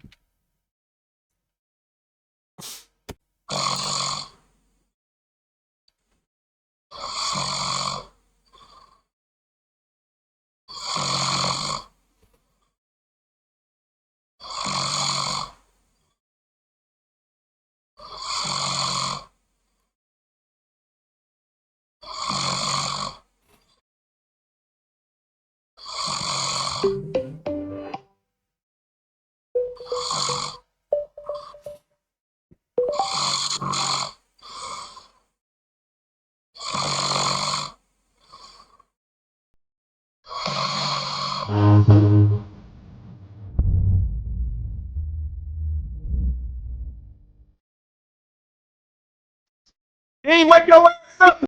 You ain't wake your ass up.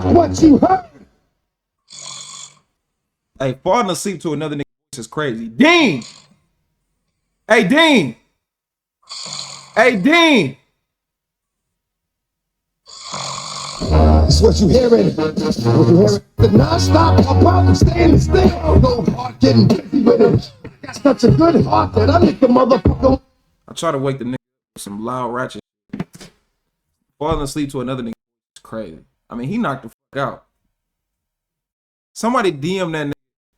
What you heard? Hey, falling asleep to another nigga is crazy. Dean! Hey, Dean! Hey, Dean! That's what you hearing. What you hearing? The non-stop, I'm probably standing still. No heart getting busy with it. Got such a good heart that I make the motherfucker. I try to wake the nigga with some loud ratchet. Falling asleep to another nigga is crazy. I mean, he knocked the fuck out. Somebody DM that nigga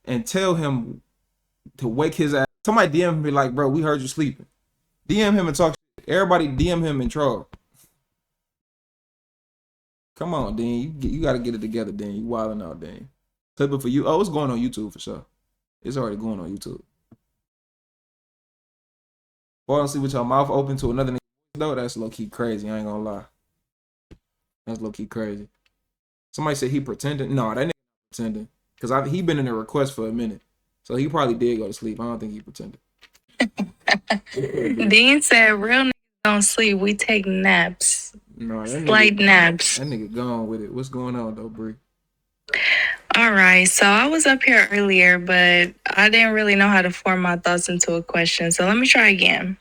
and tell him to wake his ass. Somebody DM him and be like, bro, we heard you sleeping. DM him and talk shit. Everybody DM him and troll. Come on, Dean. You got to get it together, Dean. You wilding out, Dean. Clip it for you. Oh, it's going on YouTube for sure. It's already going on YouTube. Falling asleep with your mouth open to another nigga, though, that's low-key crazy. I ain't gonna lie. That's low-key crazy. Somebody said he pretended. No, that nigga pretending. Because he been in a request for a minute. So he probably did go to sleep. I don't think he pretended. Dean said real niggas don't sleep. We take naps. No, Slight naps. That nigga gone with it. What's going on, though, Bree? All right. So I was up here earlier, but I didn't really know how to form my thoughts into a question. So let me try again.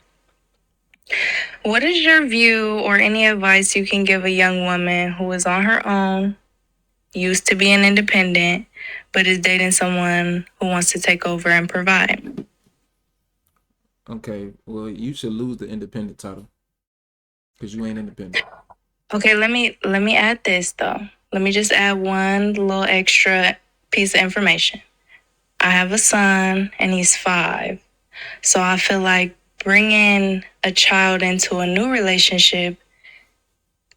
What is your view or any advice you can give a young woman who is on her own, used to being independent, but is dating someone who wants to take over and provide? Okay, well, you should lose the independent title because you ain't independent. Okay, let me add this though. Let me just add one little extra piece of information. I have a son and he's 5. So I feel like bringing a child into a new relationship,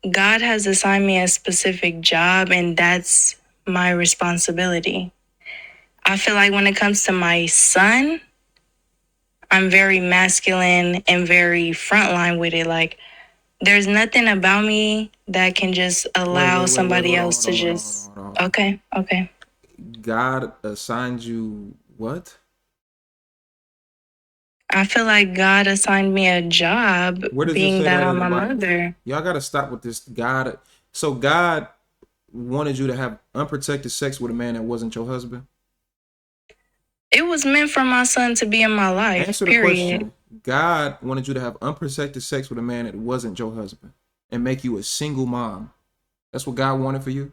God has assigned me a specific job and that's my responsibility. I feel like when it comes to my son, I'm very masculine and very frontline with it. Like, there's nothing about me that can just allow somebody Hold on, else to just. hold on. Okay. God assigned you what? I feel like God assigned me a job, Where does it being say that that in I'm the a Bible? mother. Y'all gotta stop with this. God, so God wanted you to have unprotected sex with a man that wasn't your husband? It was meant for my son to be in my life, Answer the period. question. God wanted you to have unprotected sex with a man that wasn't your husband and make you a single mom. That's what God wanted for you?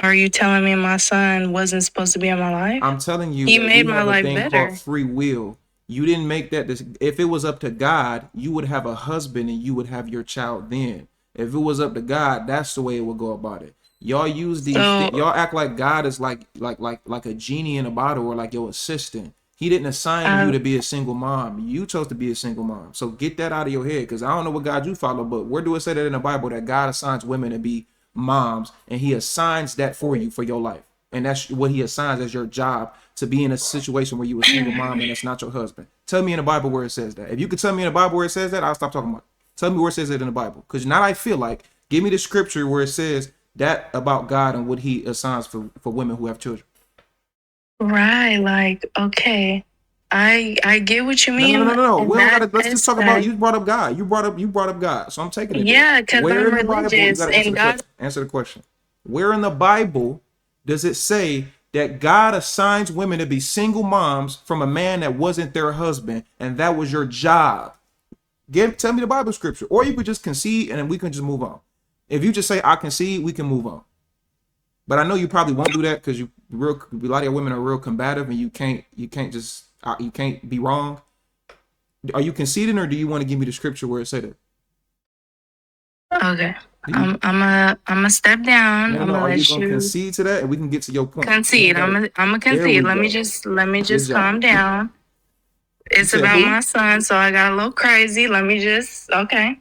Are you telling me my son wasn't supposed to be in my life? I'm telling you He that made we my have a life thing better. called free will. You didn't make that. If it was up to God, you would have a husband and you would have your child then. If it was up to God, that's the way it would go about it. Y'all use these. So Y'all act like God is like a genie in a bottle or like your assistant. He didn't assign you I to be a single mom. You chose to be a single mom. So get that out of your head, because I don't know what God you follow, but where do it say that in the Bible that God assigns women to be moms and He assigns that for you for your life? And that's what He assigns as your job, to be in a situation where you a single mom and it's not your husband. Tell me in the Bible where it says that. If you could tell me in the Bible where it says that, I'll stop talking about it. Tell me where it says it in the Bible. Because now I feel like, give me the scripture where it says that about God and what He assigns for women who have children. right, like, okay. I get what you mean. No. In We don't that gotta. Let's just talk about. aspect. You brought up God. You brought up God. So I'm taking it there. Yeah, because Where I'm in the Bible? You religious gotta answer and the God. question. Answer the question. Where in the Bible does it say that God assigns women to be single moms from a man that wasn't their husband, and that was your job? Tell me the Bible scripture, or you could just concede and then we can just move on. If you just say I concede, we can move on. But I know you probably won't do that because a lot of your women are real combative, and you can't be wrong. Are you conceding, or do you want to give me the scripture where it said it? Okay. I'm a step down. I'm No. gonna Are you let gonna you concede to that, and we can get to your point? concede. I'm a There we concede. Let me go. just Good calm job. down. You It's said about who? my son, so I got a little crazy. Let me just okay.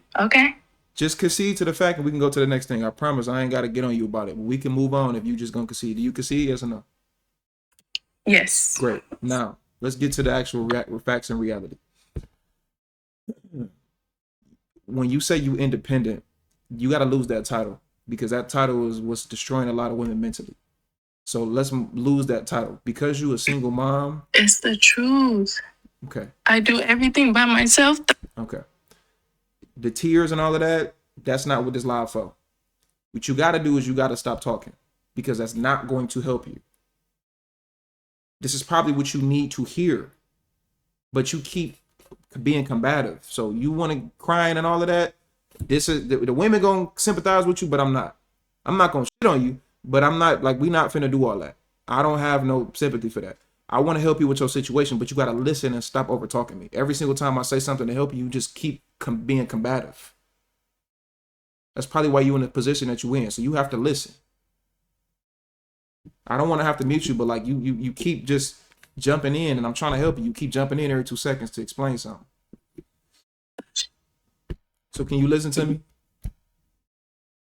Just concede to the fact, and we can go to the next thing. I promise I ain't got to get on you about it. But we can move on if you just gonna concede. Do you concede? Yes or no? Yes. Great. Now let's get to the actual facts and reality. When you say you independent, you got to lose that title, because that title is what's destroying a lot of women mentally. So let's lose that title because you a single mom. It's the truth. Okay. I do everything by myself. Okay. The tears and all of that, that's not what this live for. What you got to do is you got to stop talking, because that's not going to help you. This is probably what you need to hear, but you keep being combative. So you want to crying and all of that. This is the women gonna sympathize with you, but I'm not. I'm not gonna shit on you, but I'm not like, we not finna do all that. I don't have no sympathy for that. I want to help you with your situation, but you gotta listen and stop over talking me. Every single time I say something to help you, you just keep being combative. That's probably why you're in the position that you're in. So you have to listen. I don't want to have to mute you, but like you keep just jumping in, and I'm trying to help you. You keep jumping in every 2 seconds to explain something. So can you listen to me?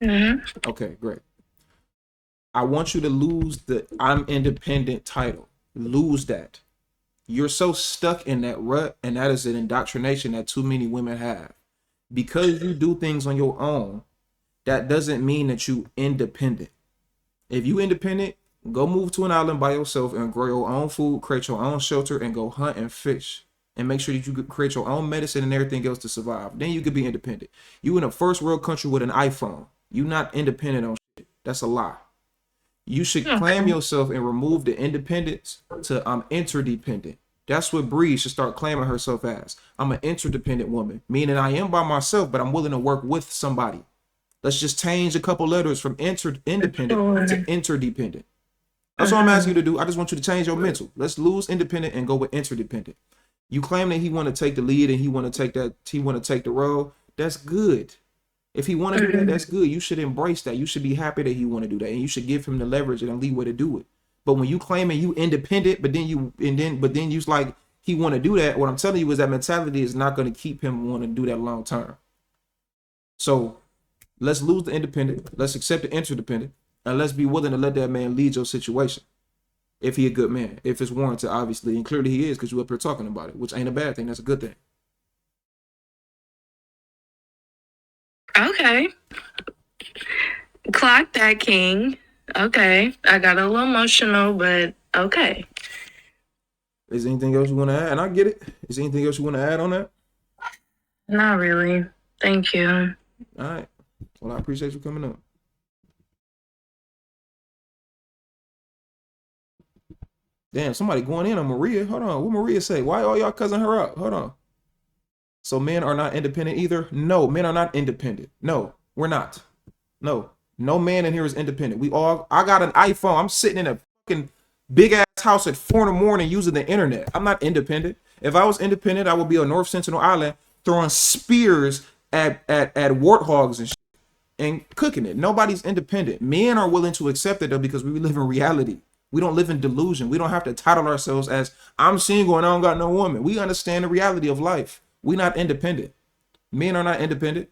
Mm-hmm. Okay, great. I want you to lose the I'm independent title. Lose that. You're so stuck in that rut, and that is an indoctrination that too many women have. Because you do things on your own, that doesn't mean that you independent. If you independent, go move to an island by yourself and grow your own food, create your own shelter, and go hunt and fish. And make sure that you create your own medicine and everything else to survive. Then you could be independent. You in a first world country with an iPhone. You not independent on shit. That's a lie. You should claim yourself and remove the independence to I'm interdependent. That's what Bree should start claiming herself as. I'm an interdependent woman, meaning I am by myself, but I'm willing to work with somebody. Let's just change a couple letters from independent to interdependent. That's what I'm asking you to do. I just want you to change your mental. Let's lose independent and go with interdependent. You claim that he want to take the lead and he want to take the role. That's good. If he want to do that, that's good. You should embrace that. You should be happy that he want to do that, and you should give him the leverage and the leeway to do it. But when you claiming you independent, but then you like he want to do that, what I'm telling you is that mentality is not going to keep him want to do that long term. So let's lose the independent. Let's accept the interdependent, and let's be willing to let that man lead your situation. if he a good man, if it's warranted, obviously, and clearly he is because you up here talking about it, which ain't a bad thing. That's a good thing. Okay. Clock that, King. Okay. I got a little emotional, but okay. Is there anything else you want to add? And I get it. Is there anything else you want to add on that? Not really. Thank you. All right. Well, I appreciate you coming up. Damn, somebody going in on Maria. Hold on. What Maria say? Why all y'all cussing her out? Hold on. So men are not independent either? No, men are not independent. No, we're not. No man in here is independent. I got an iPhone. I'm sitting in a fucking big ass house at 4 a.m. using the internet. I'm not independent. If I was independent, I would be on North Sentinel Island throwing spears at warthogs and shit and cooking it. Nobody's independent. Men are willing to accept it though because we live in reality. We don't live in delusion. We don't have to title ourselves as I'm single and I don't got no woman. We understand the reality of life. We're not independent. Men are not independent.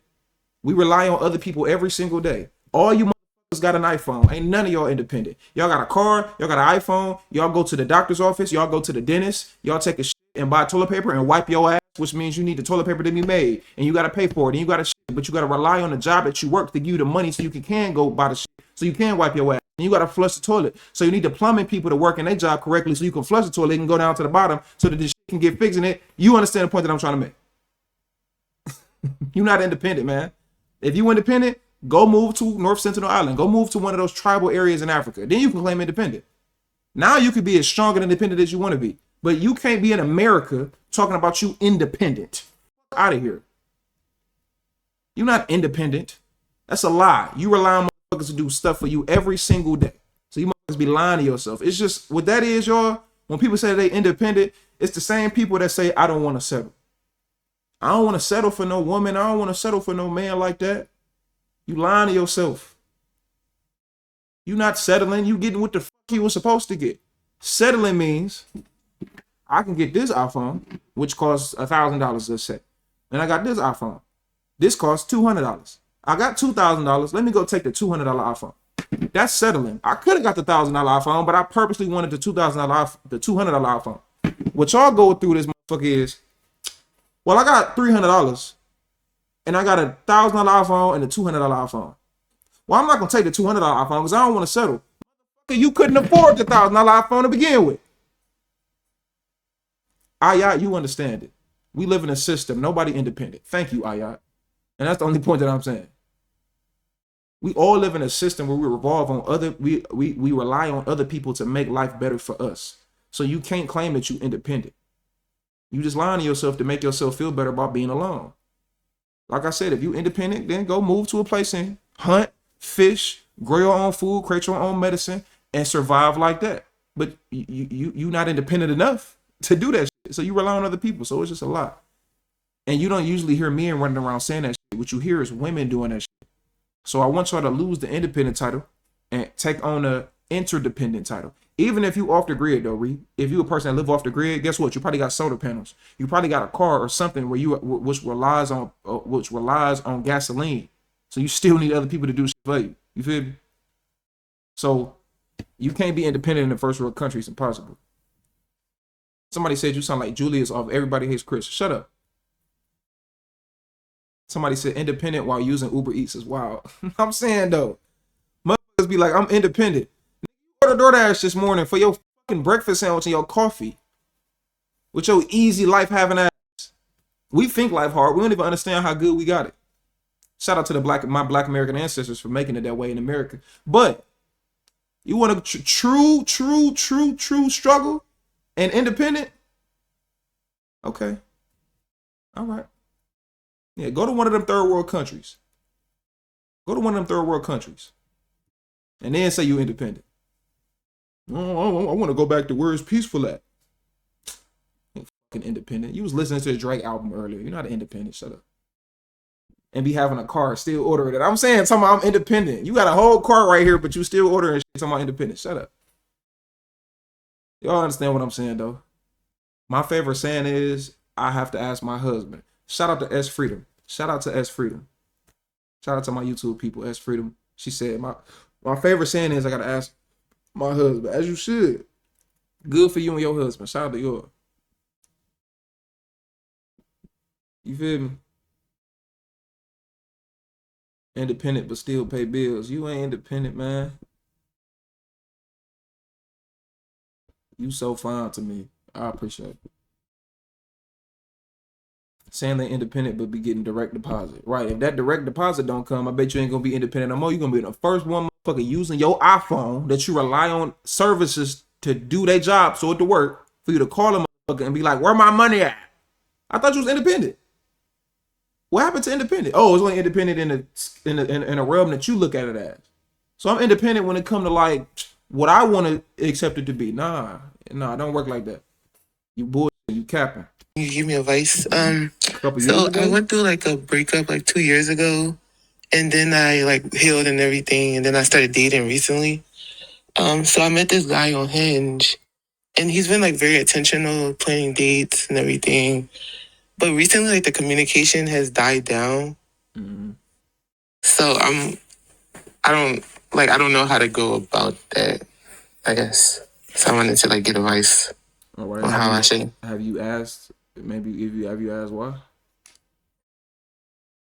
We rely on other people every single day. All you motherfuckers got an iPhone. Ain't none of y'all independent. Y'all got a car. Y'all got an iPhone. Y'all go to the doctor's office. Y'all go to the dentist. Y'all take a shit and buy toilet paper and wipe your ass, which means you need the toilet paper to be made. And you got to pay for it. And you got to shit, but you got to rely on the job that you work to give you the money so you can go buy the shit. So you can wipe your ass. And you got to flush the toilet. So you need the plumbing people to work in their job correctly so you can flush the toilet and go down to the bottom so that this shit can get fixed in it. You understand the point that I'm trying to make. You're not independent, man. If you independent, go move to North Sentinel Island. Go move to one of those tribal areas in Africa. Then you can claim independent. Now you could be as strong and independent as you want to be. But you can't be in America talking about you independent. Out of here. You're not independent. That's a lie. You rely on motherfuckers to do stuff for you every single day. So you must be lying to yourself. It's just what that is, y'all. When people say they independent, it's the same people that say, I don't want to settle. I don't want to settle for no woman. I don't want to settle for no man like that. You lying to yourself. You not settling. You getting what the fuck you was supposed to get. Settling means I can get this iPhone, which costs $1,000 a set. And I got this iPhone. This costs $200. I got $2,000. Let me go take the $200 iPhone. That's settling. I could have got the $1,000 iPhone, but I purposely wanted the $200 iPhone. What y'all go through this motherfucker is, well, I got $300 and I got a $1,000 iPhone and a $200 iPhone. Well, I'm not gonna take the $200 iPhone because I don't want to settle. You couldn't afford the $1,000 iPhone to begin with. Ayat, you understand it. We live in a system. Nobody independent. Thank you, Ayat. And that's the only point that I'm saying. We all live in a system where we revolve on we rely on other people to make life better for us. So you can't claim that you're independent. You just lying to yourself to make yourself feel better about being alone. Like I said, if you independent, then go move to a place and hunt, fish, grow your own food, create your own medicine, and survive like that. But you not independent enough to do that shit. So you rely on other people. So it's just a lot. And you don't usually hear men running around saying that shit. What you hear is women doing that shit. So I want y'all to lose the independent title and take on the interdependent title. Even if you off the grid though, Reed, if you a person that live off the grid, guess what? You probably got solar panels. You probably got a car or something where which relies on gasoline. So you still need other people to do shit for you. You feel me? So you can't be independent in the first world country. It's impossible. Somebody said you sound like Julius off Everybody Hates Chris. Shut up. Somebody said independent while using Uber Eats is wild. I'm saying though, motherfuckers be like, I'm independent. You ordered DoorDash this morning for your fucking breakfast sandwich and your coffee. With your easy life having ass. We think life hard. We don't even understand how good we got it. Shout out to my black American ancestors for making it that way in America. But you want a true struggle and independent? Okay. All right. Yeah, go to one of them third world countries. Go to one of them third world countries. And then say you're independent. Oh, I want to go back to where it's peaceful at. You ain't fucking independent. You was listening to the Drake album earlier. You're not an independent. Shut up. And be having a car, still ordering it. I'm saying, talking about I'm independent. You got a whole car right here, but you still ordering shit, talking about independent. Shut up. Y'all understand what I'm saying, though? My favorite saying is, I have to ask my husband. Shout out to S Freedom. Shout out to S Freedom. Shout out to my YouTube people, S Freedom. She said, my favorite saying is, I got to ask my husband, as you should. Good for you and your husband. Shout out to yours. You feel me? Independent but still pay bills. You ain't independent, man. You so fine to me. I appreciate it. Saying they independent but be getting direct deposit. Right. If that direct deposit don't come, I bet you ain't gonna be independent no more. You're gonna be the first one motherfucker using your iPhone that you rely on services to do their job so it to work for you to call them motherfucker and be like, where my money at? I thought you was independent. What happened to independent? Oh, it's only independent in a realm that you look at it as. So I'm independent when it come to like what I want to accept it to be. Nah, don't work like that. You bullshit, you capping. You give me advice. A couple years So ago? I went through like a breakup like 2 years ago, and then I like healed and everything, and then I started dating recently. So I met this guy on Hinge, and he's been like very intentional, planning dates and everything. But recently, like the communication has died down. Mhm. So I don't know how to go about that, I guess. So I wanted to like get advice All right. on how I should. Have you asked? Maybe if you have you asked why?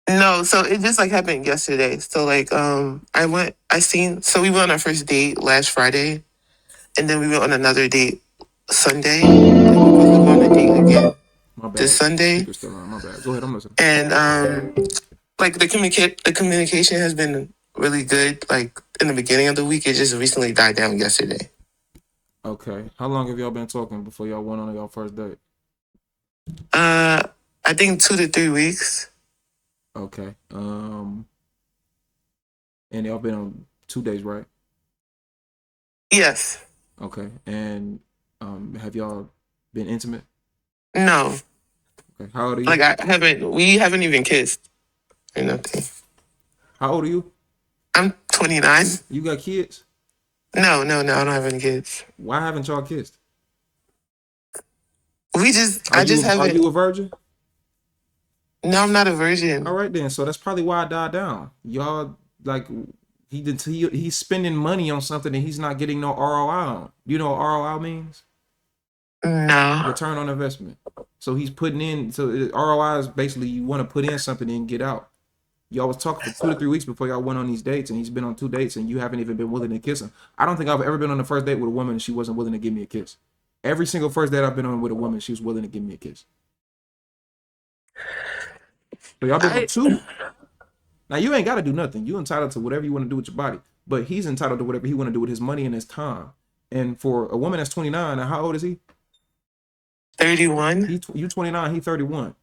No, so it just like happened yesterday. So like so we went on our first date last Friday, and then we went on another date Sunday. And we're supposed to go on a date again My bad. this Sunday. Speaker's still on. My bad. Go ahead. I'm listening. And like the communication has been really good. Like in the beginning of the week, it just recently died down yesterday. Okay. How long have y'all been talking before y'all went on y'all first date? I think 2 to 3 weeks. Okay. And y'all been on 2 days, right? Yes. Okay. And have y'all been intimate? No. Okay. How old are you? Like we haven't even kissed or nothing. How old are you? I'm 29. You got kids? No, I don't have any kids. Why haven't y'all kissed? I just haven't. Are you a virgin? No, I'm not a virgin. All right then. So that's probably why I died down. Y'all like he's spending money on something that he's not getting no ROI on. You know what ROI means? No. Return on investment. So he's putting in. So ROI is basically you want to put in something and get out. Y'all was talking for 2 to 3 weeks before y'all went on these dates, and he's been on 2 dates, and you haven't even been willing to kiss him. I don't think I've ever been on the first date with a woman and she wasn't willing to give me a kiss. Every single first date I've been on with a woman, she was willing to give me a kiss. So y'all been on 2. Now you ain't got to do nothing. You entitled to whatever you want to do with your body, but he's entitled to whatever he want to do with his money and his time. And for a woman that's 29, now how old is he? 31. You 29, he 31.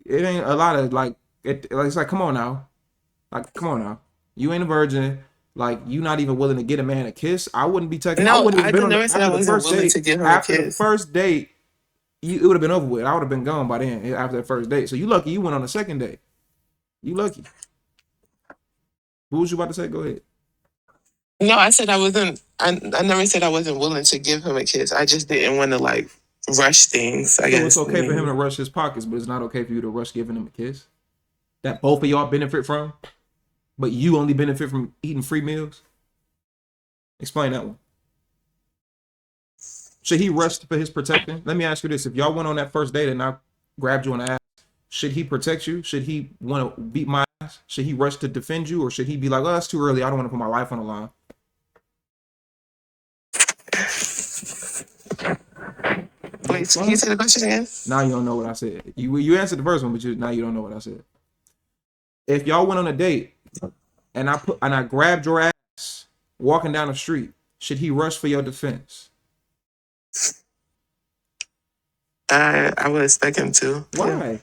It ain't a lot of like. It's like come on now, You ain't a virgin. Like you not even willing to get a man a kiss. I wouldn't be taking. No, I never said I wasn't willing to give him a kiss. After the first date, it would have been over with. I would have been gone by then. After that first date, so you lucky you went on the second date. You lucky. What was you about to say? Go ahead. No, I said I wasn't. I never said I wasn't willing to give him a kiss. I just didn't want to like rush things. I guess it's okay for him to rush his pockets, but it's not okay for you to rush giving him a kiss. That both of y'all benefit from, but you only benefit from eating free meals. Explain that one. Should he rush for his protection? Let me ask you this: if y'all went on that first date and I grabbed you on the ass, should he protect you? Should he want to beat my ass? Should he rush to defend you, or should he be like, "Oh, that's too early. I don't want to put my life on the line"? Wait, can you say the question again? Now you don't know what I said. You answered the first one, but now you don't know what I said. If y'all went on a date and I grabbed your ass walking down the street, should he rush for your defense? I would expect him to. Why? Yeah.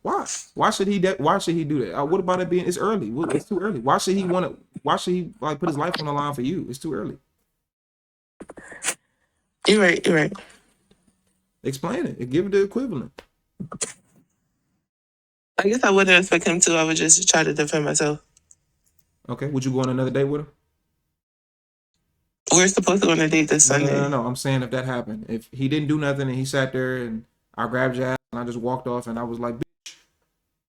Why? Why should he do that? What about it being? It's early. It's too early. Why should he want to? Why should he like put his life on the line for you? It's too early. You're right. Explain it and give it the equivalent. I guess I wouldn't expect him to. I would just try to defend myself. Okay. Would you go on another date with him? We're supposed to go on a date this Sunday. No. I'm saying if that happened, if he didn't do nothing and he sat there and I grabbed your ass and I just walked off and I was like, bitch,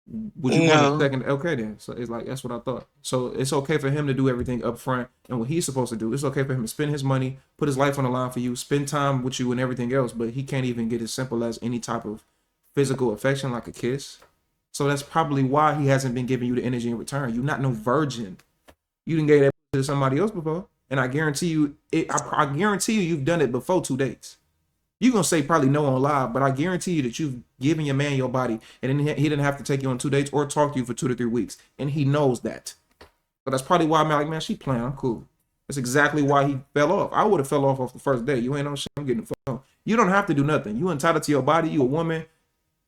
Would you want a No. second? Okay, then. So it's like that's what I thought. So it's okay for him to do everything up front and what he's supposed to do. It's okay for him to spend his money, put his life on the line for you, spend time with you and everything else. But he can't even get as simple as any type of physical affection like a kiss. So that's probably why he hasn't been giving you the energy in return. You're not no virgin. You didn't give that to somebody else before, and I guarantee you, I guarantee you've done it before 2 dates. You're gonna say probably no on live, but I guarantee you that you've given your man your body, and then he didn't have to take you on 2 dates or talk to you for 2 to 3 weeks, and he knows that. So that's probably why I'm like, man, she playing. I'm cool. That's exactly why he fell off. I would have fell off the first day. You ain't no shit. I'm getting the fuck on. You don't have to do nothing. You entitled to your body. You a woman.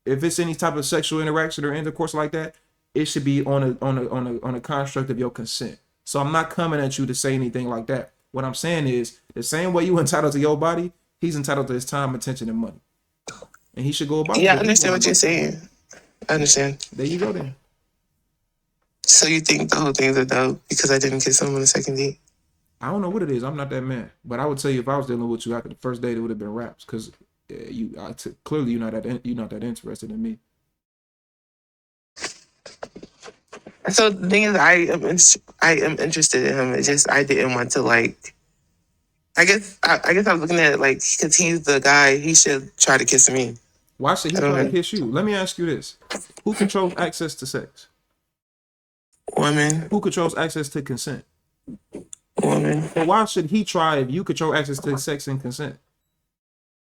If it's any type of sexual interaction or intercourse like that, it should be on a construct of your consent. So I'm not coming at you to say anything like that. What I'm saying is the same way you entitled to your body, he's entitled to his time, attention, and money. And he should go about it. Yeah, I understand what you're saying. I understand. There you go then. So you think the whole thing's a dub because I didn't kiss him on the second date? I don't know what it is. I'm not that man. But I would tell you if I was dealing with you after the first date, it would have been raps. Because clearly you're not that interested in me. So the thing is, I am interested in him. It's just I didn't want to like. I guess I was looking at it like because he's the guy. He should try to kiss me. Why should he try to kiss you? Let me ask you this: who controls access to sex? Women. Who controls access to consent? Woman. But why should he try if you control access to sex and consent?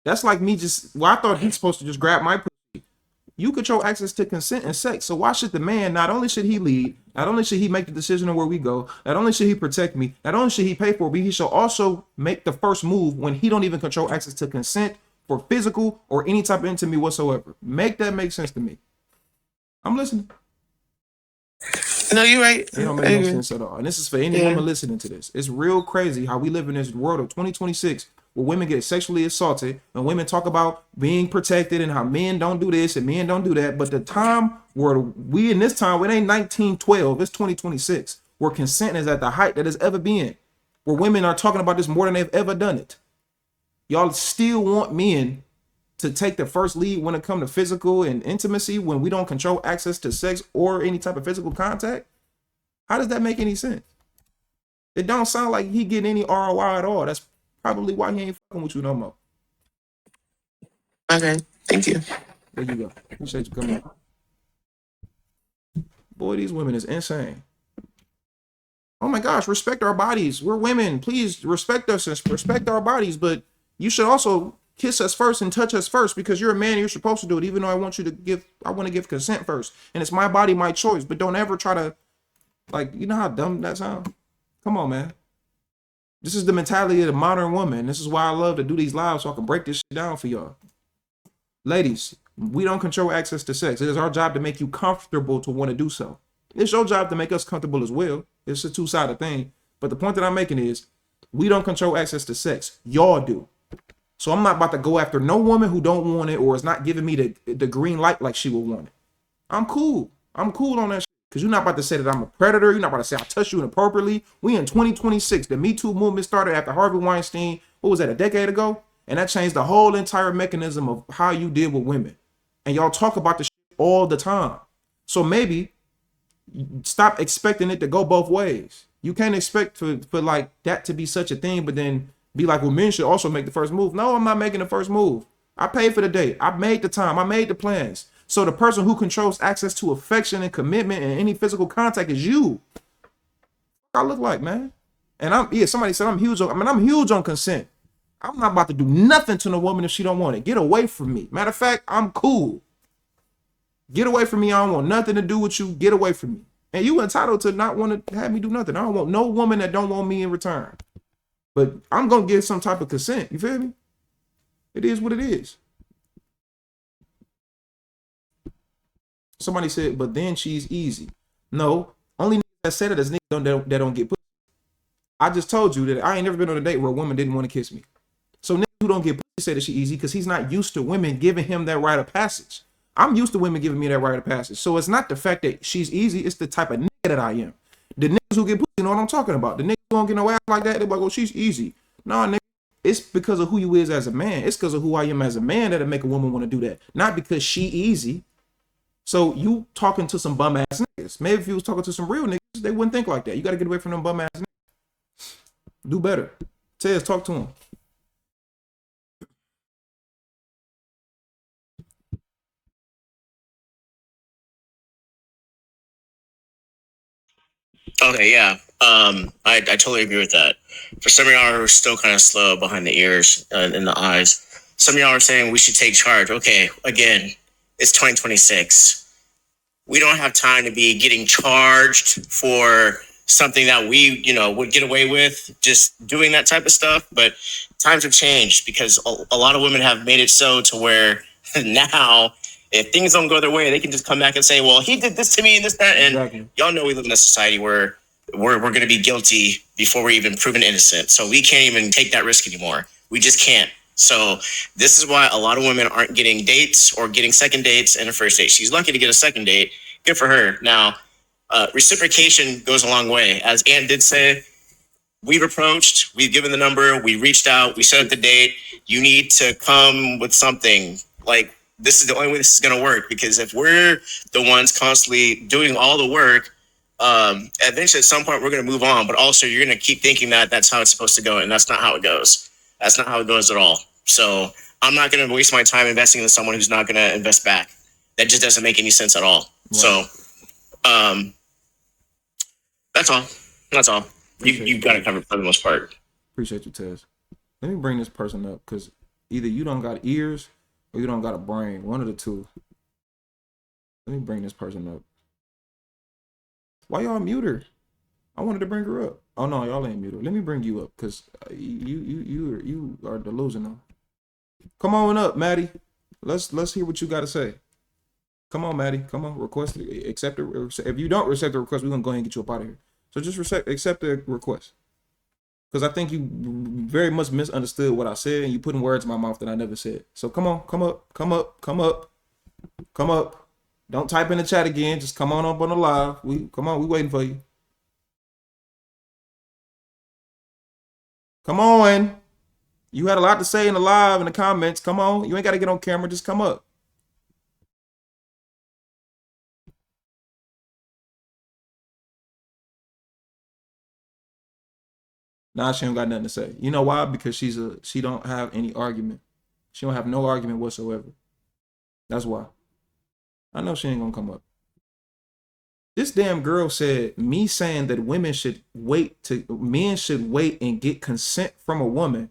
That's like me just. Well, I thought he's supposed to just grab my pussy. You control access to consent and sex. So why should the man? Not only should he lead, not only should he make the decision on where we go, not only should he protect me, not only should he pay for it, but he should also make the first move when he don't even control access to consent for physical or any type of intimacy whatsoever. Make that make sense to me. I'm listening. No, you're right. It don't make no sense at all. And this is for any woman listening to this. It's real crazy how we live in this world of 2026 where women get sexually assaulted and women talk about being protected and how men don't do this and men don't do that. But the time where we in this time, it ain't 1912, it's 2026, where consent is at the height that it's ever been, where women are talking about this more than they've ever done it. Y'all still want men to take the first lead when it comes to physical and intimacy when we don't control access to sex or any type of physical contact? How does that make any sense? It don't sound like he getting any ROI at all. That's probably why he ain't fucking with you no more. Okay, thank you. There you go. Appreciate you coming up. Boy, these women is insane. Oh my gosh, respect our bodies. We're women. Please respect us and respect our bodies. But you should also kiss us first and touch us first because you're a man and you're supposed to do it, even though I want to give consent first. And it's my body, my choice. But don't ever try to, like, you know how dumb that sounds? Come on, man. This is the mentality of the modern woman. This is why I love to do these lives so I can break this shit down for y'all. Ladies, we don't control access to sex. It is our job to make you comfortable to want to do so. It's your job to make us comfortable as well. It's a two-sided thing. But the point that I'm making is we don't control access to sex. Y'all do. So I'm not about to go after no woman who don't want it or is not giving me the green light like she would want it. I'm cool. I'm cool on that shit. Because you're not about to say that I'm a predator. You're not about to say I touched you inappropriately. We in 2026. The Me Too movement started after Harvey Weinstein. What was that, a decade ago? And that changed the whole entire mechanism of how you deal with women. And y'all talk about this shit all the time. So maybe stop expecting it to go both ways. You can't expect for like that to be such a thing, but then be like, well, men should also make the first move. No, I'm not making the first move. I paid for the date. I made the time. I made the plans. So the person who controls access to affection and commitment and any physical contact is you. What I look like, man. And somebody said I'm huge on consent. I'm not about to do nothing to no woman if she don't want it. Get away from me. Matter of fact, I'm cool. Get away from me. I don't want nothing to do with you. Get away from me. And you entitled to not want to have me do nothing. I don't want no woman that don't want me in return. But I'm going to give some type of consent. You feel me? It is what it is. Somebody said, but then she's easy. No, only niggas that said it is niggas that don't get pussy. I just told you that I ain't never been on a date where a woman didn't want to kiss me. So niggas who don't get pussy say that she easy because he's not used to women giving him that rite of passage. I'm used to women giving me that rite of passage. So it's not the fact that she's easy, it's the type of nigga that I am. The niggas who get pussy know what I'm talking about. The niggas who don't get no ass like that, they're like, oh, she's easy. No, nigga, it's because of who you is as a man. It's because of who I am as a man that'll make a woman want to do that. Not because she easy. So you talking to some bum ass niggas. Maybe if you was talking to some real niggas, they wouldn't think like that. You got to get away from them bum ass niggas. Do better. Tez, talk to him. Okay, yeah. I totally agree with that. For some of y'all who are still kind of slow behind the ears and in the eyes, some of y'all are saying we should take charge. Okay, again, it's 2026. We don't have time to be getting charged for something that we, would get away with just doing that type of stuff. But times have changed because a lot of women have made it so to where now, if things don't go their way, they can just come back and say, well, he did this to me and this, that. And Exactly. y'all know we live in a society where we're going to be guilty before we're even proven innocent. So we can't even take that risk anymore. We just can't. So this is why a lot of women aren't getting dates or getting second dates and a first date. She's lucky to get a second date. Good for her. Now, reciprocation goes a long way. As Ann did say, we've approached, we've given the number, we reached out, we set up the date. You need to come with something. Like, this is the only way this is going to work, because if we're the ones constantly doing all the work, eventually at some point we're going to move on. But also you're going to keep thinking that that's how it's supposed to go, and that's not how it goes. That's not how it goes at all. So I'm not going to waste my time investing in someone who's not going to invest back. That just doesn't make any sense at all. Right. So that's all. That's all. You've got it covered for the most part. Appreciate you, Tez. Let me bring this person up, because either you don't got ears or you don't got a brain. One of the two. Let me bring this person up. Why y'all mute her? I wanted to bring her up. Oh no, y'all ain't mute her. Let me bring you up, because you are delusional. Come on up, Maddie. Let's hear what you got to say. Come on, Maddie. Come on, request it. Accept it. If you don't accept the request, we're gonna go ahead and get you up out of here. So just accept the request, because I think you very much misunderstood what I said, and you putting words in my mouth that I never said. So come on, come up, come up, come up, come up. Don't type in the chat again. Just come on up on the live. We waiting for you. Come on. You had a lot to say in the live, in the comments. Come on. You ain't got to get on camera. Just come up. Nah, she don't got nothing to say. You know why? Because she don't have any argument. She don't have no argument whatsoever. That's why. I know she ain't gonna come up. This damn girl said me saying that men should wait and get consent from a woman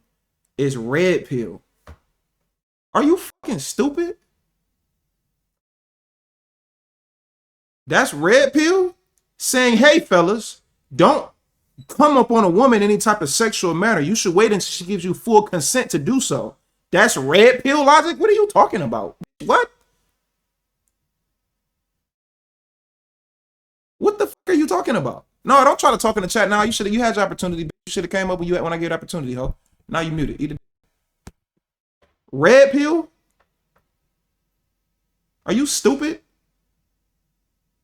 is red pill. Are you fucking stupid? That's red pill? Saying, hey fellas, don't come up on a woman in any type of sexual manner. You should wait until she gives you full consent to do so. That's red pill logic? What are you talking about? What? What the fuck are you talking about? No, don't try to talk in the chat now. You had your opportunity. You should have came up when I gave the opportunity, ho. Now you muted. Eat it. Red pill? Are you stupid?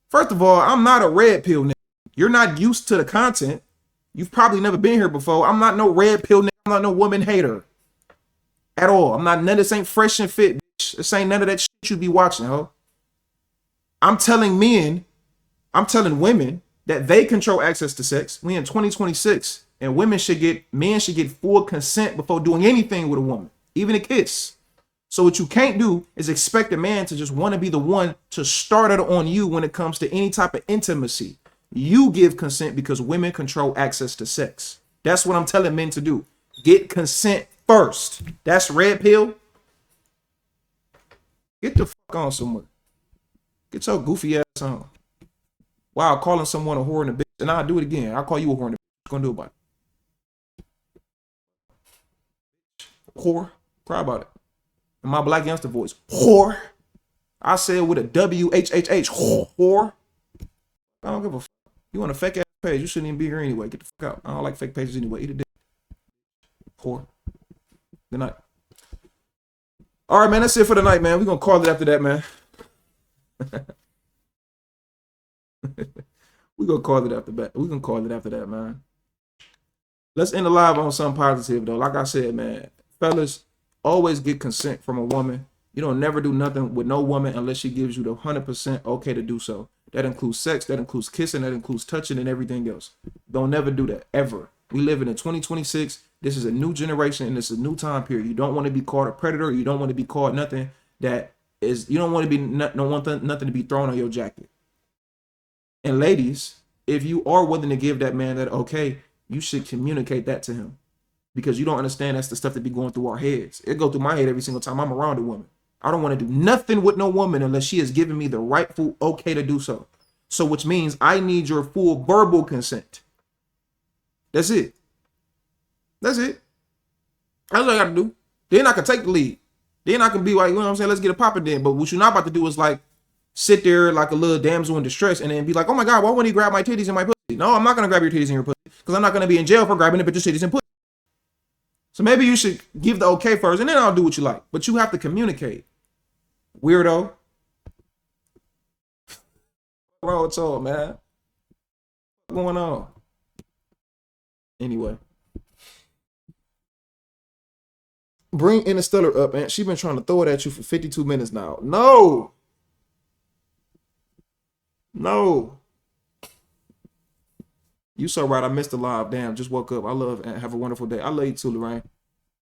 First of all, I'm not a red pill nigga. You're not used to the content. You've probably never been here before. I'm not no red pill nigga. I'm not no woman hater. At all. I'm not none of this ain't fresh and fit, bitch. This ain't none of that shit you be watching, ho. I'm telling women that they control access to sex. We in 2026, and men should get full consent before doing anything with a woman, even a kiss. So what you can't do is expect a man to just want to be the one to start it on you when it comes to any type of intimacy. You give consent because women control access to sex. That's what I'm telling men to do. Get consent first. That's red pill. Get the fuck on somewhere. Get your goofy ass on. Wow, calling someone a whore and a bitch. And I'll do it again. I'll call you a whore and a bitch. What's gonna do about it? Whore. Cry about it. In my black youngster voice. Whore. I say it with a W-H-H-H. Whore. I don't give a fuck. You want a fake ass page, you shouldn't even be here anyway. Get the fuck out. I don't like fake pages anyway. Eat a dick. Whore. Good night. All right, man. That's it for the night, man. We're gonna call it after that, man. We're gonna call it after that. We're gonna call it after that, man. Let's end the live on something positive, though. Like I said, man, fellas, always get consent from a woman. You don't never do nothing with no woman unless she gives you the 100% okay to do so. That includes sex, that includes kissing, that includes touching and everything else. Don't never do that, ever. We live in 2026. This is a new generation and it's a new time period. You don't want to be called a predator. You don't want to be called nothing that is, you don't want to be, nothing to be thrown on your jacket. And ladies, if you are willing to give that man that okay, you should communicate that to him. Because you don't understand that's the stuff that be going through our heads. It go through my head every single time I'm around a woman. I don't want to do nothing with no woman unless she has given me the rightful okay to do so. So which means I need your full verbal consent. That's it. That's it. That's all I got to do. Then I can take the lead. Then I can be like, you know what I'm saying? Let's get it popping then. But what you're not about to do is like sit there like a little damsel in distress and then be like, oh my God, why wouldn't he grab my titties and my pussy? No, I'm not going to grab your titties and your pussy because I'm not going to be in jail for grabbing the bitch's titties and pussy. So maybe you should give the okay first and then I'll do what you like. But you have to communicate. Weirdo. Bro, it's all, man. What's going on? Anyway. Bring Interstellar up, and she been trying to throw it at you for 52 minutes now. No. No. You so right. I missed the live. Damn, just woke up. I love and have a wonderful day. I love you too, Lorraine.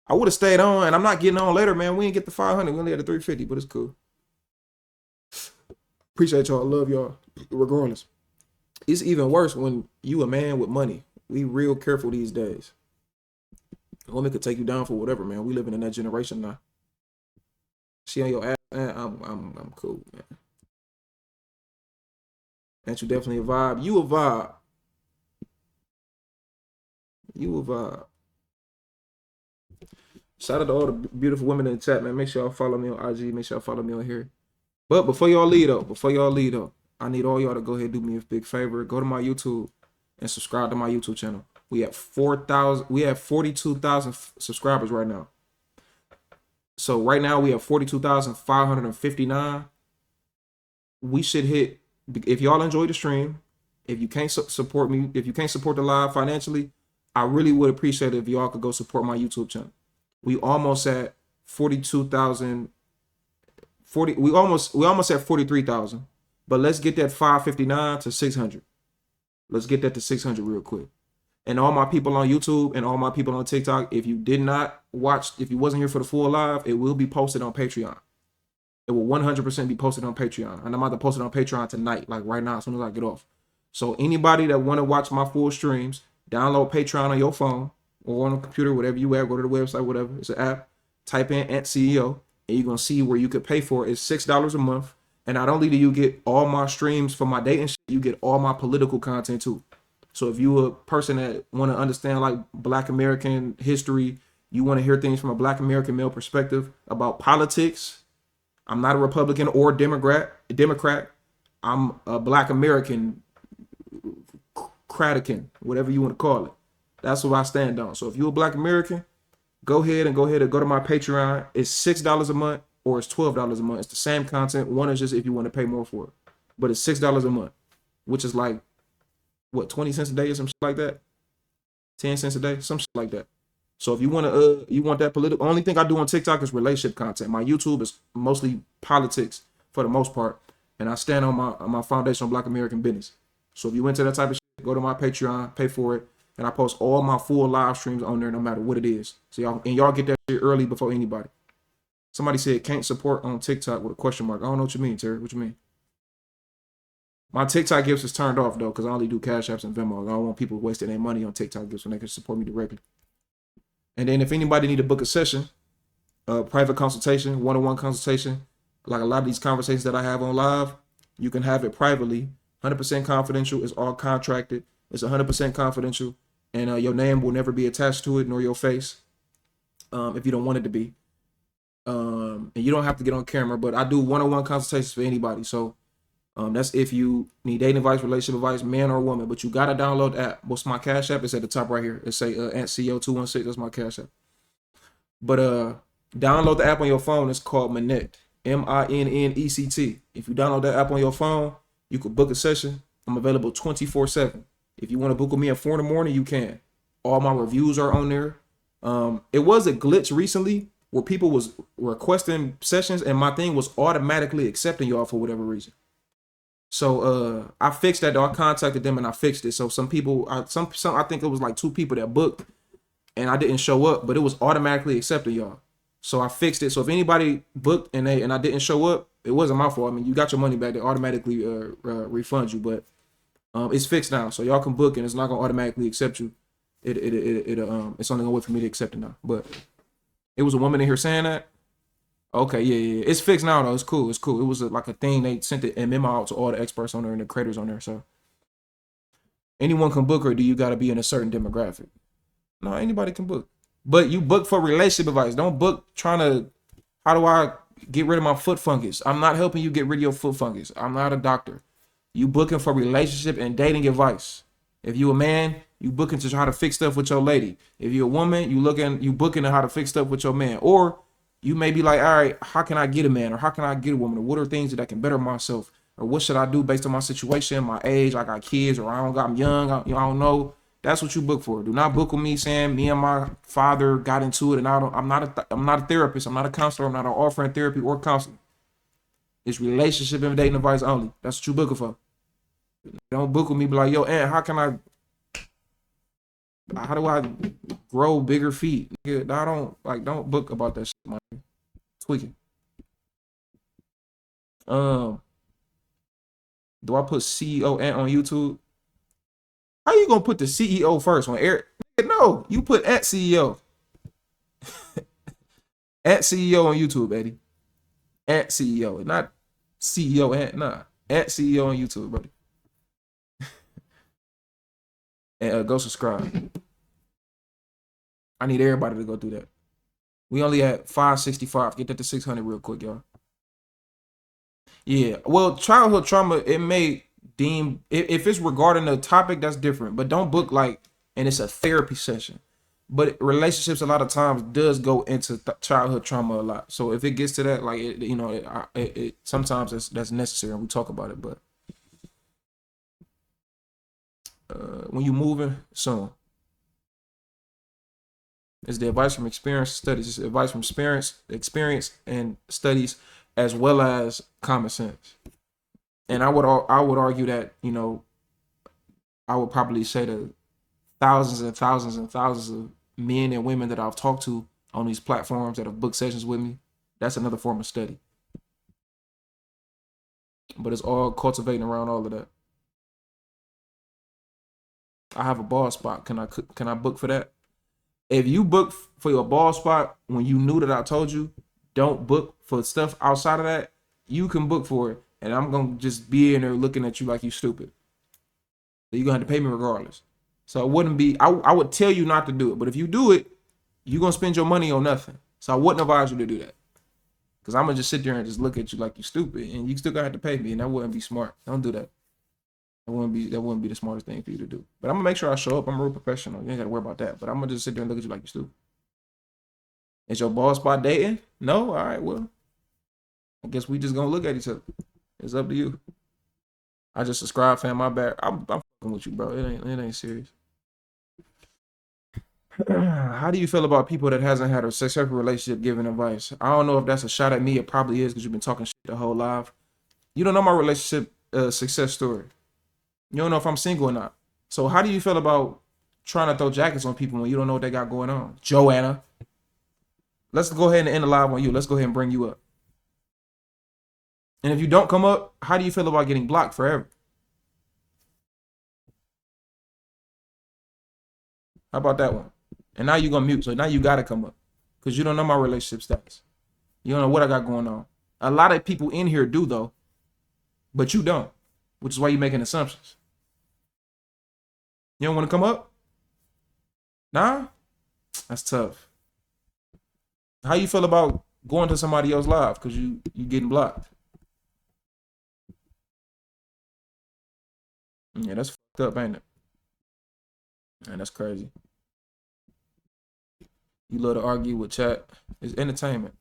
I would have stayed on, and I'm not getting on later, man. We didn't get the 500. We only had the 350, but it's cool. Appreciate y'all. Love y'all. Regardless. It's even worse when you a man with money. We real careful these days. A woman could take you down for whatever, man. We living in that generation now. She on your ass, man. I'm cool, man. Ain't you definitely a vibe? You a vibe. You a vibe. Shout out to all the beautiful women in the chat, man. Make sure y'all follow me on IG. Make sure y'all follow me on here. But before y'all leave though, I need all y'all to go ahead and do me a big favor. Go to my YouTube and subscribe to my YouTube channel. We have 42,000 subscribers right now. So right now we have 42,559. We should hit, if y'all enjoy the stream, if you can't support me, if you can't support the live financially, I really would appreciate it if y'all could go support my YouTube channel. We almost at 42,000. We almost at 43,000. But let's get that 559 to 600. Let's get that to 600 real quick. And all my people on YouTube and all my people on TikTok, if you did not watch, if you wasn't here for the full live, it will be posted on Patreon. It will 100% be posted on Patreon. And I'm about to post it on Patreon tonight, like right now, as soon as I get off. So anybody that want to watch my full streams, download Patreon on your phone or on a computer, whatever you at, go to the website, whatever. It's an app. Type in @CEO, and you're going to see where you could pay for it. It's $6 a month. And not only do you get all my streams for my dating shit, you get all my political content too. So if you a person that want to understand like Black American history, you want to hear things from a Black American male perspective about politics. I'm not a Republican or Democrat. I'm a Black American, Cratican, whatever you want to call it. That's what I stand on. So if you're a Black American, go ahead and go to my Patreon. It's $6 a month or it's $12 a month. It's the same content. One is just if you want to pay more for it. But it's $6 a month, which is like, what, 20 cents a day or some shit like that? 10 cents a day? Some shit like that. So if you want to, you want that political, only thing I do on TikTok is relationship content. My YouTube is mostly politics for the most part. And I stand on my foundation on Black American business. So if you into that type of shit, go to my Patreon, pay for it. And I post all my full live streams on there no matter what it is. So y'all get that shit early before anybody. Somebody said can't support on TikTok with a question mark. I don't know what you mean, Terry. What you mean? My TikTok gifts is turned off though, because I only do Cash Apps and Venmo. I don't want people wasting their money on TikTok gifts when they can support me directly. And then if anybody need to book a session, private consultation, one-on-one consultation, like a lot of these conversations that I have on live, you can have it privately, 100% confidential. It's all contracted. It's 100% confidential, and your name will never be attached to it, nor your face, if you don't want it to be. And you don't have to get on camera, but I do one-on-one consultations for anybody. So that's if you need dating advice, relationship advice, man or woman. But you gotta download the app. What's my Cash App? It's at the top right here. It say @CO216. That's my Cash App. But download the app on your phone. It's called Minect. MINNECT. If you download that app on your phone, you could book a session. I'm available 24/7. If you want to book with me at 4 in the morning, you can. All my reviews are on there. It was a glitch recently where people was requesting sessions and my thing was automatically accepting y'all for whatever reason. So I fixed that though. I contacted them and I fixed it. So some people, I think it was like 2 people that booked and I didn't show up, but it was automatically accepting y'all. So I fixed it. So if anybody booked and I didn't show up, it wasn't my fault. I mean, you got your money back. They automatically refund you, but it's fixed now. So y'all can book and it's not gonna automatically accept you. It's only gonna wait for me to accept it now. But it was a woman in here saying that. Okay, yeah. It's fixed now though. It's cool. It was like a thing. They sent it and memo out to all the experts on there and the creators on there. So anyone can book, or do you got to be in a certain demographic? No, anybody can book. But you book for relationship advice. Don't book trying to, how do I get rid of my foot fungus? I'm not helping you get rid of your foot fungus. I'm not a doctor. You booking for relationship and dating advice. If you a man, you booking to try to fix stuff with your lady. If you're a woman, you booking to how to fix stuff with your man. Or you may be like, all right, how can I get a man? Or how can I get a woman? Or what are things that I can better myself? Or what should I do based on my situation, my age? I got kids, or I'm young. I don't know. That's what you book for. Do not book with me saying me and my father got into it, and I'm not a therapist. I'm not a counselor. I'm not offering therapy or counseling. It's relationship and dating advice only. That's what you booking for. Don't book with me. Be like, yo, Aunt, how do I grow bigger feet? Nigga, don't book about that shit, man. Tweaking. Do I put CEO Ant on YouTube? How you gonna put the CEO first on Eric? No, you put at CEO. At CEO on YouTube, Eddie. At CEO, not CEO Ant. Nah, at CEO on YouTube, buddy. And go subscribe. I need everybody to go do that. We only at 565. Get that to 600 real quick, y'all. Yeah, well, childhood trauma, it may deem, if it's regarding the topic, that's different. But don't book like, and it's a therapy session. But relationships a lot of times does go into childhood trauma a lot. So if it gets to that, like, sometimes that's necessary and we talk about it. But when you moving soon, it's the advice from experience studies. It's advice from experience and studies, as well as common sense. And I would argue that, I would probably say to thousands and thousands and thousands of men and women that I've talked to on these platforms that have booked sessions with me, that's another form of study. But it's all cultivating around all of that. I have a ball spot. Can I book for that? If you book for your ball spot when you knew that I told you, don't book for stuff outside of that. You can book for it, and I'm gonna just be in there looking at you like you stupid. So you're gonna have to pay me regardless. So it wouldn't be. I would tell you not to do it, but if you do it, you're gonna spend your money on nothing. So I wouldn't advise you to do that, because I'm gonna just sit there and just look at you like you stupid, and you still gonna have to pay me, and that wouldn't be smart. Don't do that. That wouldn't be the smartest thing for you to do. But I'm gonna make sure I show up. I'm a real professional. You ain't gotta worry about that. But I'm gonna just sit there and look at you like you stupid. Is your ball spot dating? No? All right, well, I guess we just gonna look at each other. It's up to you. I just subscribe, fam. My bad. I'm fucking with you, bro. It ain't serious. How do you feel about people that hasn't had a successful relationship giving advice? I don't know if that's a shot at me. It probably is, because you've been talking shit the whole live. You don't know my relationship success story. You don't know if I'm single or not. So how do you feel about trying to throw jackets on people when you don't know what they got going on? Joanna. Let's go ahead and end the live on you. Let's go ahead and bring you up. And if you don't come up, how do you feel about getting blocked forever? How about that one? And now you're going to mute. So now you got to come up, because you don't know my relationship status. You don't know what I got going on. A lot of people in here do, though, but you don't, which is why you're making assumptions. You don't want to come up? Nah? That's tough. How you feel about going to somebody else's live because you getting blocked? Yeah, that's fucked up, ain't it? Man, that's crazy. You love to argue with chat. It's entertainment.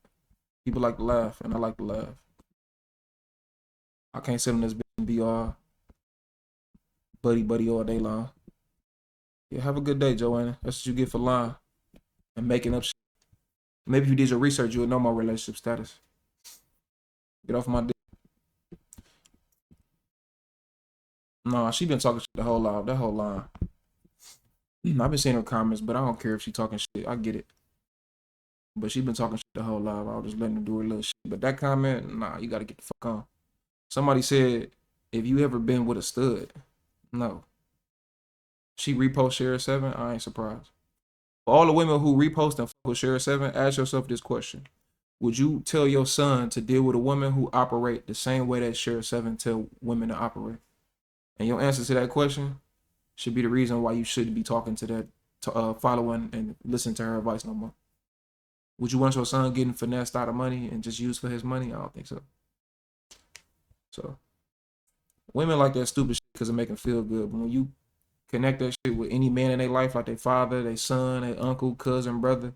People like to laugh, and I like to laugh. I can't sit on this bitch and be all buddy all day long. Yeah, have a good day, Joanna. That's what you get for lying and making up shit. Maybe if you did your research, you would know my relationship status. Get off my dick. Nah, she been talking shit the whole line. That whole line. I've been seeing her comments, but I don't care if she talking shit. I get it. But she been talking shit the whole live. I was just letting her do her little shit. But that comment, nah, you gotta get the fuck on. Somebody said, if you ever been with a stud, no. She repost Share 7, I ain't surprised. For all the women who repost and fuck with Share 7, ask yourself this question. Would you tell your son to deal with a woman who operate the same way that Share 7 tell women to operate? And your answer to that question should be the reason why you shouldn't be talking to that, following and listen to her advice no more. Would you want your son getting finessed out of money and just used for his money? I don't think so. So, women like that stupid shit because it make them feel good. But when you connect that shit with any man in their life, like their father, their son, their uncle, cousin, brother,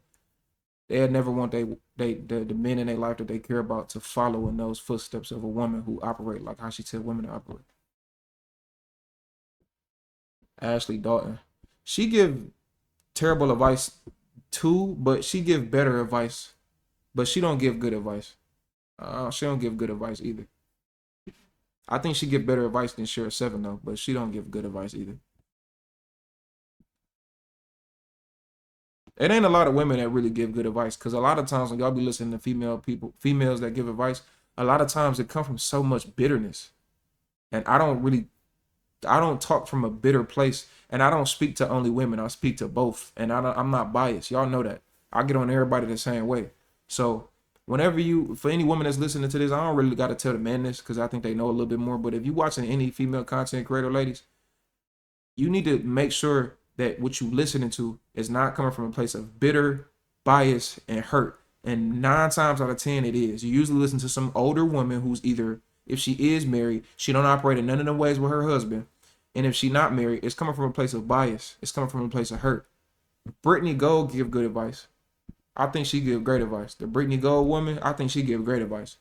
they'd never want the men in their life that they care about to follow in those footsteps of a woman who operate like how she tell women to operate. Ashley Dalton. She give terrible advice too, but she give better advice. But she don't give good advice. She don't give good advice either. I think she give better advice than Share 7 though, but she don't give good advice either. It ain't a lot of women that really give good advice, because a lot of times when y'all be listening to females that give advice, a lot of times it come from so much bitterness. And I don't talk from a bitter place, and I don't speak to only women. I speak to both, and I'm not biased. Y'all know that. I get on everybody the same way. So whenever for any woman that's listening to this, I don't really got to tell the men this because I think they know a little bit more. But if you watching any female content creator, ladies, you need to make sure that what you listening to is not coming from a place of bitter, bias, and hurt. And 9 times out of 10, it is. You usually listen to some older woman who's either, if she is married, she don't operate in none of the ways with her husband. And if she not married, it's coming from a place of bias. It's coming from a place of hurt. Brittany Gold give good advice. I think she give great advice. The Brittany Gold woman, I think she give great advice.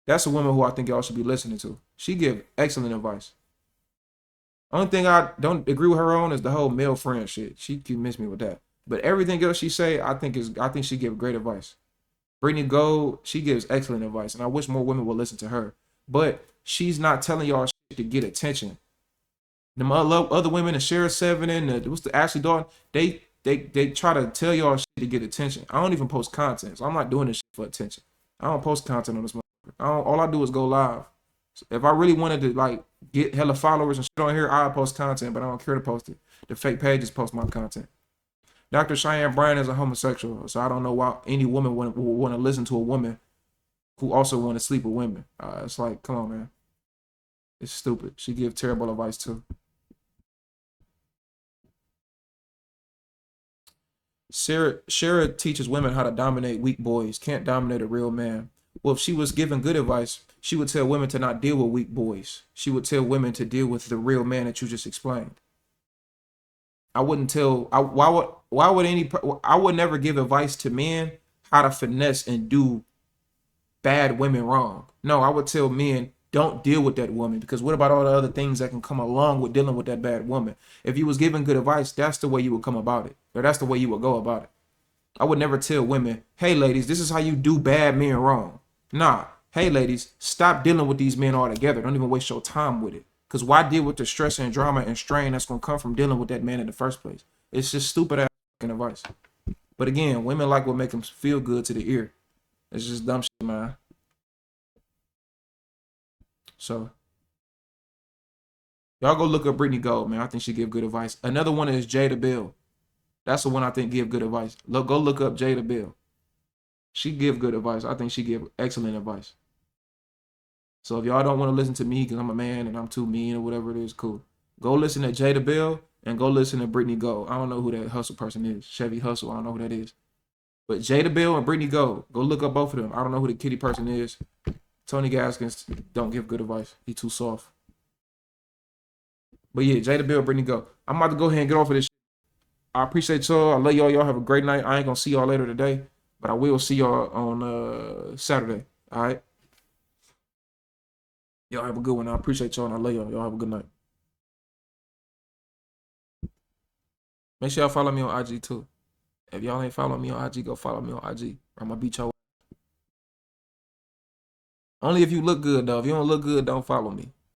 That's a woman who I think y'all should be listening to. She give excellent advice. Only thing I don't agree with her on is the whole male friend shit. She can miss me with that. But everything else she say, I think she give great advice. Brittany Gold, she gives excellent advice, and I wish more women would listen to her. But she's not telling y'all shit to get attention. The other women, the Share 7 and what's the Ashley Dalton, they try to tell y'all shit to get attention. I don't even post content, so I'm not doing this shit for attention. I don't post content on this motherfucker. All I do is go live. So if I really wanted to like get hella followers and shit on here, I'd post content, but I don't care to post it. The fake pages post my content. Dr. Cheyenne Bryan is a homosexual, so I don't know why any woman would want to listen to a woman who also want to sleep with women. It's like, come on, man. It's stupid. She give terrible advice too. Sarah teaches women how to dominate weak boys. Can't dominate a real man. Well, if she was giving good advice, she would tell women to not deal with weak boys. She would tell women to deal with the real man that you just explained. I wouldn't tell. I would never give advice to men how to finesse and do bad women wrong. No, I would tell men, don't deal with that woman, because what about all the other things that can come along with dealing with that bad woman? If you was giving good advice, that's the way you would come about it, or that's the way you would go about it. I would never tell women, hey ladies, this is how you do bad men wrong. Nah, hey ladies, stop dealing with these men altogether. Don't even waste your time with it. Because why deal with the stress and drama and strain that's going to come from dealing with that man in the first place? It's just stupid ass advice. But again, women like what make them feel good to the ear. It's just dumb shit, man. So y'all go look up Brittany Gold, man. I think she give good advice. Another one is Jada Bill. That's the one I think give good advice. Go look up Jada Bill. She give good advice. I think she give excellent advice. So if y'all don't want to listen to me because I'm a man and I'm too mean or whatever it is, cool. Go listen to Jada Bill and go listen to Brittany Gold. I don't know who that Hustle person is. Chevy Hustle, I don't know who that is. But Jada Bill and Brittany Gold, go look up both of them. I don't know who the kitty person is. Tony Gaskins don't give good advice. He too soft. But yeah, Jada Bill, Brittany Gold. I'm about to go ahead and get off of this shit. I appreciate y'all. I love y'all. Y'all have a great night. I ain't gonna see y'all later today, but I will see y'all on Saturday. All right. Y'all have a good one. I appreciate y'all and I love y'all. Y'all have a good night. Make sure y'all follow me on IG too. If y'all ain't following me on IG, go follow me on IG. I'm gonna beat your. Only if you look good though. If you don't look good, don't follow me.